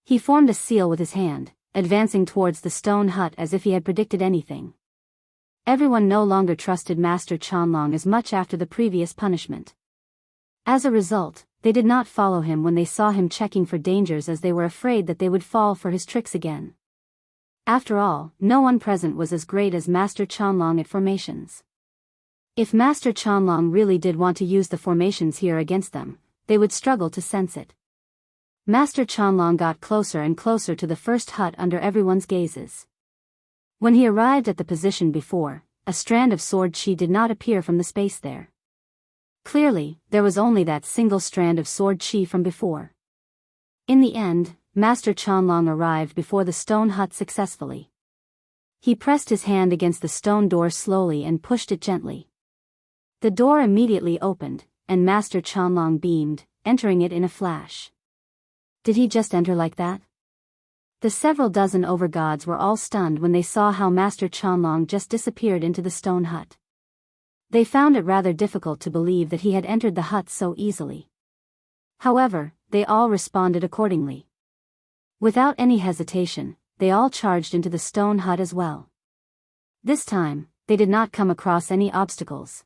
He formed a seal with his hand, advancing towards the stone hut as if he had predicted anything. Everyone no longer trusted Master Chanlong as much after the previous punishment. As a result, they did not follow him when they saw him checking for dangers, as they were afraid that they would fall for his tricks again. After all, no one present was as great as Master Chanlong at formations. If Master Chanlong really did want to use the formations here against them, they would struggle to sense it. Master Chanlong got closer and closer to the first hut under everyone's gazes. When he arrived at the position before, a strand of sword chi did not appear from the space there. Clearly, there was only that single strand of sword chi from before. In the end, Master Chanlong arrived before the stone hut successfully. He pressed his hand against the stone door slowly and pushed it gently. The door immediately opened, and Master Chanlong beamed, entering it in a flash. Did he just enter like that? The several dozen Overgods were all stunned when they saw how Master Chanlong just disappeared into the stone hut. They found it rather difficult to believe that he had entered the hut so easily. However, they all responded accordingly. Without any hesitation, they all charged into the stone hut as well. This time, they did not come across any obstacles.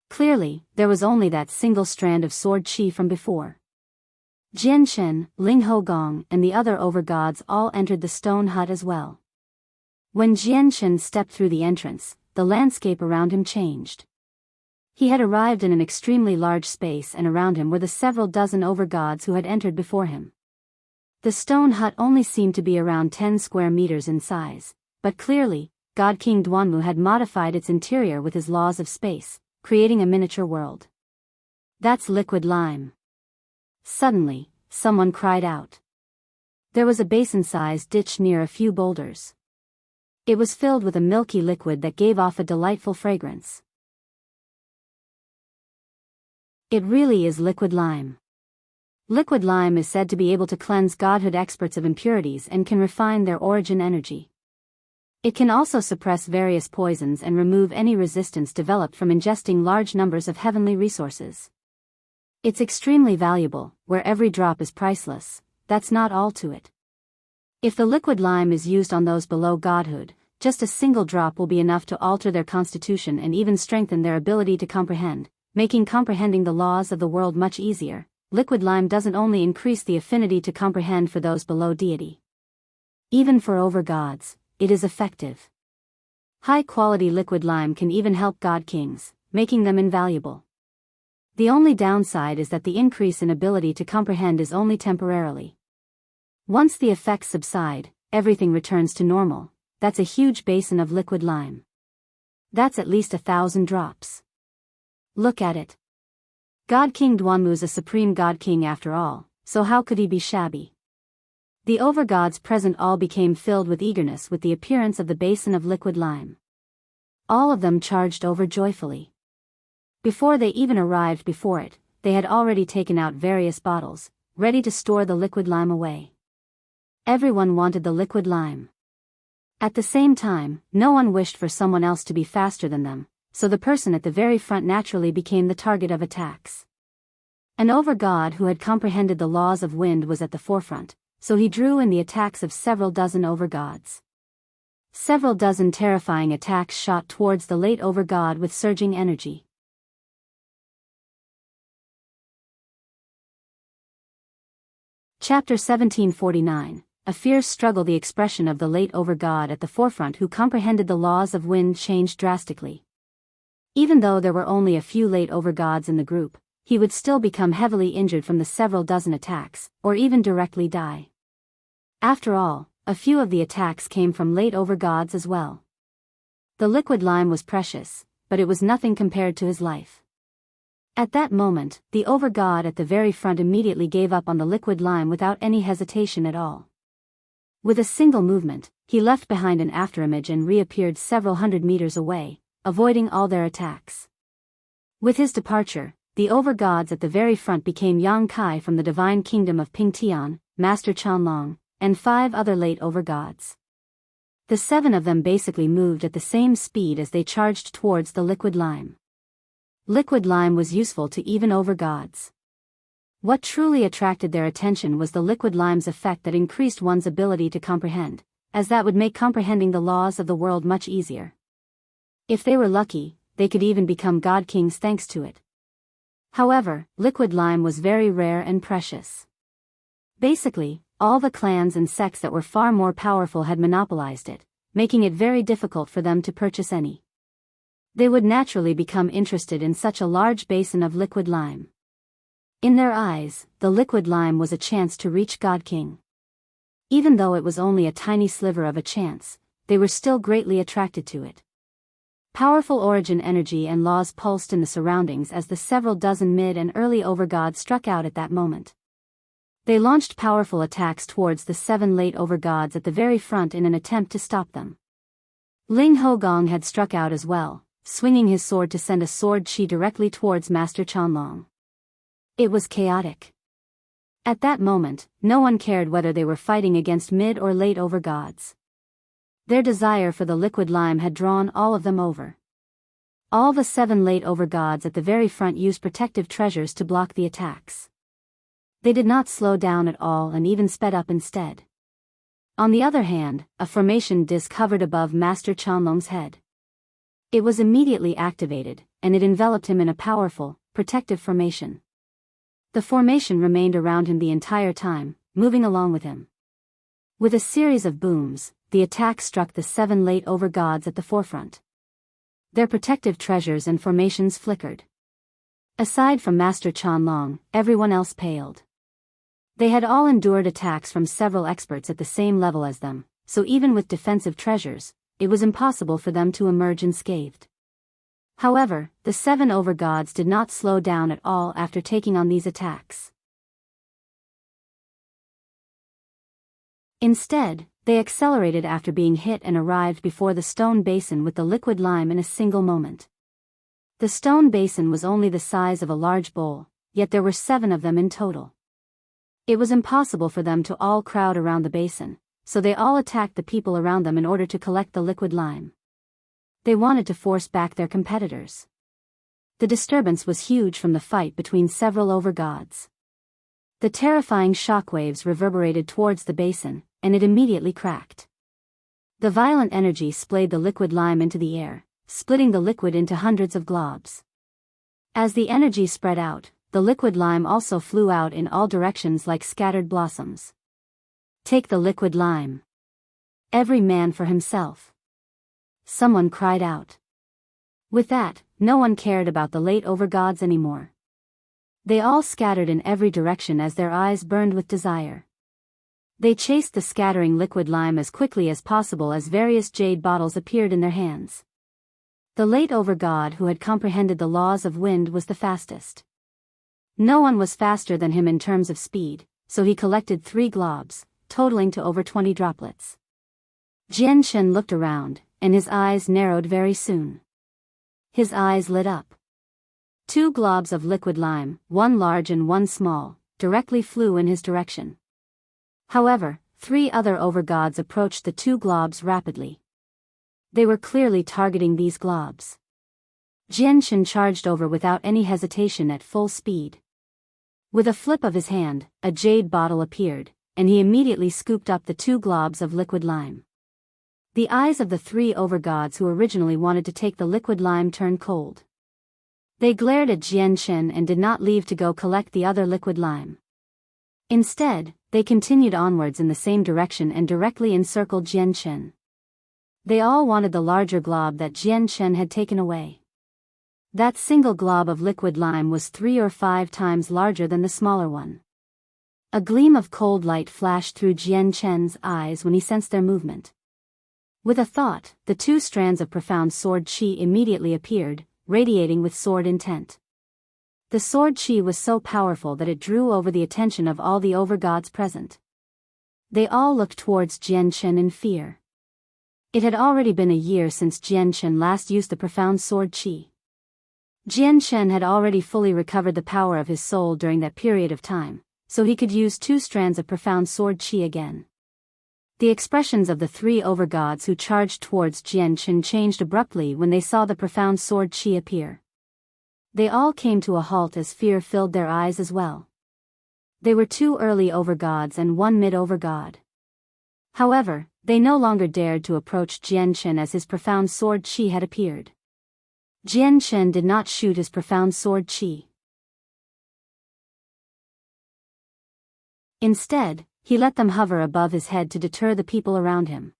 Clearly, there was only that single strand of sword chi from before. Jian Shen, Ling Hougong, and the other Overgods all entered the stone hut as well. When Jian Shen stepped through the entrance, the landscape around him changed. He had arrived in an extremely large space, and around him were the several dozen Overgods who had entered before him. The stone hut only seemed to be around 10 square meters in size, but clearly, Godking Duanmu had modified its interior with his laws of space, creating a miniature world. That's liquid lime. Suddenly, someone cried out. There was a basin-sized ditch near a few boulders. It was filled with a milky liquid that gave off a delightful fragrance. It really is liquid lime. Liquid lime is said to be able to cleanse godhood experts of impurities and can refine their origin energy. It can also suppress various poisons and remove any resistance developed from ingesting large numbers of heavenly resources. It's extremely valuable, where every drop is priceless. That's not all to it. If the liquid lime is used on those below godhood, just a single drop will be enough to alter their constitution and even strengthen their ability to comprehend, making comprehending the laws of the world much easier. Liquid lime doesn't only increase the affinity to comprehend for those below deity. Even for overgods, it is effective. High-quality liquid lime can even help god kings, making them invaluable. The only downside is that the increase in ability to comprehend is only temporarily. Once the effects subside, everything returns to normal. That's a huge basin of liquid lime. That's at least 1,000 drops. Look at it. God King Duanmu's a supreme god king after all, so how could he be shabby? The overgods present all became filled with eagerness with the appearance of the basin of liquid lime. All of them charged over joyfully. Before they even arrived before it, they had already taken out various bottles, ready to store the liquid lime away. Everyone wanted the liquid lime. At the same time, no one wished for someone else to be faster than them, so the person at the very front naturally became the target of attacks. An overgod who had comprehended the laws of wind was at the forefront, so he drew in the attacks of several dozen overgods. Several dozen terrifying attacks shot towards the late overgod with surging energy. Chapter 1749. A fierce struggle. The expression of the late overgod at the forefront who comprehended the laws of wind changed drastically. Even though there were only a few late overgods in the group, he would still become heavily injured from the several dozen attacks, or even directly die. After all, a few of the attacks came from late overgods as well. The liquid lime was precious, but it was nothing compared to his life. At that moment, the overgod at the very front immediately gave up on the liquid lime without any hesitation at all. With a single movement, he left behind an afterimage and reappeared several hundred meters away, avoiding all their attacks. With his departure, the the Overgods at the very front became Yang Kai from the divine kingdom of Pingtian, Master Chanlong, and 5 other late Overgods. The 7 of them basically moved at the same speed as they charged towards the liquid lime. Liquid lime was useful to even Overgods. What truly attracted their attention was the liquid lime's effect that increased one's ability to comprehend, as that would make comprehending the laws of the world much easier. If they were lucky, they could even become God Kings thanks to it. However, liquid lime was very rare and precious. Basically, all the clans and sects that were far more powerful had monopolized it, making it very difficult for them to purchase any. They would naturally become interested in such a large basin of liquid lime. In their eyes, the liquid lime was a chance to reach God King. Even though it was only a tiny sliver of a chance, they were still greatly attracted to it. Powerful origin energy and laws pulsed in the surroundings as the several dozen mid and early Overgods struck out at that moment. They launched powerful attacks towards the 7 late Overgods at the very front in an attempt to stop them. Ling Hougong had struck out as well, swinging his sword to send a sword chi directly towards Master Chanlong. It was chaotic. At that moment, no one cared whether they were fighting against mid or late Overgods. Their desire for the liquid lime had drawn all of them over. All the 7 late Overgods at the very front used protective treasures to block the attacks. They did not slow down at all and even sped up instead. On the other hand, a formation disc hovered above Master Chanlong's head. It was immediately activated, and it enveloped him in a powerful, protective formation. The formation remained around him the entire time, moving along with him. With a series of booms, the attack struck the 7 late Overgods at the forefront. Their protective treasures and formations flickered. Aside from Master Chanlong, everyone else paled. They had all endured attacks from several experts at the same level as them, so even with defensive treasures, it was impossible for them to emerge unscathed. However, the 7 Overgods did not slow down at all after taking on these attacks. Instead, they accelerated after being hit and arrived before the stone basin with the liquid lime in a single moment. The stone basin was only the size of a large bowl, yet there were 7 of them in total. It was impossible for them to all crowd around the basin, so they all attacked the people around them in order to collect the liquid lime. They wanted to force back their competitors. The disturbance was huge from the fight between several Overgods. The terrifying shockwaves reverberated towards the basin, and it immediately cracked. The violent energy splayed the liquid lime into the air, splitting the liquid into hundreds of globs. As the energy spread out, the liquid lime also flew out in all directions like scattered blossoms. Take the liquid lime. Every man for himself. Someone cried out. With that, no one cared about the late Overgods anymore. They all scattered in every direction as their eyes burned with desire. They chased the scattering liquid lime as quickly as possible as various jade bottles appeared in their hands. The late Overgod who had comprehended the laws of wind was the fastest. No one was faster than him in terms of speed, so he collected 3 globs, totaling to over 20 droplets. Jian Shen looked around, and his eyes narrowed very soon. His eyes lit up. 2 globs of liquid lime, one large and one small, directly flew in his direction. However, 3 other Overgods approached the 2 globs rapidly. They were clearly targeting these globs. Jian Shen charged over without any hesitation at full speed. With a flip of his hand, a jade bottle appeared, and he immediately scooped up the 2 globs of liquid lime. The eyes of the 3 Overgods who originally wanted to take the liquid lime turned cold. They glared at Jian Shen and did not leave to go collect the other liquid lime. Instead, they continued onwards in the same direction and directly encircled Jian Shen. They all wanted the larger glob that Jian Shen had taken away. That single glob of liquid lime was 3 or 5 times larger than the smaller one. A gleam of cold light flashed through Jian Shen's eyes when he sensed their movement. With a thought, the 2 strands of profound sword chi immediately appeared, radiating with sword intent. The sword chi was so powerful that it drew over the attention of all the Overgods present. They all looked towards Jian Shen in fear. It had already been a year since Jian Shen last used the profound sword chi. Jian Shen had already fully recovered the power of his soul during that period of time, so he could use 2 strands of profound sword qi again. The expressions of the 3 overgods who charged towards Jian Shen changed abruptly when they saw the profound sword qi appear. They all came to a halt as fear filled their eyes as well. They were 2 early overgods and 1 mid-overgod. However, they no longer dared to approach Jian Shen as his profound sword qi had appeared. Jian Shen did not shoot his profound sword qi. Instead, he let them hover above his head to deter the people around him.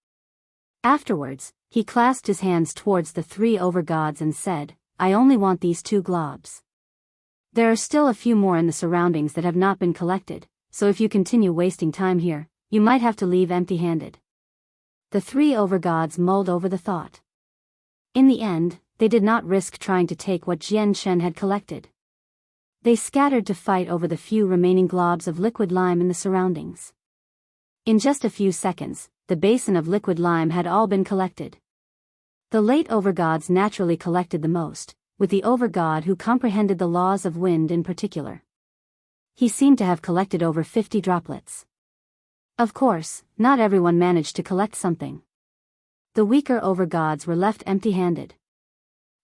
Afterwards, he clasped his hands towards the 3 overgods and said, "I only want these 2 globs. There are still a few more in the surroundings that have not been collected, so if you continue wasting time here, you might have to leave empty-handed." The 3 overgods mulled over the thought. In the end, they did not risk trying to take what Jian Shen had collected. They scattered to fight over the few remaining globs of liquid lime in the surroundings. In just a few seconds, the basin of liquid lime had all been collected. The late overgods naturally collected the most, with the overgod who comprehended the laws of wind in particular. He seemed to have collected over 50 droplets. Of course, not everyone managed to collect something. The weaker overgods were left empty-handed.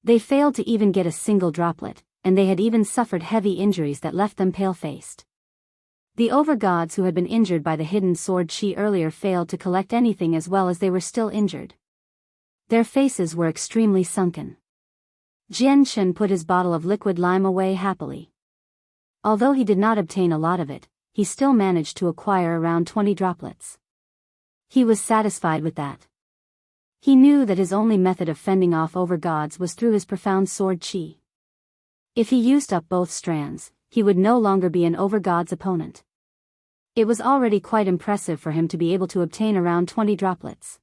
They failed to even get a single droplet, and they had even suffered heavy injuries that left them pale-faced. The overgods who had been injured by the hidden sword qi earlier failed to collect anything as well as they were still injured. Their faces were extremely sunken. Jian Shen put his bottle of liquid lime away happily. Although he did not obtain a lot of it, he still managed to acquire around 20 droplets. He was satisfied with that. He knew that his only method of fending off overgods was through his profound sword qi. If he used up both strands, he would no longer be an overgod's opponent. It was already quite impressive for him to be able to obtain around 20 droplets.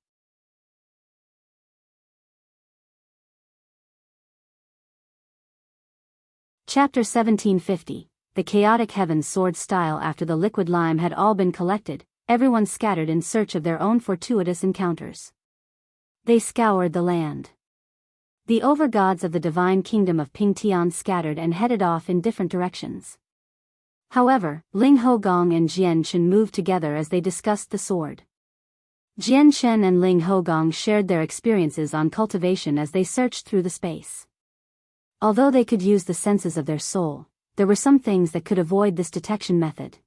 Chapter 1750, The Chaotic Heavens Sword Style. After the liquid lime had all been collected, everyone scattered in search of their own fortuitous encounters. They scoured the land. The overgods of the divine kingdom of Pingtian scattered and headed off in different directions. However, Ling, Hougong and Jian Shen moved together as they discussed the sword. Jian Shen and Ling Hougong shared their experiences on cultivation as they searched through the space. Although they could use the senses of their soul, there were some things that could avoid this detection method.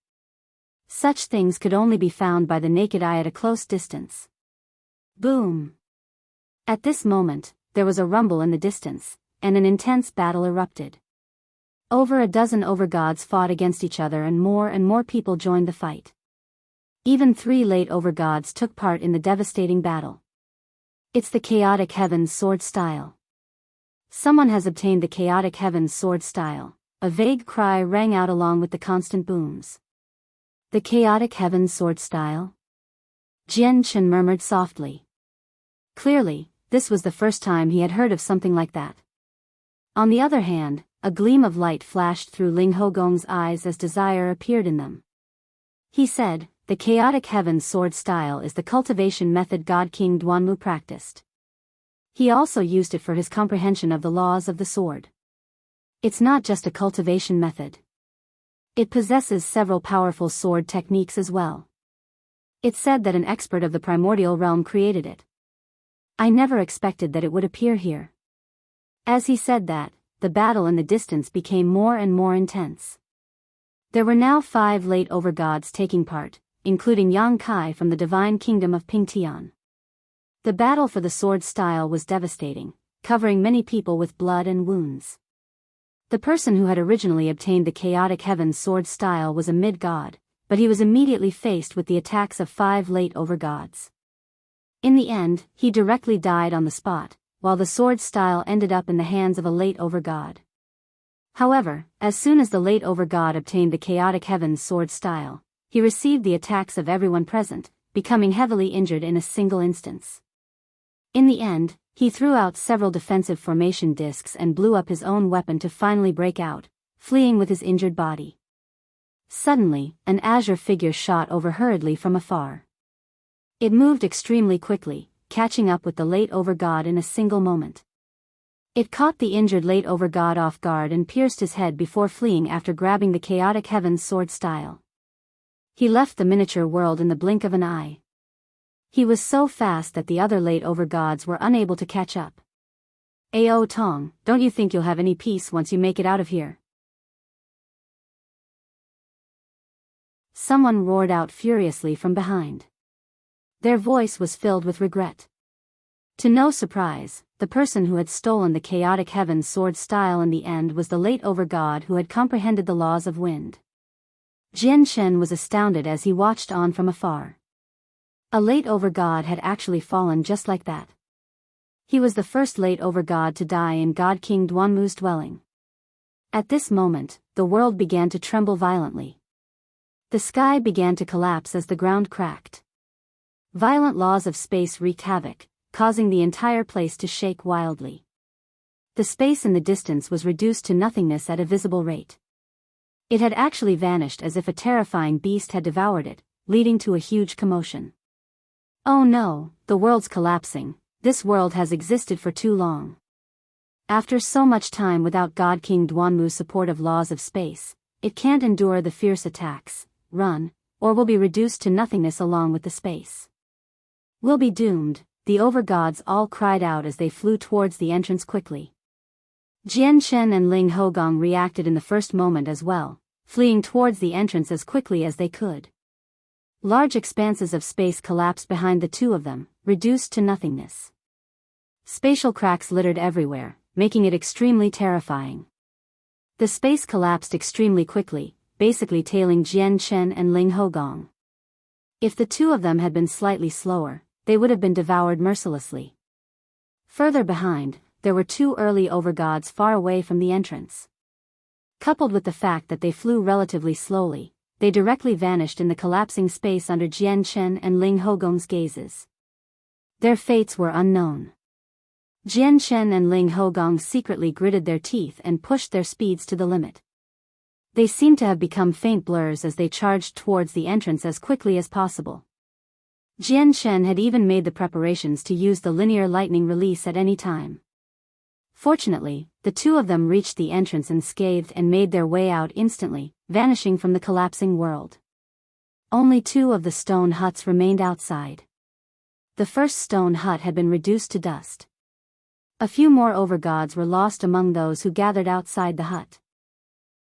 Such things could only be found by the naked eye at a close distance. Boom! At this moment, there was a rumble in the distance, and an intense battle erupted. Over a dozen overgods fought against each other and more people joined the fight. Even 3 late overgods took part in the devastating battle. It's the Chaotic Heavens Sword Style. Someone has obtained the Chaotic Heavens Sword Style. A vague cry rang out along with the constant booms. The Chaotic Heavens Sword Style? Jian Shen murmured softly. Clearly, this was the first time he had heard of something like that. On the other hand, a gleam of light flashed through Ling Hougong's eyes as desire appeared in them. He said, "The Chaotic Heavens Sword Style is the cultivation method Godking Duanmu practiced. He also used it for his comprehension of the laws of the sword. It's not just a cultivation method. It possesses several powerful sword techniques as well. It's said that an expert of the Primordial realm created it. I never expected that it would appear here." As he said that, the battle in the distance became more and more intense. There were now 5 late overgods taking part, including Yang Kai from the divine kingdom of Pingtian. The battle for the sword style was devastating, covering many people with blood and wounds. The person who had originally obtained the Chaotic Heavens Sword Style was a mid-god, but he was immediately faced with the attacks of 5 late overgods. In the end, he directly died on the spot, while the sword style ended up in the hands of a late overgod. However, as soon as the late overgod obtained the Chaotic Heavens Sword Style, he received the attacks of everyone present, becoming heavily injured in a single instance. In the end, he threw out several defensive formation discs and blew up his own weapon to finally break out, fleeing with his injured body. Suddenly, an azure figure shot over hurriedly from afar. It moved extremely quickly, catching up with the late overgod in a single moment. It caught the injured late Overgod off guard and pierced his head before fleeing after grabbing the chaotic heavens sword style. He left the miniature world in the blink of an eye. He was so fast that the other late Overgods were unable to catch up. Ao Tong, don't you think you'll have any peace once you make it out of here? Someone roared out furiously from behind. Their voice was filled with regret. To no surprise, the person who had stolen the chaotic heavens sword style in the end was the late Overgod who had comprehended the laws of wind. Jian Shen was astounded as he watched on from afar. A late Overgod had actually fallen just like that. He was the first late Overgod to die in God King Duanmu's dwelling. At this moment, the world began to tremble violently. The sky began to collapse as the ground cracked. Violent laws of space wreaked havoc, causing the entire place to shake wildly. The space in the distance was reduced to nothingness at a visible rate. It had actually vanished as if a terrifying beast had devoured it, leading to a huge commotion. Oh no, the world's collapsing. This world has existed for too long. After so much time without God King Duanmu's support of laws of space, it can't endure the fierce attacks, run, or will be reduced to nothingness along with the space. We'll be doomed, the Overgods all cried out as they flew towards the entrance quickly. Jian Shen and Ling Hougong reacted in the first moment as well, fleeing towards the entrance as quickly as they could. Large expanses of space collapsed behind the two of them, reduced to nothingness. Spatial cracks littered everywhere, making it extremely terrifying. The space collapsed extremely quickly, basically tailing Jian Shen and Ling Hougong. If the two of them had been slightly slower, they would have been devoured mercilessly. Further behind, there were two early Overgods far away from the entrance. Coupled with the fact that they flew relatively slowly, they directly vanished in the collapsing space under Jian Shen and Ling Hougong's gazes. Their fates were unknown. Jian Shen and Ling Hougong secretly gritted their teeth and pushed their speeds to the limit. They seemed to have become faint blurs as they charged towards the entrance as quickly as possible. Jian Shen had even made the preparations to use the linear lightning release at any time. Fortunately, the two of them reached the entrance unscathed and made their way out instantly, vanishing from the collapsing world. Only two of the stone huts remained outside. The first stone hut had been reduced to dust. A few more Overgods were lost among those who gathered outside the hut.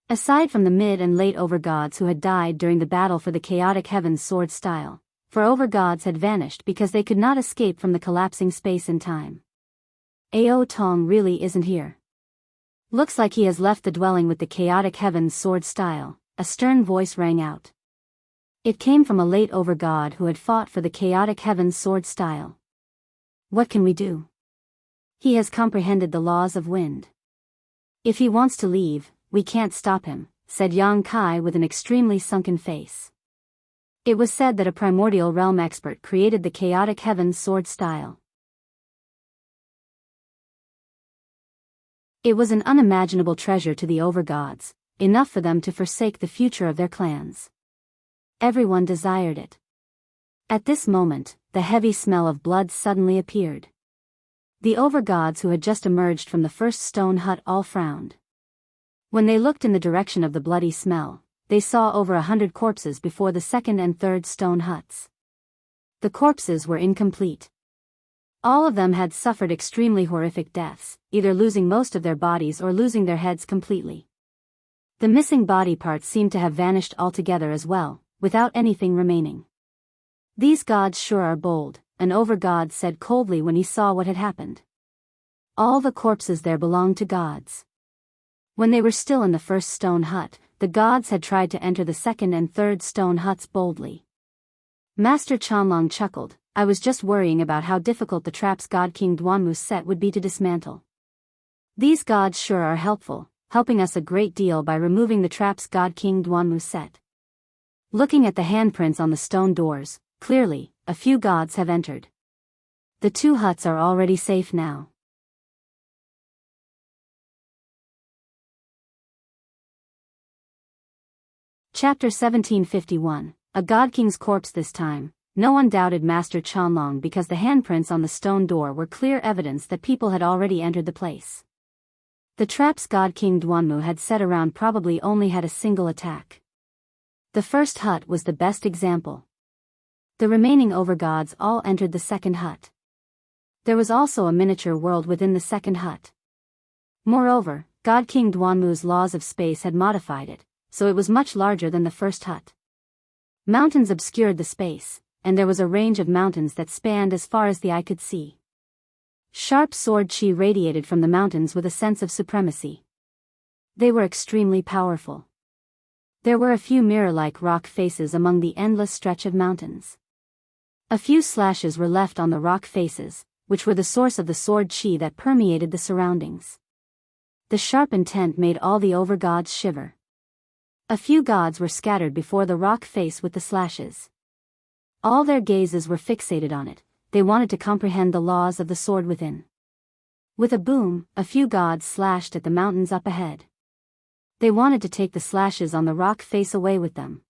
Aside from the mid and late Overgods who had died during the battle for the chaotic heavens sword style, four Overgods had vanished because they could not escape from the collapsing space in time. Ao Tong really isn't here. Looks like he has left the dwelling with the chaotic heavens sword style, a stern voice rang out. It came from a late Overgod who had fought for the chaotic heavens sword style. What can we do? He has comprehended the laws of wind. If he wants to leave, we can't stop him, said Yang Kai with an extremely sunken face. It was said that a primordial realm expert created the chaotic heavens sword style. It was an unimaginable treasure to the Overgods, enough for them to forsake the future of their clans. Everyone desired it. At this moment, the heavy smell of blood suddenly appeared. The Overgods who had just emerged from the first stone hut all frowned. When they looked in the direction of the bloody smell, they saw over 100 corpses before the second and third stone huts. The corpses were incomplete. All of them had suffered extremely horrific deaths, either losing most of their bodies or losing their heads completely. The missing body parts seemed to have vanished altogether as well, without anything remaining. These gods sure are bold, an Overgod said coldly when he saw what had happened. All the corpses there belonged to gods. When they were still in the first stone hut, the gods had tried to enter the second and third stone huts boldly. Master Chanlong chuckled, I was just worrying about how difficult the traps God King Duanmu set would be to dismantle. These gods sure are helpful, helping us a great deal by removing the traps God King Duanmu set. Looking at the handprints on the stone doors, clearly, a few gods have entered. The two huts are already safe now. Chapter 1751, A God King's Corpse. This time, no one doubted Master Chanlong because the handprints on the stone door were clear evidence that people had already entered the place. The traps God King Duanmu had set around probably only had a single attack. The first hut was the best example. The remaining overgods all entered the second hut. There was also a miniature world within the second hut. Moreover, God King Duanmu's laws of space had modified it, so it was much larger than the first hut. Mountains obscured the space, and there was a range of mountains that spanned as far as the eye could see. Sharp sword chi radiated from the mountains with a sense of supremacy. They were extremely powerful. There were a few mirror-like rock faces among the endless stretch of mountains. A few slashes were left on the rock faces, which were the source of the sword chi that permeated the surroundings. The sharp intent made all the overgods shiver. A few gods were scattered before the rock face with the slashes. All their gazes were fixated on it. They wanted to comprehend the laws of the sword within. With a boom, a few gods slashed at the mountains up ahead. They wanted to take the slashes on the rock face away with them.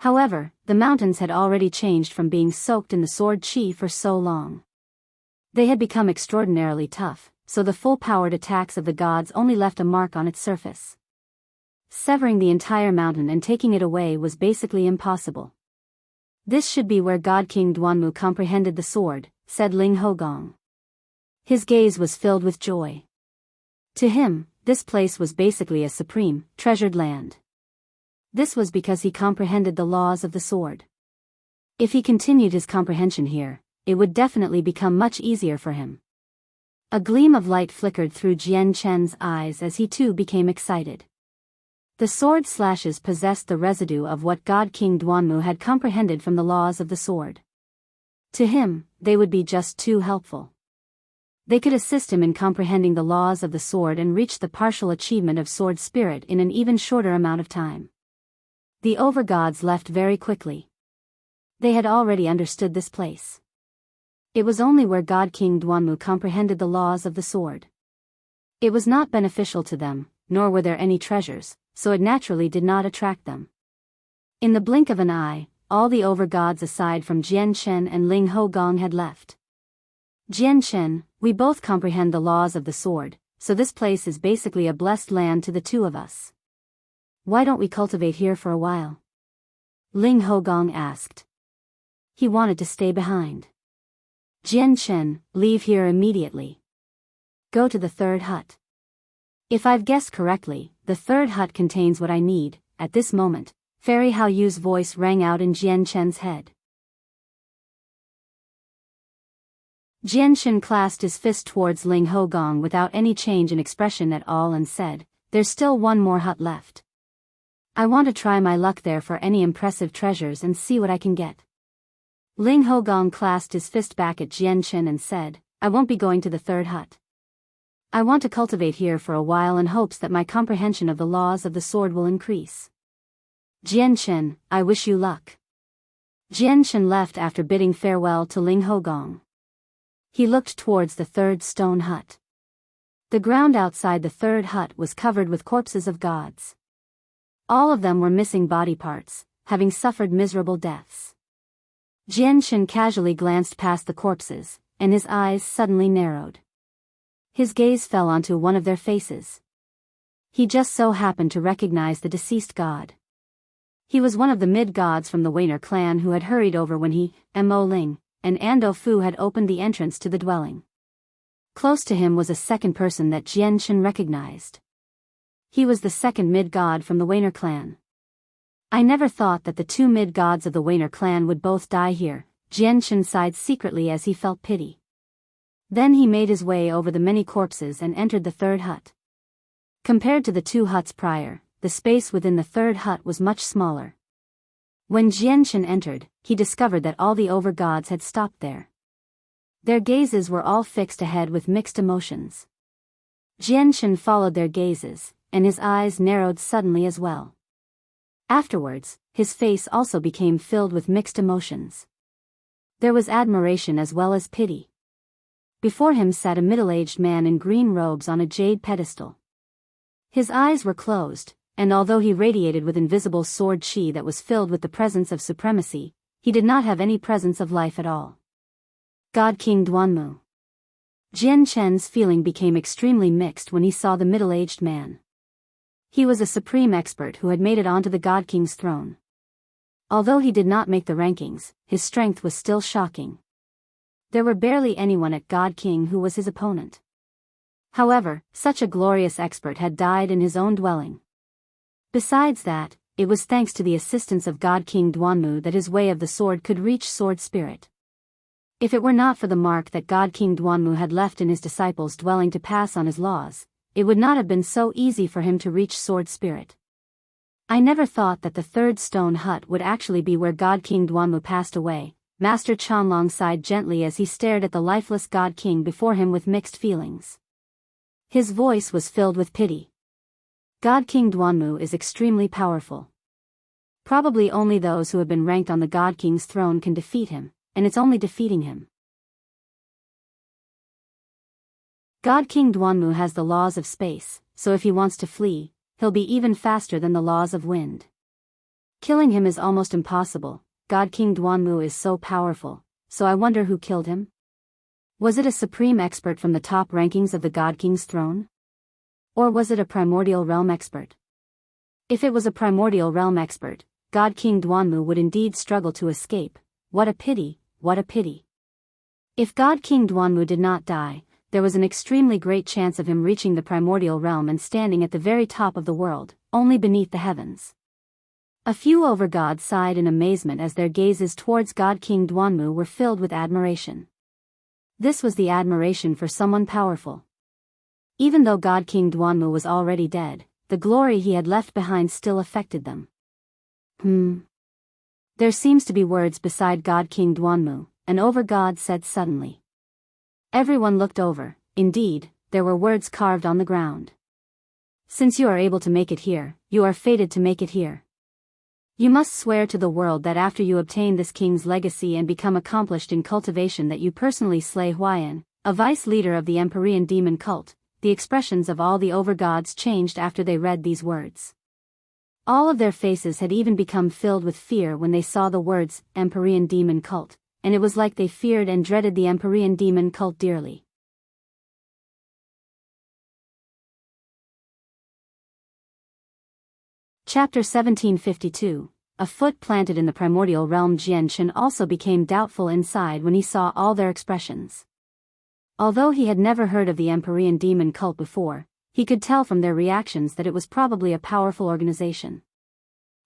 However, the mountains had already changed from being soaked in the sword chi for so long. They had become extraordinarily tough, so the full-powered attacks of the gods only left a mark on its surface. Severing the entire mountain and taking it away was basically impossible. This should be where God King Duanmu comprehended the sword, said Ling Hougong. His gaze was filled with joy. To him, this place was basically a supreme, treasured land. This was because he comprehended the laws of the sword. If he continued his comprehension here, it would definitely become much easier for him. A gleam of light flickered through Jian Chen's eyes as he too became excited. The sword slashes possessed the residue of what God King Duanmu had comprehended from the laws of the sword. To him, they would be just too helpful. They could assist him in comprehending the laws of the sword and reach the partial achievement of sword spirit in an even shorter amount of time. The overgods left very quickly. They had already understood this place. It was only where God King Duanmu comprehended the laws of the sword. It was not beneficial to them, nor were there any treasures, so it naturally did not attract them. In the blink of an eye, all the overgods aside from Jian Chen and Ling Hougong had left. Jian Chen, we both comprehend the laws of the sword, so this place is basically a blessed land to the two of us. Why don't we cultivate here for a while? Ling Hougong asked. He wanted to stay behind. Jian Chen, leave here immediately. Go to the third hut. If I've guessed correctly, the third hut contains what I need. At this moment, Fairy Hao Yu's voice rang out in Jian Chen's head. Jian Chen clasped his fist towards Ling Hougong without any change in expression at all and said, "There's still one more hut left. I want to try my luck there for any impressive treasures and see what I can get." Ling Hougong clasped his fist back at Jian Chen and said, "I won't be going to the third hut. I want to cultivate here for a while in hopes that my comprehension of the laws of the sword will increase." Jian Chen, I wish you luck. Jian Chen left after bidding farewell to Ling Hougong. He looked towards the third stone hut. The ground outside the third hut was covered with corpses of gods. All of them were missing body parts, having suffered miserable deaths. Jian Chen casually glanced past the corpses, and his eyes suddenly narrowed. His gaze fell onto one of their faces. He just so happened to recognize the deceased god. He was one of the mid-gods from the Weiner clan who had hurried over when he, Mo Ling, and Ando Fu had opened the entrance to the dwelling. Close to him was a second person that Jian Chen recognized. He was the second mid-god from the Weiner clan. I never thought that the two mid-gods of the Weiner clan would both die here. Jian Chen sighed secretly as he felt pity. Then he made his way over the many corpses and entered the third hut. Compared to the two huts prior, the space within the third hut was much smaller. When Jian Chen entered, he discovered that all the overgods had stopped there. Their gazes were all fixed ahead with mixed emotions. Jian Chen followed their gazes, and his eyes narrowed suddenly as well. Afterwards, his face also became filled with mixed emotions. There was admiration as well as pity. Before him sat a middle-aged man in green robes on a jade pedestal. His eyes were closed, and although he radiated with invisible sword chi that was filled with the presence of supremacy, he did not have any presence of life at all. God King Duanmu. Jian Chen's feeling became extremely mixed when he saw the middle-aged man. He was a supreme expert who had made it onto the God King's throne. Although he did not make the rankings, his strength was still shocking. There were barely anyone at God King who was his opponent. However, such a glorious expert had died in his own dwelling. Besides that, it was thanks to the assistance of God King Duanmu that his way of the sword could reach sword spirit. If it were not for the mark that God King Duanmu had left in his disciples' dwelling to pass on his laws, it would not have been so easy for him to reach sword spirit. I never thought that the third stone hut would actually be where God King Duanmu passed away. Master Chanlong sighed gently as he stared at the lifeless God King before him with mixed feelings. His voice was filled with pity. God King Duanmu is extremely powerful. Probably only those who have been ranked on the God King's throne can defeat him, and it's only defeating him. God King Duanmu has the laws of space, so if he wants to flee, he'll be even faster than the laws of wind. Killing him is almost impossible. God King Duanmu is so powerful, so I wonder who killed him? Was it a supreme expert from the top rankings of the God King's throne? Or was it a primordial realm expert? If it was a primordial realm expert, God King Duanmu would indeed struggle to escape. What a pity, what a pity. If God King Duanmu did not die, there was an extremely great chance of him reaching the primordial realm and standing at the very top of the world, only beneath the heavens. A few Overgods sighed in amazement as their gazes towards God King Duanmu were filled with admiration. This was the admiration for someone powerful. Even though God King Duanmu was already dead, the glory he had left behind still affected them. There seems to be words beside God King Duanmu, an Overgod said suddenly. Everyone looked over. Indeed, there were words carved on the ground. Since you are able to make it here, you are fated to make it here. You must swear to the world that after you obtain this king's legacy and become accomplished in cultivation that you personally slay Huayan, a vice leader of the Empyrean demon cult. The expressions of all the Overgods changed after they read these words. All of their faces had even become filled with fear when they saw the words, Empyrean demon cult, and it was like they feared and dreaded the Empyrean demon cult dearly. Chapter 1752. A foot planted in the primordial realm. Jian Chen also became doubtful inside when he saw all their expressions. Although he had never heard of the Empyrean demon cult before, he could tell from their reactions that it was probably a powerful organization.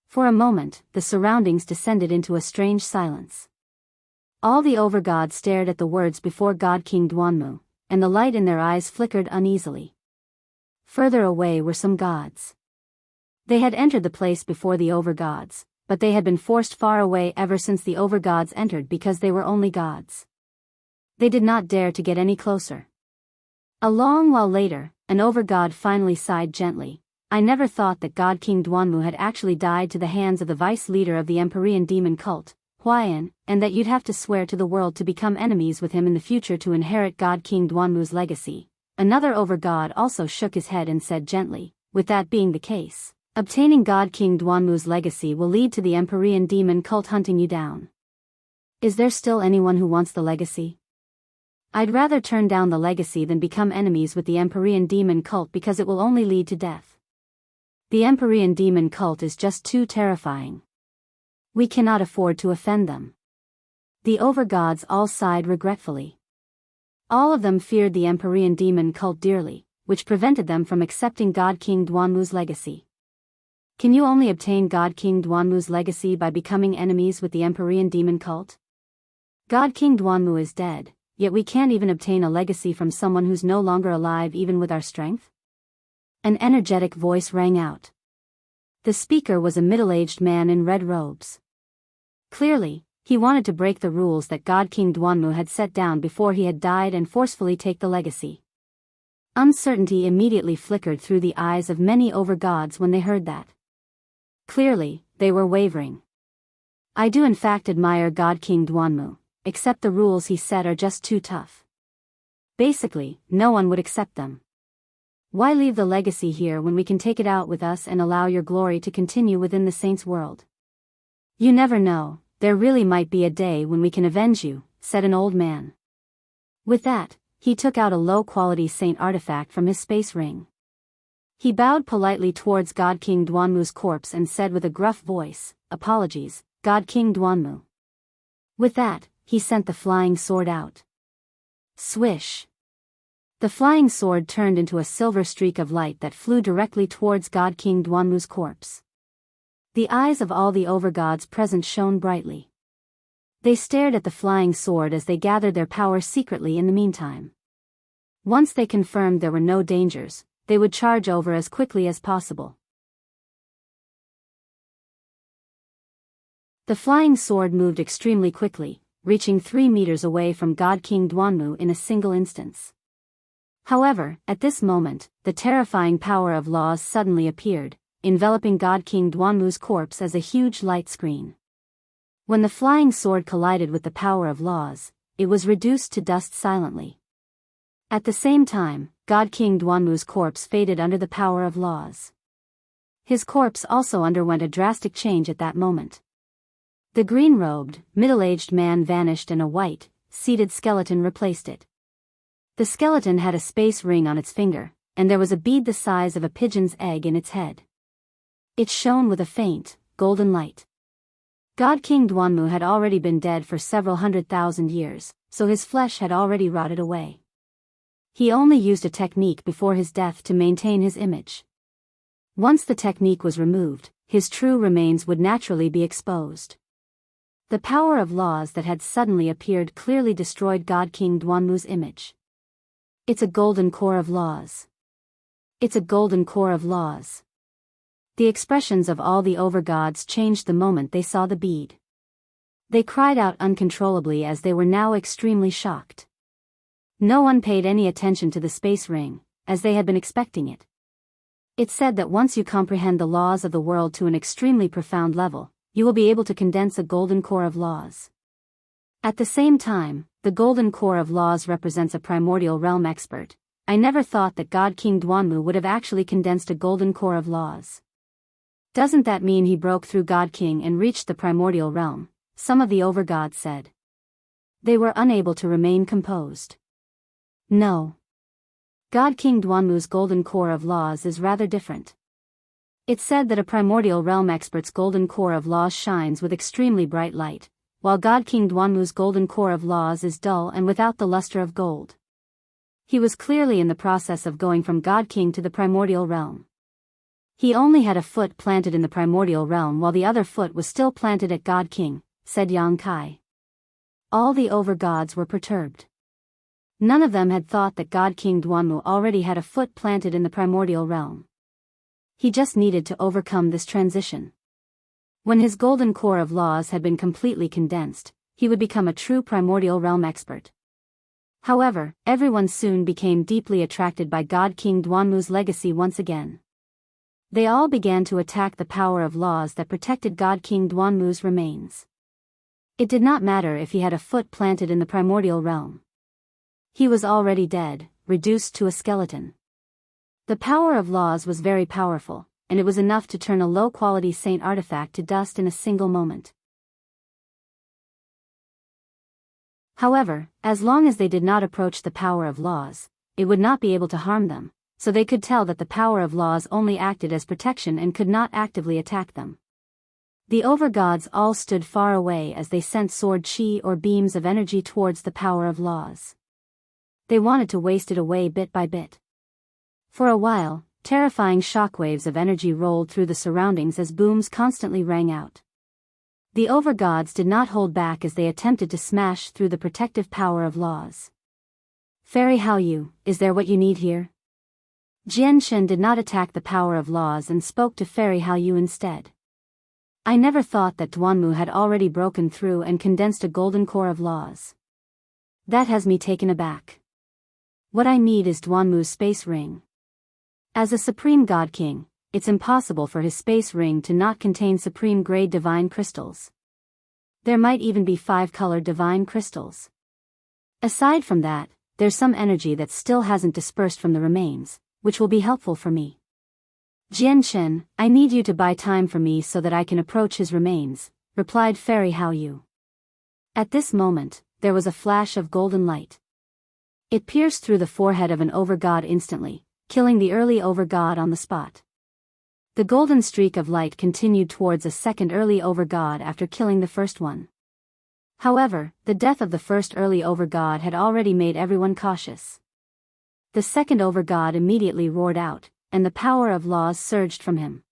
For a moment, the surroundings descended into a strange silence. All the Overgods stared at the words before God King Duanmu, and the light in their eyes flickered uneasily. Further away were some gods. They had entered the place before the Overgods, but they had been forced far away ever since the Overgods entered because they were only gods. They did not dare to get any closer. A long while later, an Overgod finally sighed gently. I never thought that God King Duanmu had actually died to the hands of the vice leader of the Empyrean demon cult, Huayan, and that you'd have to swear to the world to become enemies with him in the future to inherit God King Duanmu's legacy. Another Overgod also shook his head and said gently, with that being the case, obtaining God King Duanmu's legacy will lead to the Empyrean demon cult hunting you down. Is there still anyone who wants the legacy? I'd rather turn down the legacy than become enemies with the Empyrean demon cult because it will only lead to death. The Empyrean demon cult is just too terrifying. We cannot afford to offend them. The Overgods all sighed regretfully. All of them feared the Empyrean demon cult dearly, which prevented them from accepting God King Duanmu's legacy. Can you only obtain God King Duanmu's legacy by becoming enemies with the Empyrean demon cult? God King Duanmu is dead, yet we can't even obtain a legacy from someone who's no longer alive even with our strength? An energetic voice rang out. The speaker was a middle-aged man in red robes. Clearly, he wanted to break the rules that God King Duanmu had set down before he had died and forcefully take the legacy. Uncertainty immediately flickered through the eyes of many Overgods when they heard that. Clearly, they were wavering. I do in fact admire God King Duanmu, except the rules he set are just too tough. Basically, no one would accept them. Why leave the legacy here when we can take it out with us and allow your glory to continue within the saints' world? You never know, there really might be a day when we can avenge you, said an old man. With that, he took out a low-quality saint artifact from his space ring. He bowed politely towards God King Duanmu's corpse and said with a gruff voice, "Apologies, God King Duanmu." With that, he sent the flying sword out. Swish! The flying sword turned into a silver streak of light that flew directly towards God King Duanmu's corpse. The eyes of all the overgods present shone brightly. They stared at the flying sword as they gathered their power secretly in the meantime. Once they confirmed there were no dangers, they would charge over as quickly as possible. The flying sword moved extremely quickly, reaching 3 meters away from God King Duanmu in a single instance. However, at this moment, the terrifying power of laws suddenly appeared, enveloping God King Duanmu's corpse as a huge light screen. When the flying sword collided with the power of laws, it was reduced to dust silently. At the same time, God King Duanmu's corpse faded under the power of laws. His corpse also underwent a drastic change at that moment. The green-robed, middle-aged man vanished and a white, seated skeleton replaced it. The skeleton had a space ring on its finger, and there was a bead the size of a pigeon's egg in its head. It shone with a faint, golden light. God King Duanmu had already been dead for several 100,000 years, so his flesh had already rotted away. He only used a technique before his death to maintain his image. Once the technique was removed, his true remains would naturally be exposed. The power of laws that had suddenly appeared clearly destroyed God King Duanmu's image. It's a golden core of laws. It's a golden core of laws. The expressions of all the overgods changed the moment they saw the bead. They cried out uncontrollably as they were now extremely shocked. No one paid any attention to the space ring, as they had been expecting it. It said that once you comprehend the laws of the world to an extremely profound level, you will be able to condense a golden core of laws. At the same time, the golden core of laws represents a primordial realm expert. I never thought that God King Duanmu would have actually condensed a golden core of laws. Doesn't that mean he broke through God King and reached the primordial realm? Some of the overgods said. They were unable to remain composed. No. God King Duanmu's golden core of laws is rather different. It said that a primordial realm expert's golden core of laws shines with extremely bright light, while God King Duanmu's golden core of laws is dull and without the luster of gold. He was clearly in the process of going from God King to the primordial realm. He only had a foot planted in the primordial realm while the other foot was still planted at God King, said Yang Kai. All the overgods were perturbed. None of them had thought that God King Duanmu already had a foot planted in the primordial realm. He just needed to overcome this transition. When his golden core of laws had been completely condensed, he would become a true primordial realm expert. However, everyone soon became deeply attracted by God King Duanmu's legacy once again. They all began to attack the power of laws that protected God King Duanmu's remains. It did not matter if he had a foot planted in the primordial realm. He was already dead, reduced to a skeleton. The power of laws was very powerful, and it was enough to turn a low-quality saint artifact to dust in a single moment. However, as long as they did not approach the power of laws, it would not be able to harm them, so they could tell that the power of laws only acted as protection and could not actively attack them. The overgods all stood far away as they sent sword chi or beams of energy towards the power of laws. They wanted to waste it away bit by bit. For a while, terrifying shockwaves of energy rolled through the surroundings as booms constantly rang out. The overgods did not hold back as they attempted to smash through the protective power of laws. Fairy Haoyu, is there what you need here? Jianshen did not attack the power of laws and spoke to Fairy Haoyu instead. I never thought that Duanmu had already broken through and condensed a golden core of laws. That has me taken aback. What I need is Duanmu's space ring. As a supreme god king, it's impossible for his space ring to not contain supreme-grade divine crystals. There might even be 5-colored divine crystals. Aside from that, there's some energy that still hasn't dispersed from the remains, which will be helpful for me. Jianshen, I need you to buy time for me so that I can approach his remains, replied Fairy Haoyu. At this moment, there was a flash of golden light. It pierced through the forehead of an Overgod instantly, killing the early Overgod on the spot. The golden streak of light continued towards a second early Overgod after killing the first one. However, the death of the first early Overgod had already made everyone cautious. The second Overgod immediately roared out, and the power of laws surged from him.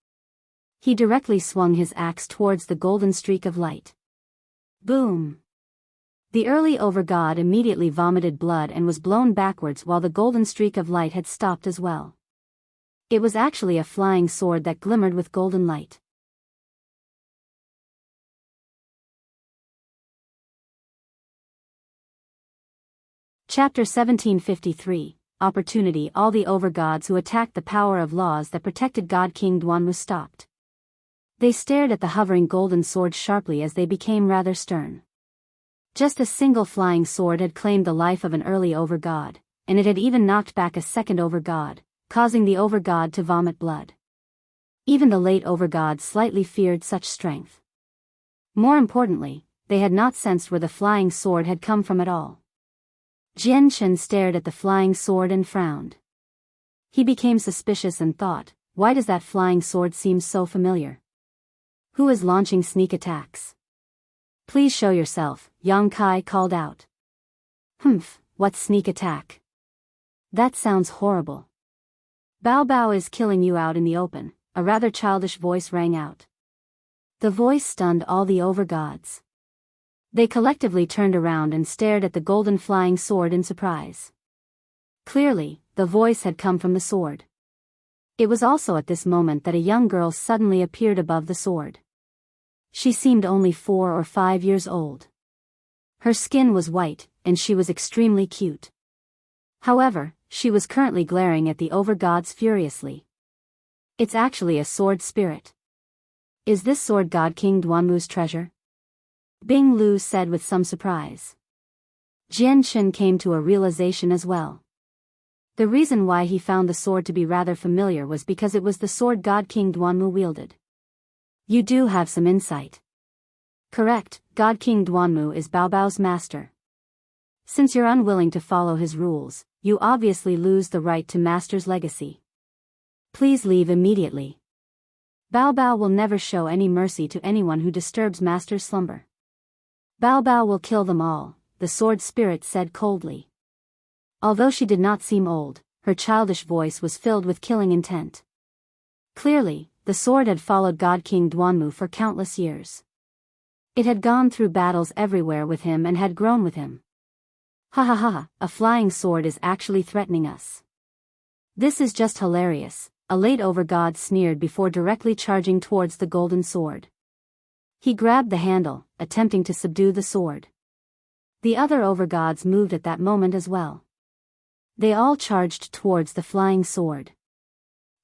He directly swung his axe towards the golden streak of light. Boom! The early Overgod immediately vomited blood and was blown backwards while the golden streak of light had stopped as well. It was actually a flying sword that glimmered with golden light. Chapter 1753, Opportunity. All the Overgods who attacked the power of laws that protected Godking Duanmu stopped. They stared at the hovering golden sword sharply as they became rather stern. Just a single flying sword had claimed the life of an early Overgod, and it had even knocked back a second Overgod, causing the Overgod to vomit blood. Even the late Overgods slightly feared such strength. More importantly, they had not sensed where the flying sword had come from at all. Jian Shen stared at the flying sword and frowned. He became suspicious and thought, why does that flying sword seem so familiar? Who is launching sneak attacks? Please show yourself, Yang Kai called out. Humph, what sneak attack? That sounds horrible. Bao Bao is killing you out in the open, a rather childish voice rang out. The voice stunned all the Overgods. They collectively turned around and stared at the golden flying sword in surprise. Clearly, the voice had come from the sword. It was also at this moment that a young girl suddenly appeared above the sword. She seemed only 4 or 5 years old. Her skin was white, and she was extremely cute. However, she was currently glaring at the Overgods furiously. It's actually a sword spirit. Is this sword Godking Duanmu's treasure? Bing Lu said with some surprise. Jian Shen came to a realization as well. The reason why he found the sword to be rather familiar was because it was the sword Godking Duanmu wielded. You do have some insight. Correct, Godking Duanmu is Bao Bao's master. Since you're unwilling to follow his rules, you obviously lose the right to master's legacy. Please leave immediately. Bao Bao will never show any mercy to anyone who disturbs master's slumber. Bao Bao will kill them all, the sword spirit said coldly. Although she did not seem old, her childish voice was filled with killing intent. Clearly, the sword had followed Godking Duanmu for countless years. It had gone through battles everywhere with him and had grown with him. Ha ha ha, a flying sword is actually threatening us. This is just hilarious, a late Overgod sneered before directly charging towards the golden sword. He grabbed the handle, attempting to subdue the sword. The other Overgods moved at that moment as well. They all charged towards the flying sword.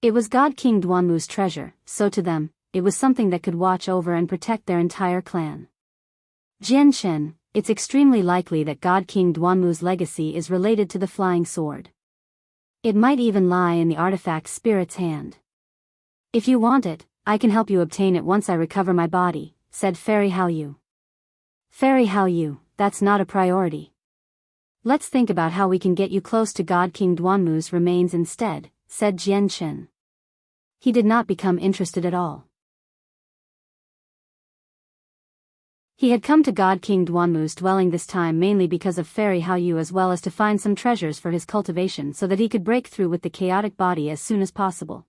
It was Godking Duanmu's treasure, so to them, it was something that could watch over and protect their entire clan. Jian Shen, it's extremely likely that Godking Duanmu's legacy is related to the flying sword. It might even lie in the artifact spirit's hand. If you want it, I can help you obtain it once I recover my body, said Fairy Haoyu. Fairy Haoyu, that's not a priority. Let's think about how we can get you close to Godking Duanmu's remains instead, said Jian Shen. He did not become interested at all. He had come to Godking Duanmu's dwelling this time mainly because of Fairy Haoyu as well as to find some treasures for his cultivation so that he could break through with the chaotic body as soon as possible.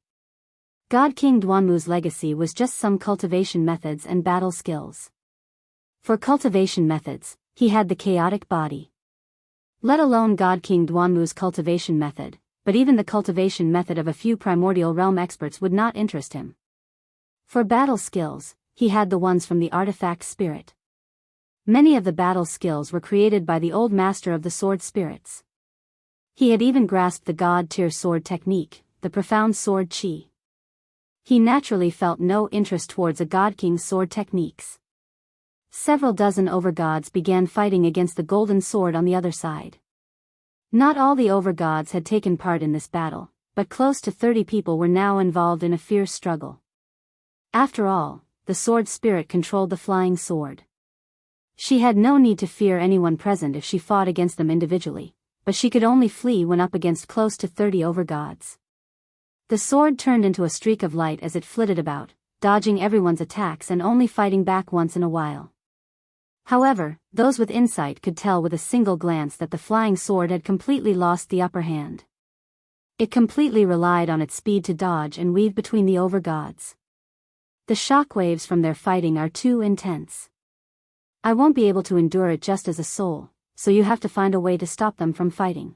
Godking Duanmu's legacy was just some cultivation methods and battle skills. For cultivation methods, he had the chaotic body. Let alone Godking Duanmu's cultivation method, but even the cultivation method of a few primordial realm experts would not interest him. For battle skills, he had the ones from the artifact spirit. Many of the battle skills were created by the old master of the sword spirits. He had even grasped the god-tier sword technique, the profound sword chi. He naturally felt no interest towards a god-king's sword techniques. Several dozen Overgods began fighting against the golden sword on the other side. Not all the Overgods had taken part in this battle, but close to 30 people were now involved in a fierce struggle. After all, the sword spirit controlled the flying sword. She had no need to fear anyone present if she fought against them individually, but she could only flee when up against close to 30 Overgods. The sword turned into a streak of light as it flitted about, dodging everyone's attacks and only fighting back once in a while. However, those with insight could tell with a single glance that the flying sword had completely lost the upper hand. It completely relied on its speed to dodge and weave between the Overgods. The shockwaves from their fighting are too intense. I won't be able to endure it just as a soul, so you have to find a way to stop them from fighting.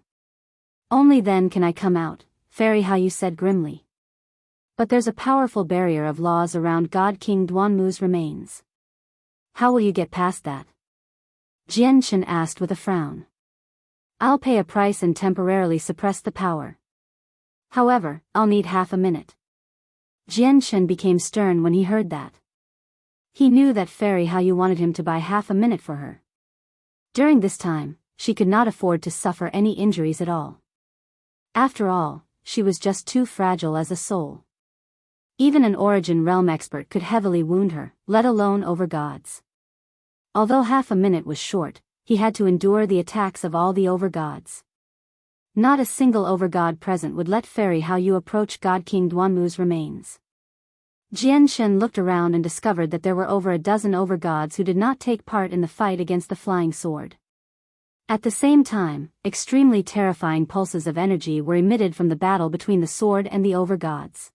Only then can I come out, Fairy Haoyu said grimly. But there's a powerful barrier of laws around God King Duanmu's remains. How will you get past that? Jian Chen asked with a frown. I'll pay a price and temporarily suppress the power. However, I'll need half a minute. Jian Chen became stern when he heard that. He knew that Fairy Haoyu wanted him to buy half a minute for her. During this time, she could not afford to suffer any injuries at all. After all, she was just too fragile as a soul. Even an Origin Realm expert could heavily wound her, let alone Overgods. Although half a minute was short, he had to endure the attacks of all the Overgods. Not a single Overgod present would let Fairy Haoyu approach God King Duanmu's remains. Jian Chen looked around and discovered that there were over a dozen Overgods who did not take part in the fight against the flying sword. At the same time, extremely terrifying pulses of energy were emitted from the battle between the sword and the Overgods.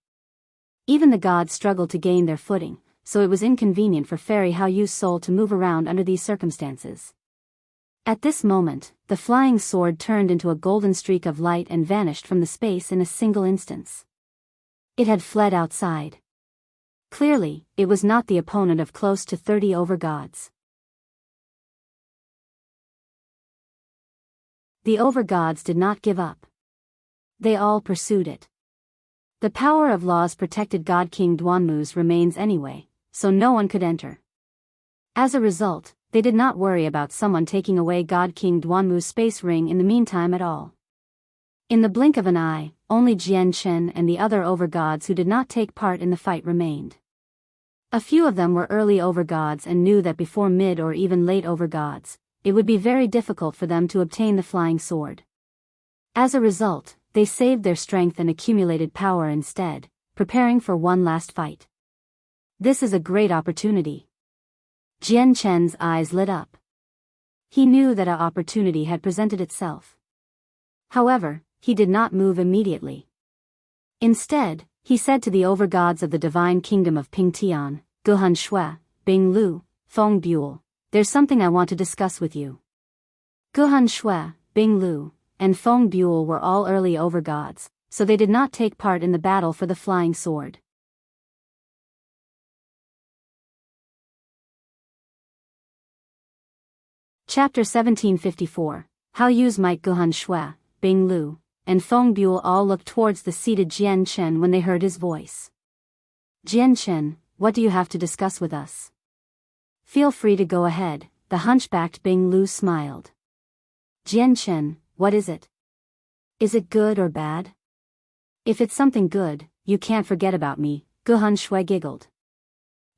Even the gods struggled to gain their footing, so it was inconvenient for Fairy Haoyu's soul to move around under these circumstances. At this moment, the flying sword turned into a golden streak of light and vanished from the space in a single instance. It had fled outside. Clearly, it was not the opponent of close to 30 Overgods. The Overgods did not give up. They all pursued it. The power of laws protected God King Duanmu's remains anyway, so no one could enter. As a result, they did not worry about someone taking away God King Duanmu's space ring in the meantime at all. In the blink of an eye, only Jian Chen and the other Overgods who did not take part in the fight remained. A few of them were early Overgods and knew that before mid or even late Overgods, it would be very difficult for them to obtain the flying sword. As a result, they saved their strength and accumulated power instead, preparing for one last fight. This is a great opportunity. Jian Chen's eyes lit up. He knew that an opportunity had presented itself. However, he did not move immediately. Instead, he said to the Overgods of the Divine Kingdom of Pingtian, Guhan Shui, Bing Lu, Feng Buell, there's something I want to discuss with you. Guhan Shui, Bing Lu, and Feng Buell were all early Overgods, so they did not take part in the battle for the flying sword. Chapter 1754, Haoyu's might. Guhan Shui, Bing Lu, and Feng Buell all looked towards the seated Jian Chen when they heard his voice. Jian Chen, what do you have to discuss with us? Feel free to go ahead, the hunchbacked Bing Lu smiled. Jian Chen, what is it? Is it good or bad? If it's something good, you can't forget about me, Guhan Shui giggled.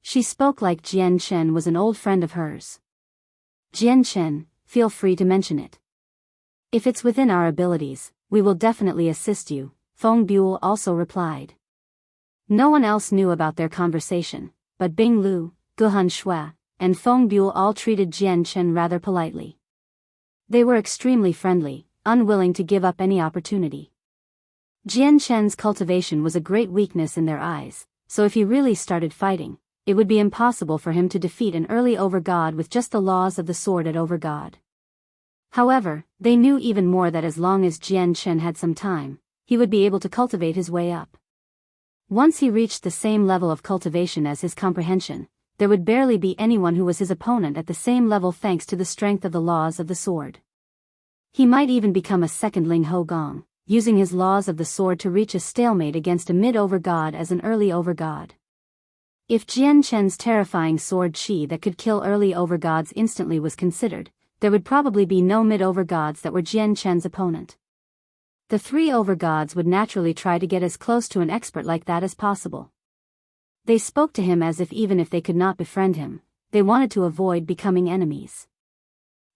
She spoke like Jian Chen was an old friend of hers. Jian Chen, feel free to mention it. If it's within our abilities, we will definitely assist you, Feng Buell also replied. No one else knew about their conversation, but Bing Lu, Guhan Shui, and Feng Buell all treated Jian Chen rather politely. They were extremely friendly, unwilling to give up any opportunity. Jian Chen's cultivation was a great weakness in their eyes, so if he really started fighting, it would be impossible for him to defeat an early Overgod with just the laws of the sword at Overgod. However, they knew even more that as long as Jian Chen had some time, he would be able to cultivate his way up. Once he reached the same level of cultivation as his comprehension, there would barely be anyone who was his opponent at the same level thanks to the strength of the laws of the sword. He might even become a second Ling Hougong, using his laws of the sword to reach a stalemate against a mid-Overgod as an early Overgod. If Jian Chen's terrifying sword chi that could kill early Overgods instantly was considered, there would probably be no mid-Overgods that were Jian Chen's opponent. The three Overgods would naturally try to get as close to an expert like that as possible. They spoke to him as if even if they could not befriend him, they wanted to avoid becoming enemies.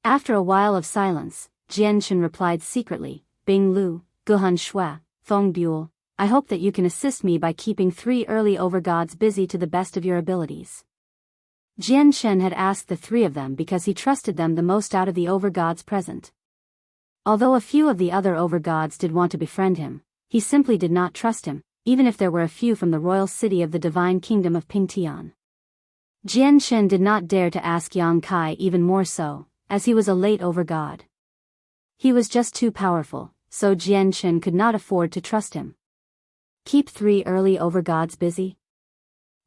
After a while of silence, Jian replied secretly, Bing Lu, Guhan Shui, Feng Buell, I hope that you can assist me by keeping 3 early Overgods busy to the best of your abilities. Jian Shen had asked the 3 of them because he trusted them the most out of the Overgods present. Although a few of the other Overgods did want to befriend him, he simply did not trust him, even if there were a few from the royal city of the divine kingdom of Pingtian. Jian Shen did not dare to ask Yang Kai even more so, as he was a late Overgod. He was just too powerful, so Jian Shen could not afford to trust him. Keep 3 early Overgods busy?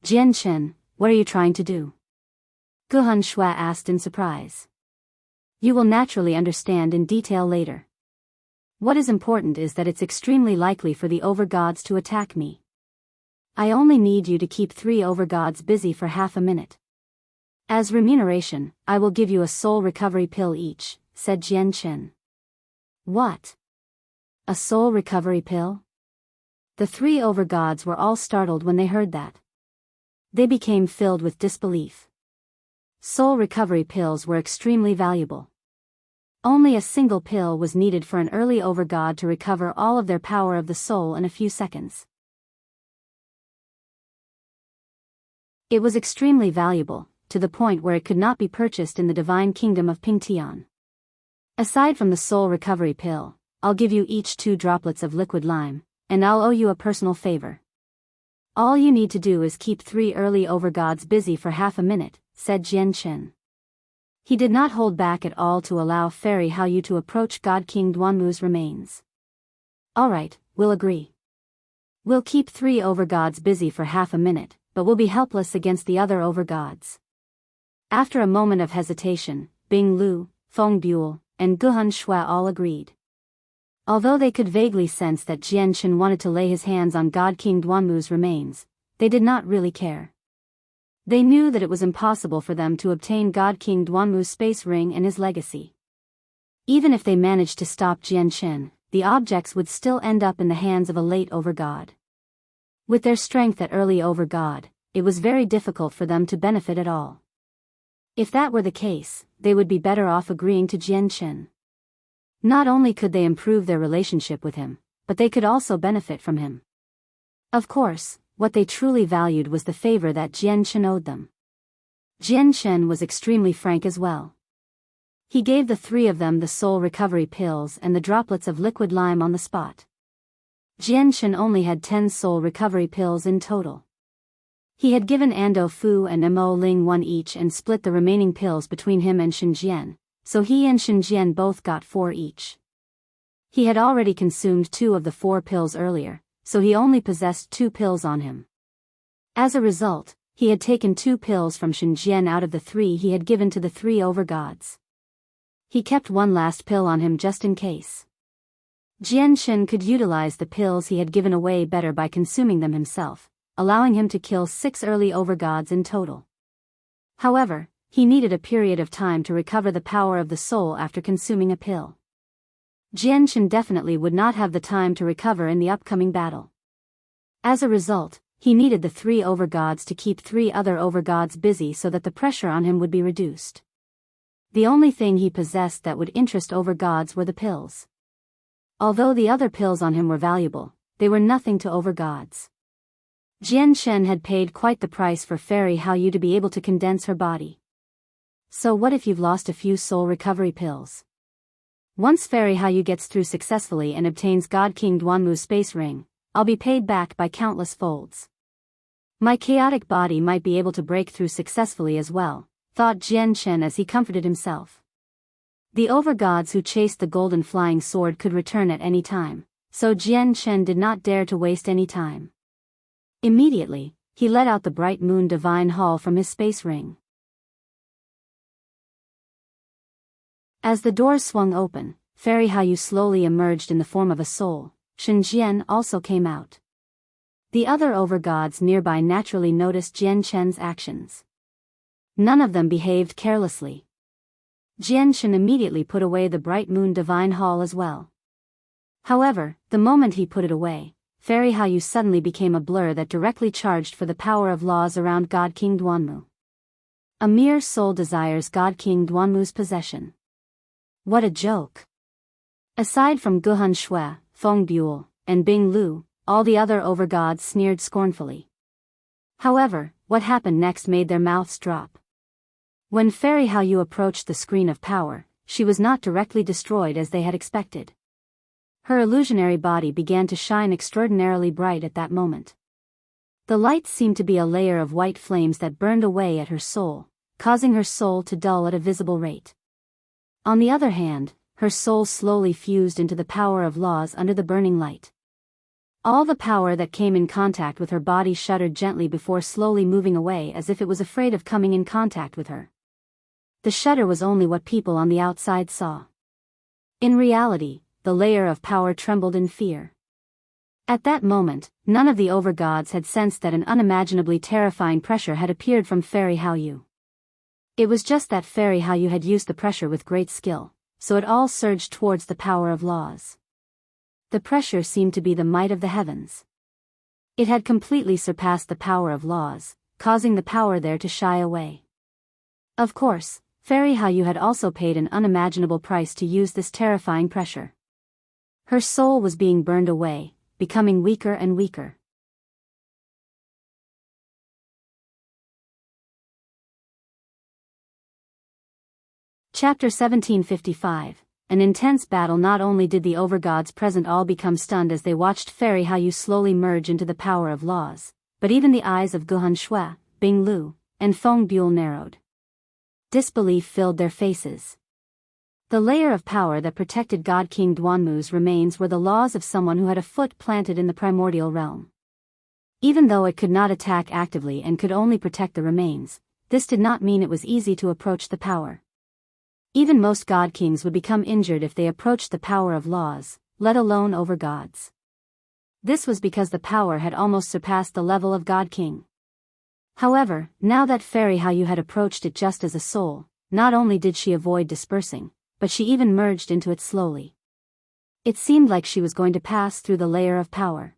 Jian Shen, what are you trying to do? Guhan Shui asked in surprise. You will naturally understand in detail later. What is important is that it's extremely likely for the Overgods to attack me. I only need you to keep 3 Overgods busy for half a minute. As remuneration, I will give you a soul recovery pill each, said Jian Shen. What? A soul recovery pill? The 3 Overgods were all startled when they heard that. They became filled with disbelief. Soul recovery pills were extremely valuable. Only a single pill was needed for an early Overgod to recover all of their power of the soul in a few seconds. It was extremely valuable, to the point where it could not be purchased in the divine kingdom of Pingtian. Aside from the soul recovery pill, I'll give you each 2 droplets of liquid lime, and I'll owe you a personal favor. All you need to do is keep 3 early Overgods busy for half a minute, said Jian Shen. He did not hold back at all to allow Fairy Haoyu to approach Godking Duanmu's remains. Alright, we'll agree. We'll keep 3 Overgods busy for half a minute, but we'll be helpless against the other Overgods. After a moment of hesitation, Bing Lu, Feng Buell, and Guhan Shui all agreed. Although they could vaguely sense that Jian Shen wanted to lay his hands on Godking Duanmu's remains, they did not really care. They knew that it was impossible for them to obtain Godking Duanmu's space ring and his legacy. Even if they managed to stop Jian Shen, the objects would still end up in the hands of a late Overgod. With their strength at early Overgod, it was very difficult for them to benefit at all. If that were the case, they would be better off agreeing to Jian Shen. Not only could they improve their relationship with him, but they could also benefit from him. Of course, what they truly valued was the favor that Jian Shen owed them. Jian Shen was extremely frank as well. He gave the 3 of them the soul recovery pills and the droplets of liquid lime on the spot. Jian Shen only had 10 soul recovery pills in total. He had given Ando Fu and Mo Ling 1 each and split the remaining pills between him and Shenjian, so he and Shenjian both got 4 each. He had already consumed 2 of the 4 pills earlier, so he only possessed 2 pills on him. As a result, he had taken 2 pills from Shenjian out of the 3 he had given to the 3 Overgods. He kept 1 last pill on him just in case. Jian Shen could utilize the pills he had given away better by consuming them himself, allowing him to kill 6 early Overgods in total. However, he needed a period of time to recover the power of the soul after consuming a pill. Jian Shen definitely would not have the time to recover in the upcoming battle. As a result, he needed the 3 Overgods to keep 3 other Overgods busy so that the pressure on him would be reduced. The only thing he possessed that would interest Overgods were the pills. Although the other pills on him were valuable, they were nothing to Overgods. Jian Shen had paid quite the price for Fairy Haoyu to be able to condense her body. So what if you've lost a few soul recovery pills? Once Fairy Haoyu gets through successfully and obtains Godking Duanmu's space ring, I'll be paid back by countless folds. My chaotic body might be able to break through successfully as well, thought Jian Shen as he comforted himself. The Overgods who chased the golden flying sword could return at any time, so Jian Shen did not dare to waste any time. Immediately, he let out the bright moon divine hall from his space ring. As the doors swung open, Fairy Haoyu slowly emerged in the form of a soul. Shenjian also came out. The other Overgods nearby naturally noticed Jian Shen's actions. None of them behaved carelessly. Jian Shen immediately put away the bright moon divine hall as well. However, the moment he put it away, Fairy Haoyu suddenly became a blur that directly charged for the power of laws around Godking Duanmu. A mere soul desires Godking Duanmu's possession. What a joke. Aside from Guhan Shui, Feng Buell, and Bing Lu, all the other overgods sneered scornfully. However, what happened next made their mouths drop. When Fairy Haoyu approached the screen of power, she was not directly destroyed as they had expected. Her illusionary body began to shine extraordinarily bright at that moment. The light seemed to be a layer of white flames that burned away at her soul, causing her soul to dull at a visible rate. On the other hand, her soul slowly fused into the power of laws under the burning light. All the power that came in contact with her body shuddered gently before slowly moving away as if it was afraid of coming in contact with her. The shudder was only what people on the outside saw. In reality, the layer of power trembled in fear. At that moment, none of the overgods had sensed that an unimaginably terrifying pressure had appeared from Fairy Haoyu. It was just that Fairy Haoyu had used the pressure with great skill, so it all surged towards the power of laws. The pressure seemed to be the might of the heavens. It had completely surpassed the power of laws, causing the power there to shy away. Of course, Fairy Haoyu had also paid an unimaginable price to use this terrifying pressure. Her soul was being burned away, becoming weaker and weaker. Chapter 1755. An intense battle. Not only did the overgods present all become stunned as they watched Fairy Haoyu slowly merge into the power of laws, but even the eyes of Guhan Shui, Bing Lu, and Feng Buell narrowed. Disbelief filled their faces. The layer of power that protected Godking Duanmu's remains were the laws of someone who had a foot planted in the primordial realm. Even though it could not attack actively and could only protect the remains, this did not mean it was easy to approach the power. Even most god kings would become injured if they approached the power of laws, let alone overgods. This was because the power had almost surpassed the level of God King. However, now that Fairy Haoyu had approached it just as a soul, not only did she avoid dispersing, but she even merged into it slowly. It seemed like she was going to pass through the layer of power.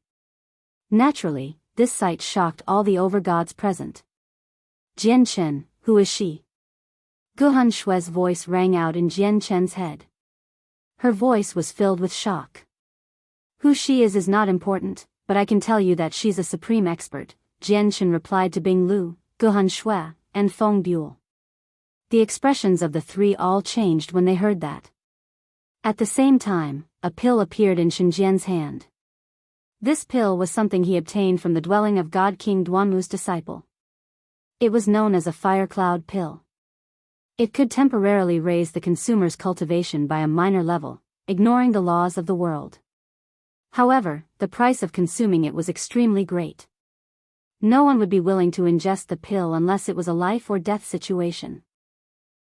Naturally, this sight shocked all the overgods present. Jian Chen, who is she? Guhan Shui's voice rang out in Jian Chen's head. Her voice was filled with shock. Who she is not important, but I can tell you that she's a supreme expert, Jian Chen replied to Bing Lu, Guhan Shui, and Feng Buell. The expressions of the three all changed when they heard that. At the same time, a pill appeared in Shenjian's hand. This pill was something he obtained from the dwelling of God King Duanmu's disciple. It was known as a fire cloud pill. It could temporarily raise the consumer's cultivation by a minor level, ignoring the laws of the world. However, the price of consuming it was extremely great. No one would be willing to ingest the pill unless it was a life or death situation.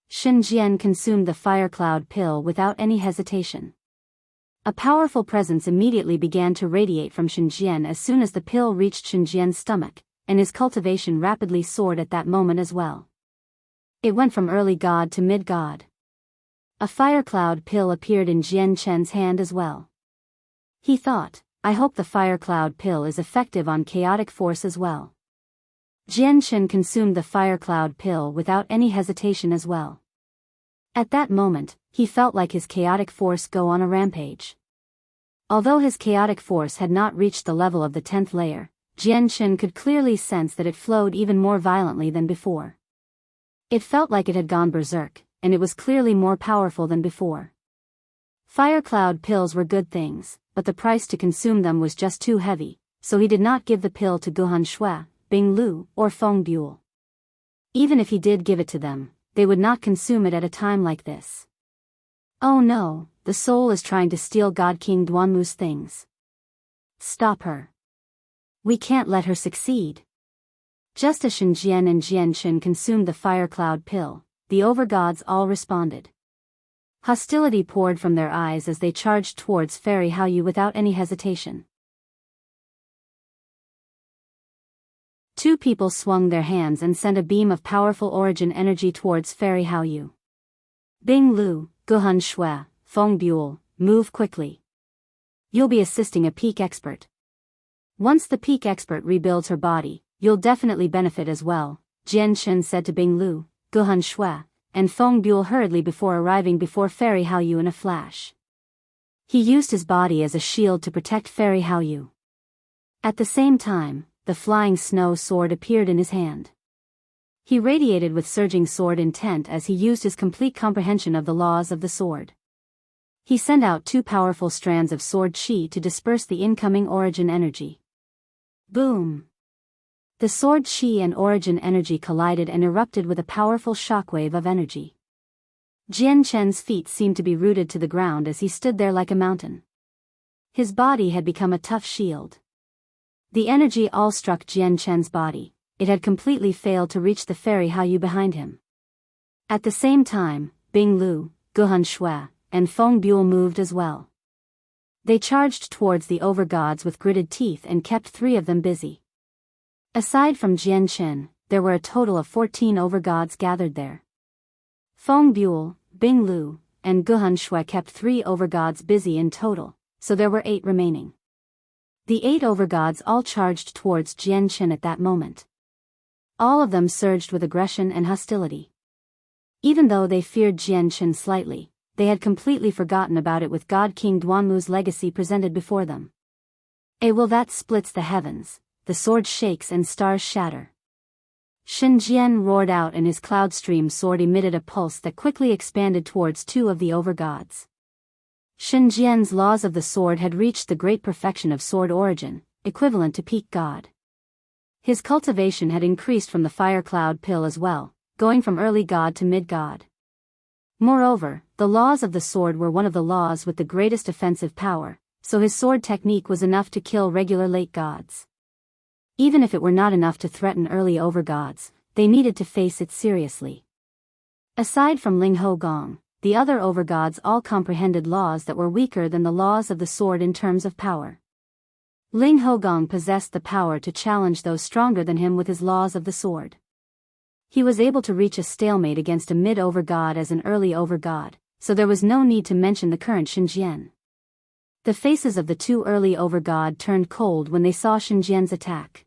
Shenjian consumed the fire cloud pill without any hesitation. A powerful presence immediately began to radiate from Shenjian as soon as the pill reached Shenjian's stomach, and his cultivation rapidly soared at that moment as well. It went from early god to mid-god. A fire cloud pill appeared in Jian Chen's hand as well. He thought, I hope the fire cloud pill is effective on chaotic force as well. Jian Chen consumed the fire cloud pill without any hesitation as well. At that moment, he felt like his chaotic force go on a rampage. Although his chaotic force had not reached the level of the 10th layer, Jian Chen could clearly sense that it flowed even more violently than before. It felt like it had gone berserk, and it was clearly more powerful than before. Fire cloud pills were good things, but the price to consume them was just too heavy, so he did not give the pill to Guhan Shui, Bing Lu, or Feng Buell. Even if he did give it to them, they would not consume it at a time like this. Oh no, the soul is trying to steal God King Duanmu's things. Stop her. We can't let her succeed. Just as Shenjian and Jian Chen consumed the fire cloud pill, the overgods all responded. Hostility poured from their eyes as they charged towards Fairy Haoyu without any hesitation. Two people swung their hands and sent a beam of powerful origin energy towards Fairy Haoyu. Bing Lu, Guhan Shui, Feng Buell, move quickly. You'll be assisting a peak expert. Once the peak expert rebuilds her body, you'll definitely benefit as well, Jian Chen said to Bing Lu, Guhan Shui, and Feng Buell hurriedly before arriving before Fairy Haoyu in a flash. He used his body as a shield to protect Fairy Haoyu. At the same time, the flying snow sword appeared in his hand. He radiated with surging sword intent as he used his complete comprehension of the laws of the sword. He sent out 2 powerful strands of sword chi to disperse the incoming origin energy. Boom! The sword chi and origin energy collided and erupted with a powerful shockwave of energy. Jian Chen's feet seemed to be rooted to the ground as he stood there like a mountain. His body had become a tough shield. The energy all struck Jian Chen's body. It had completely failed to reach the Fairy Haoyu behind him. At the same time, Bing Lu, Guhan Shui, and Feng Buell moved as well. They charged towards the Overgods with gritted teeth and kept 3 of them busy. Aside from Jian Chen, there were a total of 14 Overgods gathered there. Feng Buell, Bing Lu, and Guhan Shui kept 3 Overgods busy in total, so there were 8 remaining. The 8 Overgods all charged towards Jian Chen at that moment. All of them surged with aggression and hostility. Even though they feared Jian Chen slightly, they had completely forgotten about it with God King Duanmu's legacy presented before them. A will that splits the heavens, the sword shakes and stars shatter. Shen Jian roared out and his cloud stream sword emitted a pulse that quickly expanded towards 2 of the Overgods. Shen Jian's laws of the sword had reached the great perfection of sword origin, equivalent to peak god. His cultivation had increased from the fire cloud pill as well, going from early god to mid god. Moreover, the laws of the sword were one of the laws with the greatest offensive power, so his sword technique was enough to kill regular late gods. Even if it were not enough to threaten early Overgods, they needed to face it seriously. Aside from Ling Hougong, the other Overgods all comprehended laws that were weaker than the laws of the sword in terms of power. Ling Hougong possessed the power to challenge those stronger than him with his laws of the sword. He was able to reach a stalemate against a mid-Overgod as an early Overgod, so there was no need to mention the current Shenjian. The faces of the 2 early Overgod turned cold when they saw Shenjian's attack.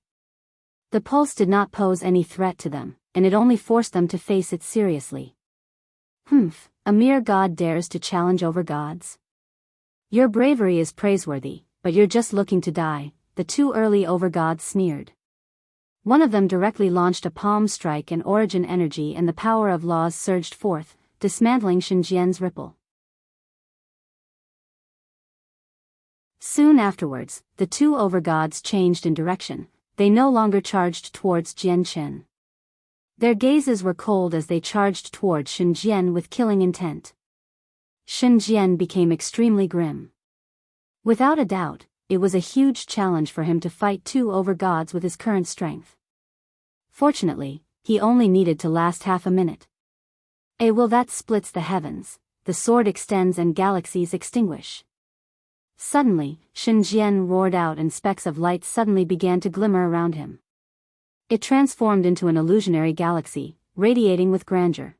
The pulse did not pose any threat to them, and it only forced them to face it seriously. A mere god dares to challenge Overgods? Your bravery is praiseworthy, but you're just looking to die, the 2 early Overgods sneered. One of them directly launched a palm strike and origin energy and the power of laws surged forth, dismantling Shenjian's ripple. Soon afterwards, the 2 Overgods changed in direction. They no longer charged towards Jian Chen. Their gazes were cold as they charged towards Shen Jian with killing intent. Shen Jian became extremely grim. Without a doubt, it was a huge challenge for him to fight 2 Overgods with his current strength. Fortunately, he only needed to last half a minute. A will that splits the heavens, the sword extends and galaxies extinguish. Suddenly, Shen Jian roared out and specks of light suddenly began to glimmer around him. It transformed into an illusionary galaxy, radiating with grandeur.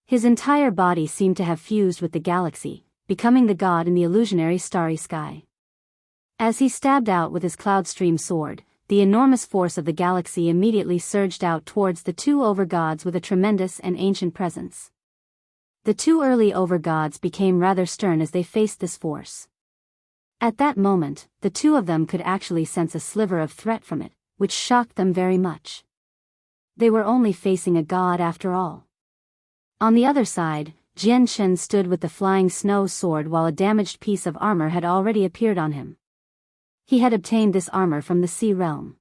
His entire body seemed to have fused with the galaxy, becoming the god in the illusionary starry sky. As he stabbed out with his cloudstream sword, the enormous force of the galaxy immediately surged out towards the 2 Overgods with a tremendous and ancient presence. The 2 early Overgods became rather stern as they faced this force. At that moment, the 2 of them could actually sense a sliver of threat from it, which shocked them very much. They were only facing a god after all. On the other side, Jian Chen stood with the flying snow sword while a damaged piece of armor had already appeared on him. He had obtained this armor from the sea realm.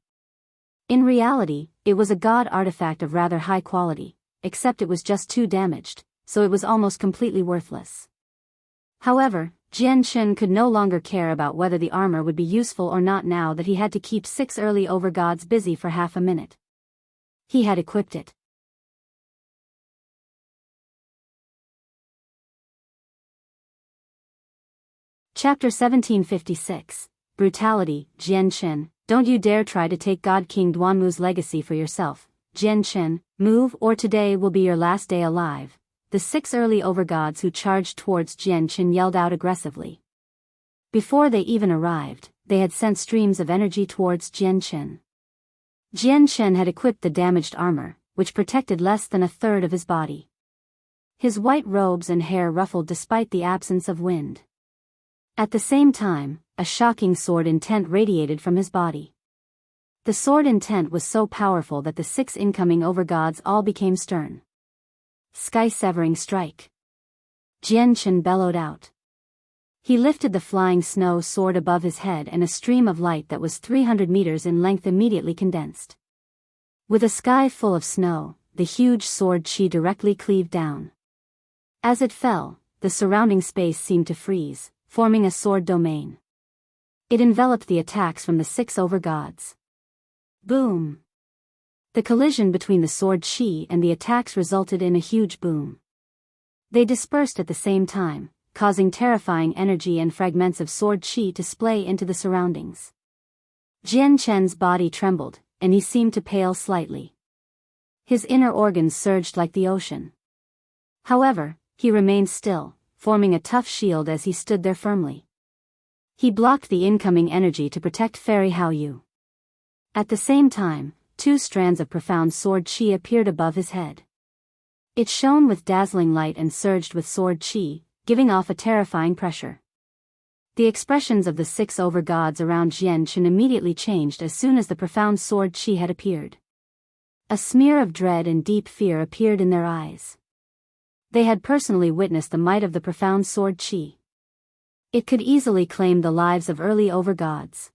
In reality, it was a god artifact of rather high quality, except it was just too damaged, so it was almost completely worthless. However, Jian Chen could no longer care about whether the armor would be useful or not now that he had to keep 6 early Overgods busy for half a minute. He had equipped it. Chapter 1756, Brutality. Jian Chen, don't you dare try to take God King Duanmu's legacy for yourself. Jian Chen, move or today will be your last day alive. The 6 early Overgods who charged towards Jian Chen yelled out aggressively. Before they even arrived, they had sent streams of energy towards Jian Chen. Jian Chen had equipped the damaged armor, which protected less than a third of his body. His white robes and hair ruffled despite the absence of wind. At the same time, a shocking sword intent radiated from his body. The sword intent was so powerful that the 6 incoming Overgods all became stern. Sky-severing strike. Jian-Chen bellowed out. He lifted the flying snow sword above his head, and a stream of light that was 300 meters in length immediately condensed. With a sky full of snow, the huge sword chi directly cleaved down. As it fell, the surrounding space seemed to freeze, forming a sword domain. It enveloped the attacks from the 6 Overgods. Boom! The collision between the sword chi and the attacks resulted in a huge boom. They dispersed at the same time, causing terrifying energy and fragments of sword chi to splay into the surroundings. Jian-Chen's body trembled, and he seemed to pale slightly. His inner organs surged like the ocean. However, he remained still, forming a tough shield as he stood there firmly. He blocked the incoming energy to protect Fairy Haoyu. At the same time, 2 strands of profound sword chi appeared above his head. It shone with dazzling light and surged with sword chi, giving off a terrifying pressure. The expressions of the 6 Overgods around Jian-Chen immediately changed as soon as the profound sword chi had appeared. A smear of dread and deep fear appeared in their eyes. They had personally witnessed the might of the profound sword chi. It could easily claim the lives of early Overgods.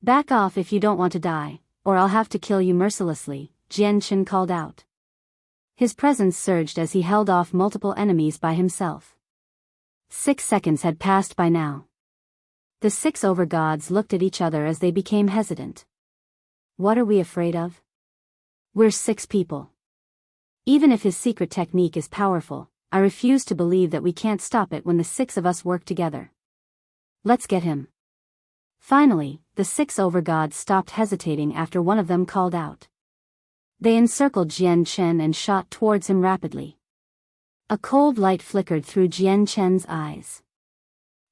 "Back off if you don't want to die, or I'll have to kill you mercilessly," Jian-Chen called out. His presence surged as he held off multiple enemies by himself. 6 seconds had passed by now. The 6 Overgods looked at each other as they became hesitant. "What are we afraid of? We're 6 people. Even if his secret technique is powerful, I refuse to believe that we can't stop it when the 6 of us work together. Let's get him." Finally, the 6 Overgods stopped hesitating after one of them called out. They encircled Jian-Chen and shot towards him rapidly. A cold light flickered through Jian-Chen's eyes.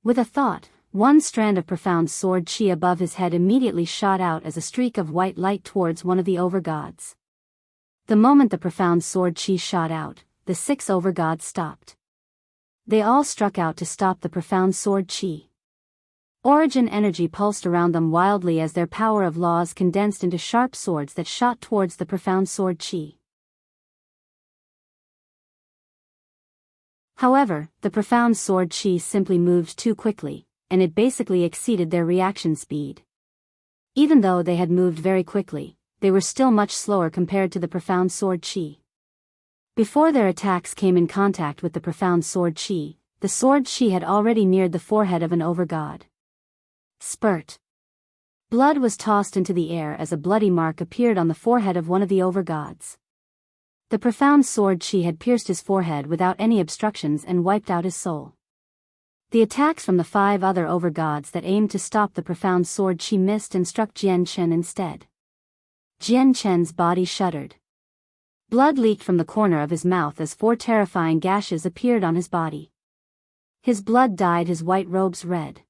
With a thought, 1 strand of profound sword chi above his head immediately shot out as a streak of white light towards one of the Overgods. The moment the profound sword chi shot out, the 6 Overgods stopped. They all struck out to stop the profound sword chi. Origin energy pulsed around them wildly as their power of laws condensed into sharp swords that shot towards the profound sword chi. However, the profound sword chi simply moved too quickly, and it basically exceeded their reaction speed. Even though they had moved very quickly, they were still much slower compared to the profound sword chi. Before their attacks came in contact with the profound sword chi, the sword chi had already neared the forehead of an Overgod. Spurt. Blood was tossed into the air as a bloody mark appeared on the forehead of one of the Overgods. The profound sword chi had pierced his forehead without any obstructions and wiped out his soul. The attacks from the 5 other Overgods that aimed to stop the profound sword chi missed and struck Jian-Chen instead. Jian-Chen's body shuddered. Blood leaked from the corner of his mouth as 4 terrifying gashes appeared on his body. His blood dyed his white robes red.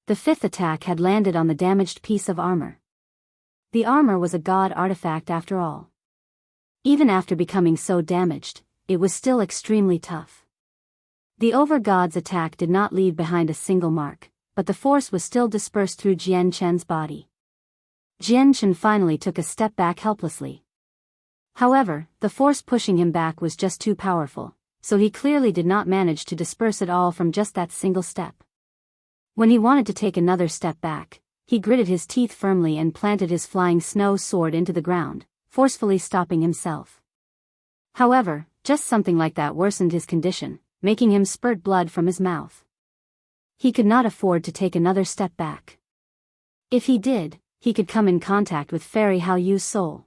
The 5th attack had landed on the damaged piece of armor. The armor was a god artifact after all. Even after becoming so damaged, it was still extremely tough. The Overgod's attack did not leave behind a single mark, but the force was still dispersed through Jian-Chen's body. Jian-Chen finally took a step back helplessly. However, the force pushing him back was just too powerful, so he clearly did not manage to disperse it all from just that single step. When he wanted to take another step back, he gritted his teeth firmly and planted his flying snow sword into the ground, forcefully stopping himself. However, just something like that worsened his condition, making him spurt blood from his mouth. He could not afford to take another step back. If he did, he could come in contact with Fairy Haoyu's soul.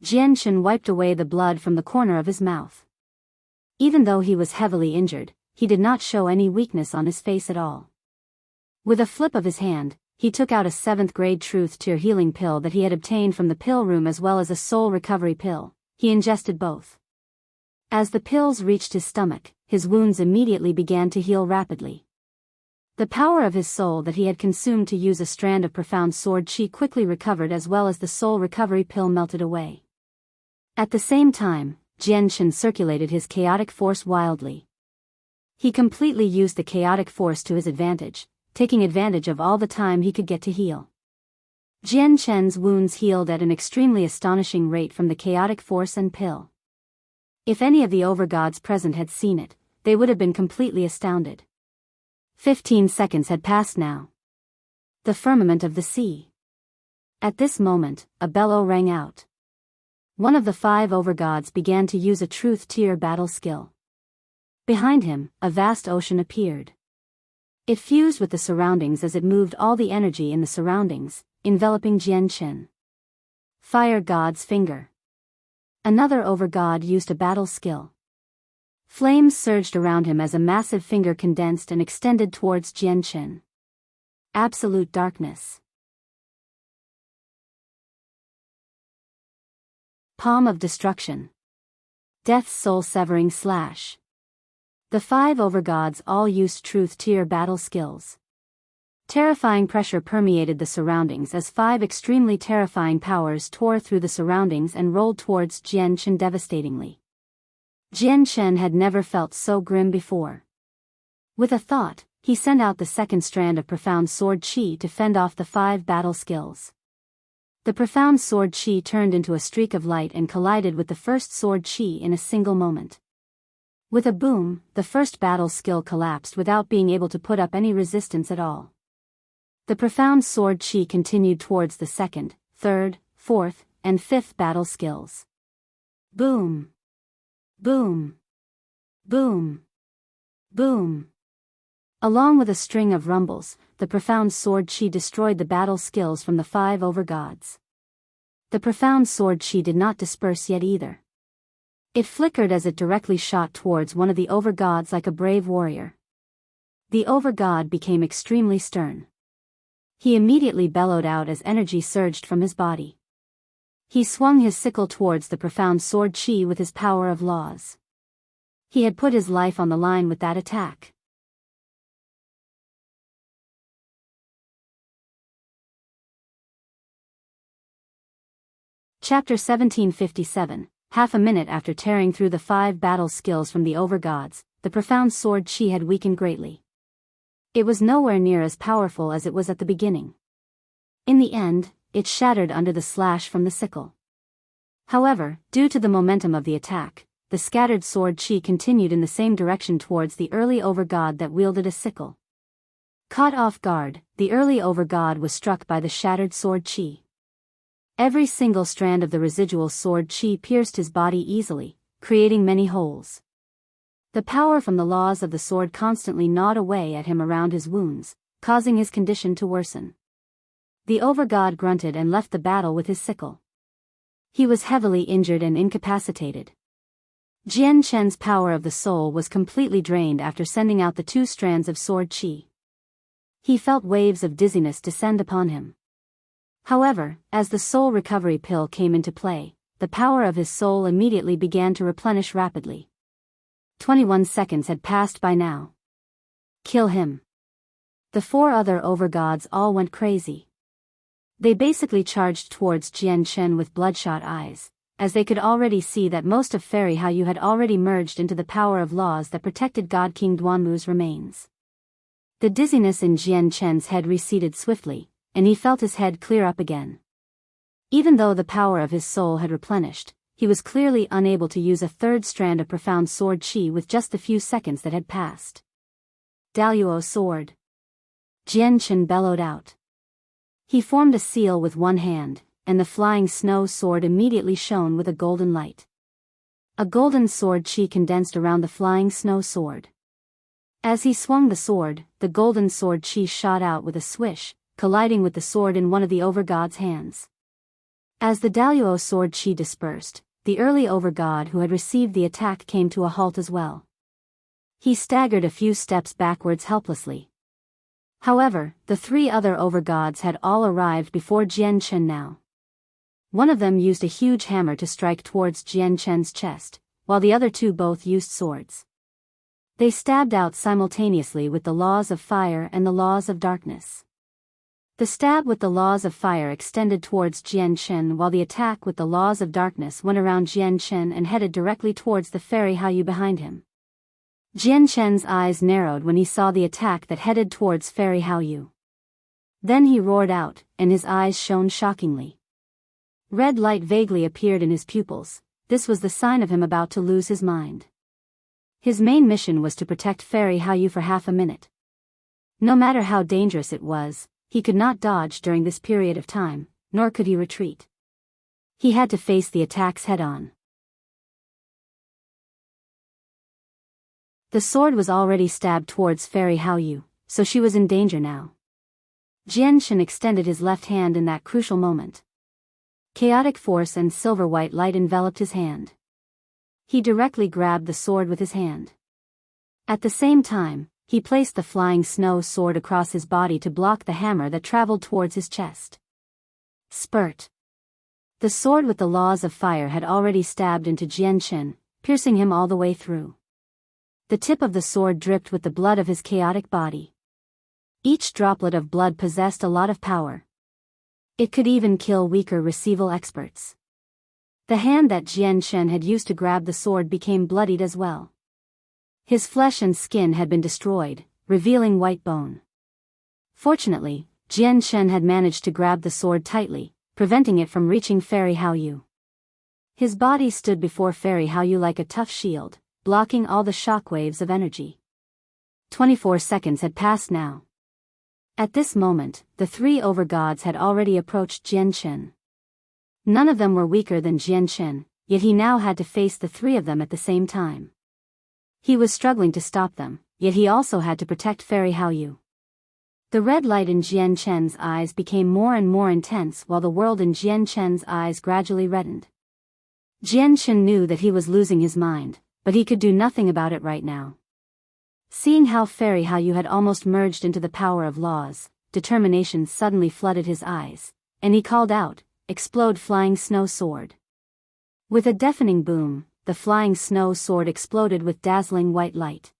Jian-Chen wiped away the blood from the corner of his mouth. Even though he was heavily injured, he did not show any weakness on his face at all. With a flip of his hand, he took out a 7th-grade truth tear healing pill that he had obtained from the pill room as well as a soul recovery pill. He ingested both. As the pills reached his stomach, his wounds immediately began to heal rapidly. The power of his soul that he had consumed to use a strand of profound sword chi quickly recovered as well as the soul recovery pill melted away. At the same time, Jian-Chen circulated his chaotic force wildly. He completely used the chaotic force to his advantage, taking advantage of all the time he could get to heal. Jian Chen's wounds healed at an extremely astonishing rate from the chaotic force and pill. If any of the Overgods present had seen it, they would have been completely astounded. 15 seconds had passed now. The firmament of the sea. At this moment, a bellow rang out. One of the 5 Overgods began to use a truth-tier battle skill. Behind him, a vast ocean appeared. It fused with the surroundings as it moved all the energy in the surroundings, enveloping Jian Chen. Fire God's Finger. Another Overgod used a battle skill. Flames surged around him as a massive finger condensed and extended towards Jian Chen. Absolute darkness. Palm of Destruction. Death's soul-severing slash. The 5 Overgods all used truth-tier battle skills. Terrifying pressure permeated the surroundings as 5 extremely terrifying powers tore through the surroundings and rolled towards Jian Chen devastatingly. Jian Chen had never felt so grim before. With a thought, he sent out the second strand of profound sword chi to fend off the 5 battle skills. The profound sword chi turned into a streak of light and collided with the first sword chi in a single moment. With a boom, the first battle skill collapsed without being able to put up any resistance at all. The profound sword chi continued towards the second, third, fourth, and fifth battle skills. Boom! Boom! Boom! Boom! Along with a string of rumbles, the profound sword chi destroyed the battle skills from the 5 Overgods. The profound sword chi did not disperse yet either. It flickered as it directly shot towards one of the Overgods like a brave warrior. The Overgod became extremely stern. He immediately bellowed out as energy surged from his body. He swung his sickle towards the profound sword chi with his power of laws. He had put his life on the line with that attack. Chapter 1757. Half a minute after tearing through the 5 battle skills from the Overgods, the profound sword chi had weakened greatly. It was nowhere near as powerful as it was at the beginning. In the end, it shattered under the slash from the sickle. However, due to the momentum of the attack, the scattered sword chi continued in the same direction towards the early Overgod that wielded a sickle. Caught off guard, the early Overgod was struck by the shattered sword chi. Every single strand of the residual sword chi pierced his body easily, creating many holes. The power from the laws of the sword constantly gnawed away at him around his wounds, causing his condition to worsen. The Overgod grunted and left the battle with his sickle. He was heavily injured and incapacitated. Jian Chen's power of the soul was completely drained after sending out the 2 strands of sword chi. He felt waves of dizziness descend upon him. However, as the soul recovery pill came into play, the power of his soul immediately began to replenish rapidly. 21 seconds had passed by now. Kill him. The 4 other Overgods all went crazy. They basically charged towards Jian Chen with bloodshot eyes, as they could already see that most of Fairy Haoyu had already merged into the power of laws that protected Godking Duanmu's remains. The dizziness in Jian Chen's head receded swiftly, and he felt his head clear up again. Even though the power of his soul had replenished, he was clearly unable to use a 3rd strand of profound sword chi with just the few seconds that had passed. Daluo sword. Jian Chen bellowed out. He formed a seal with one hand, and the flying snow sword immediately shone with a golden light. A golden sword chi condensed around the flying snow sword. As he swung the sword, the golden sword chi shot out with a swish, colliding with the sword in one of the Overgod's hands. As the Daluo sword chi dispersed, the early Overgod who had received the attack came to a halt as well. He staggered a few steps backwards helplessly. However, the 3 other Overgods had all arrived before Jian Chen now. One of them used a huge hammer to strike towards Jian Chen's chest, while the other 2 both used swords. They stabbed out simultaneously with the laws of fire and the laws of darkness. The stab with the laws of fire extended towards Jian Chen while the attack with the laws of darkness went around Jian Chen and headed directly towards the Fairy Haoyu behind him. Jian Chen's eyes narrowed when he saw the attack that headed towards Fairy Haoyu. Then he roared out, and his eyes shone shockingly. Red light vaguely appeared in his pupils. This was the sign of him about to lose his mind. His main mission was to protect Fairy Haoyu for half a minute. No matter how dangerous it was, he could not dodge during this period of time, nor could he retreat. He had to face the attacks head-on. The sword was already stabbed towards Fairy Haoyu, so she was in danger now. Jian Shen extended his left hand in that crucial moment. Chaotic force and silver-white light enveloped his hand. He directly grabbed the sword with his hand. At the same time, he placed the flying snow sword across his body to block the hammer that traveled towards his chest. Spurt. The sword with the laws of fire had already stabbed into Jian Shen, piercing him all the way through. The tip of the sword dripped with the blood of his chaotic body. Each droplet of blood possessed a lot of power. It could even kill weaker receival experts. The hand that Jian Shen had used to grab the sword became bloodied as well. His flesh and skin had been destroyed, revealing white bone. Fortunately, Jian Shen had managed to grab the sword tightly, preventing it from reaching Fairy Haoyu. His body stood before Fairy Haoyu like a tough shield, blocking all the shockwaves of energy. 24 seconds had passed now. At this moment, the three Overgods had already approached Jian Shen. None of them were weaker than Jian Shen, yet he now had to face the three of them at the same time. He was struggling to stop them, yet he also had to protect Fairy Haoyu. The red light in Jian Chen's eyes became more and more intense while the world in Jian Chen's eyes gradually reddened. Jian Shen knew that he was losing his mind, but he could do nothing about it right now. Seeing how Fairy Haoyu had almost merged into the power of laws, determination suddenly flooded his eyes, and he called out, "Explode flying snow sword." With a deafening boom, the flying snow sword exploded with dazzling white light.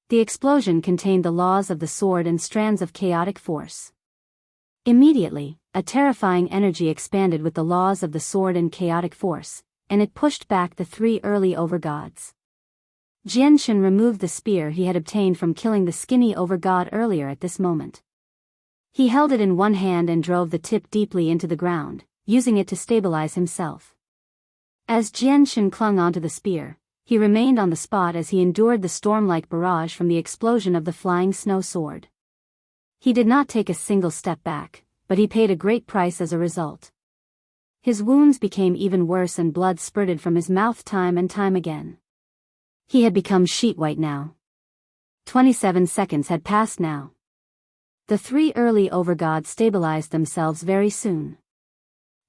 The explosion contained the laws of the sword and strands of chaotic force. Immediately, a terrifying energy expanded with the laws of the sword and chaotic force, and it pushed back the three early Overgods. Jian Shen removed the spear he had obtained from killing the skinny Overgod earlier at this moment. He held it in one hand and drove the tip deeply into the ground, using it to stabilize himself. As Jian Shen clung onto the spear, he remained on the spot as he endured the storm-like barrage from the explosion of the flying snow sword. He did not take a single step back, but he paid a great price as a result. His wounds became even worse and blood spurted from his mouth time and time again. He had become sheet white now. 27 seconds had passed now. The three early Overgods stabilized themselves very soon.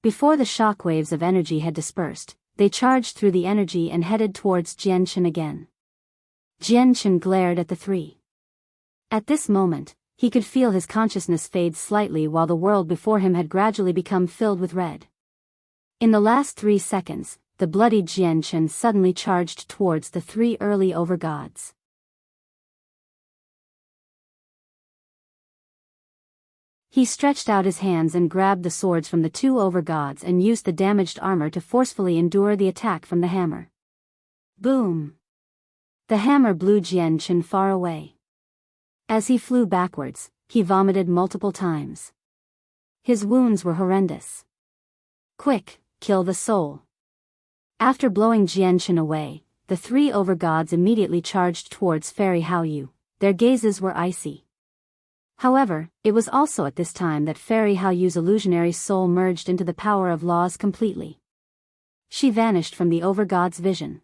Before the shockwaves of energy had dispersed, they charged through the energy and headed towards Jian Shen again. Jian Shen glared at the three. At this moment, he could feel his consciousness fade slightly while the world before him had gradually become filled with red. In the last 3 seconds, the bloodied Jian Shen suddenly charged towards the three early Overgods. He stretched out his hands and grabbed the swords from the two Overgods and used the damaged armor to forcefully endure the attack from the hammer. Boom! The hammer blew Jian Shen far away. As he flew backwards, he vomited multiple times. His wounds were horrendous. Quick, kill the soul. After blowing Jian Shen away, the three Overgods immediately charged towards Fairy Haoyu. Their gazes were icy. However, it was also at this time that Fairy Haoyu's illusionary soul merged into the power of laws completely. She vanished from the Overgod's vision.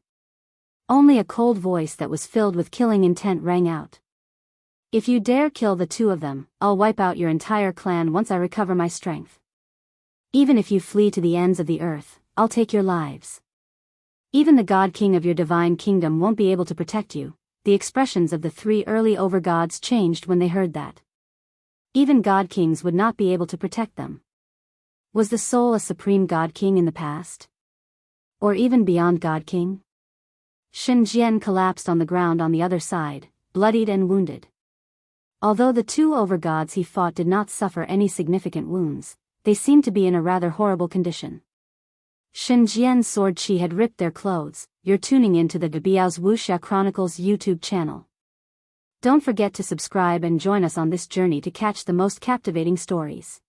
Only a cold voice that was filled with killing intent rang out. "If you dare kill the two of them, I'll wipe out your entire clan once I recover my strength. Even if you flee to the ends of the earth, I'll take your lives. Even the God King of your divine kingdom won't be able to protect you." The expressions of the three early Overgods changed when they heard that. Even God Kings would not be able to protect them. Was the soul a supreme God King in the past? Or even beyond God King? Shen Jian collapsed on the ground on the other side, bloodied and wounded. Although the two Overgods he fought did not suffer any significant wounds, they seemed to be in a rather horrible condition. Shen Jian's sword chi had ripped their clothes. You're tuning into the Biyao's Wuxia Chronicles YouTube channel. Don't forget to subscribe and join us on this journey to catch the most captivating stories.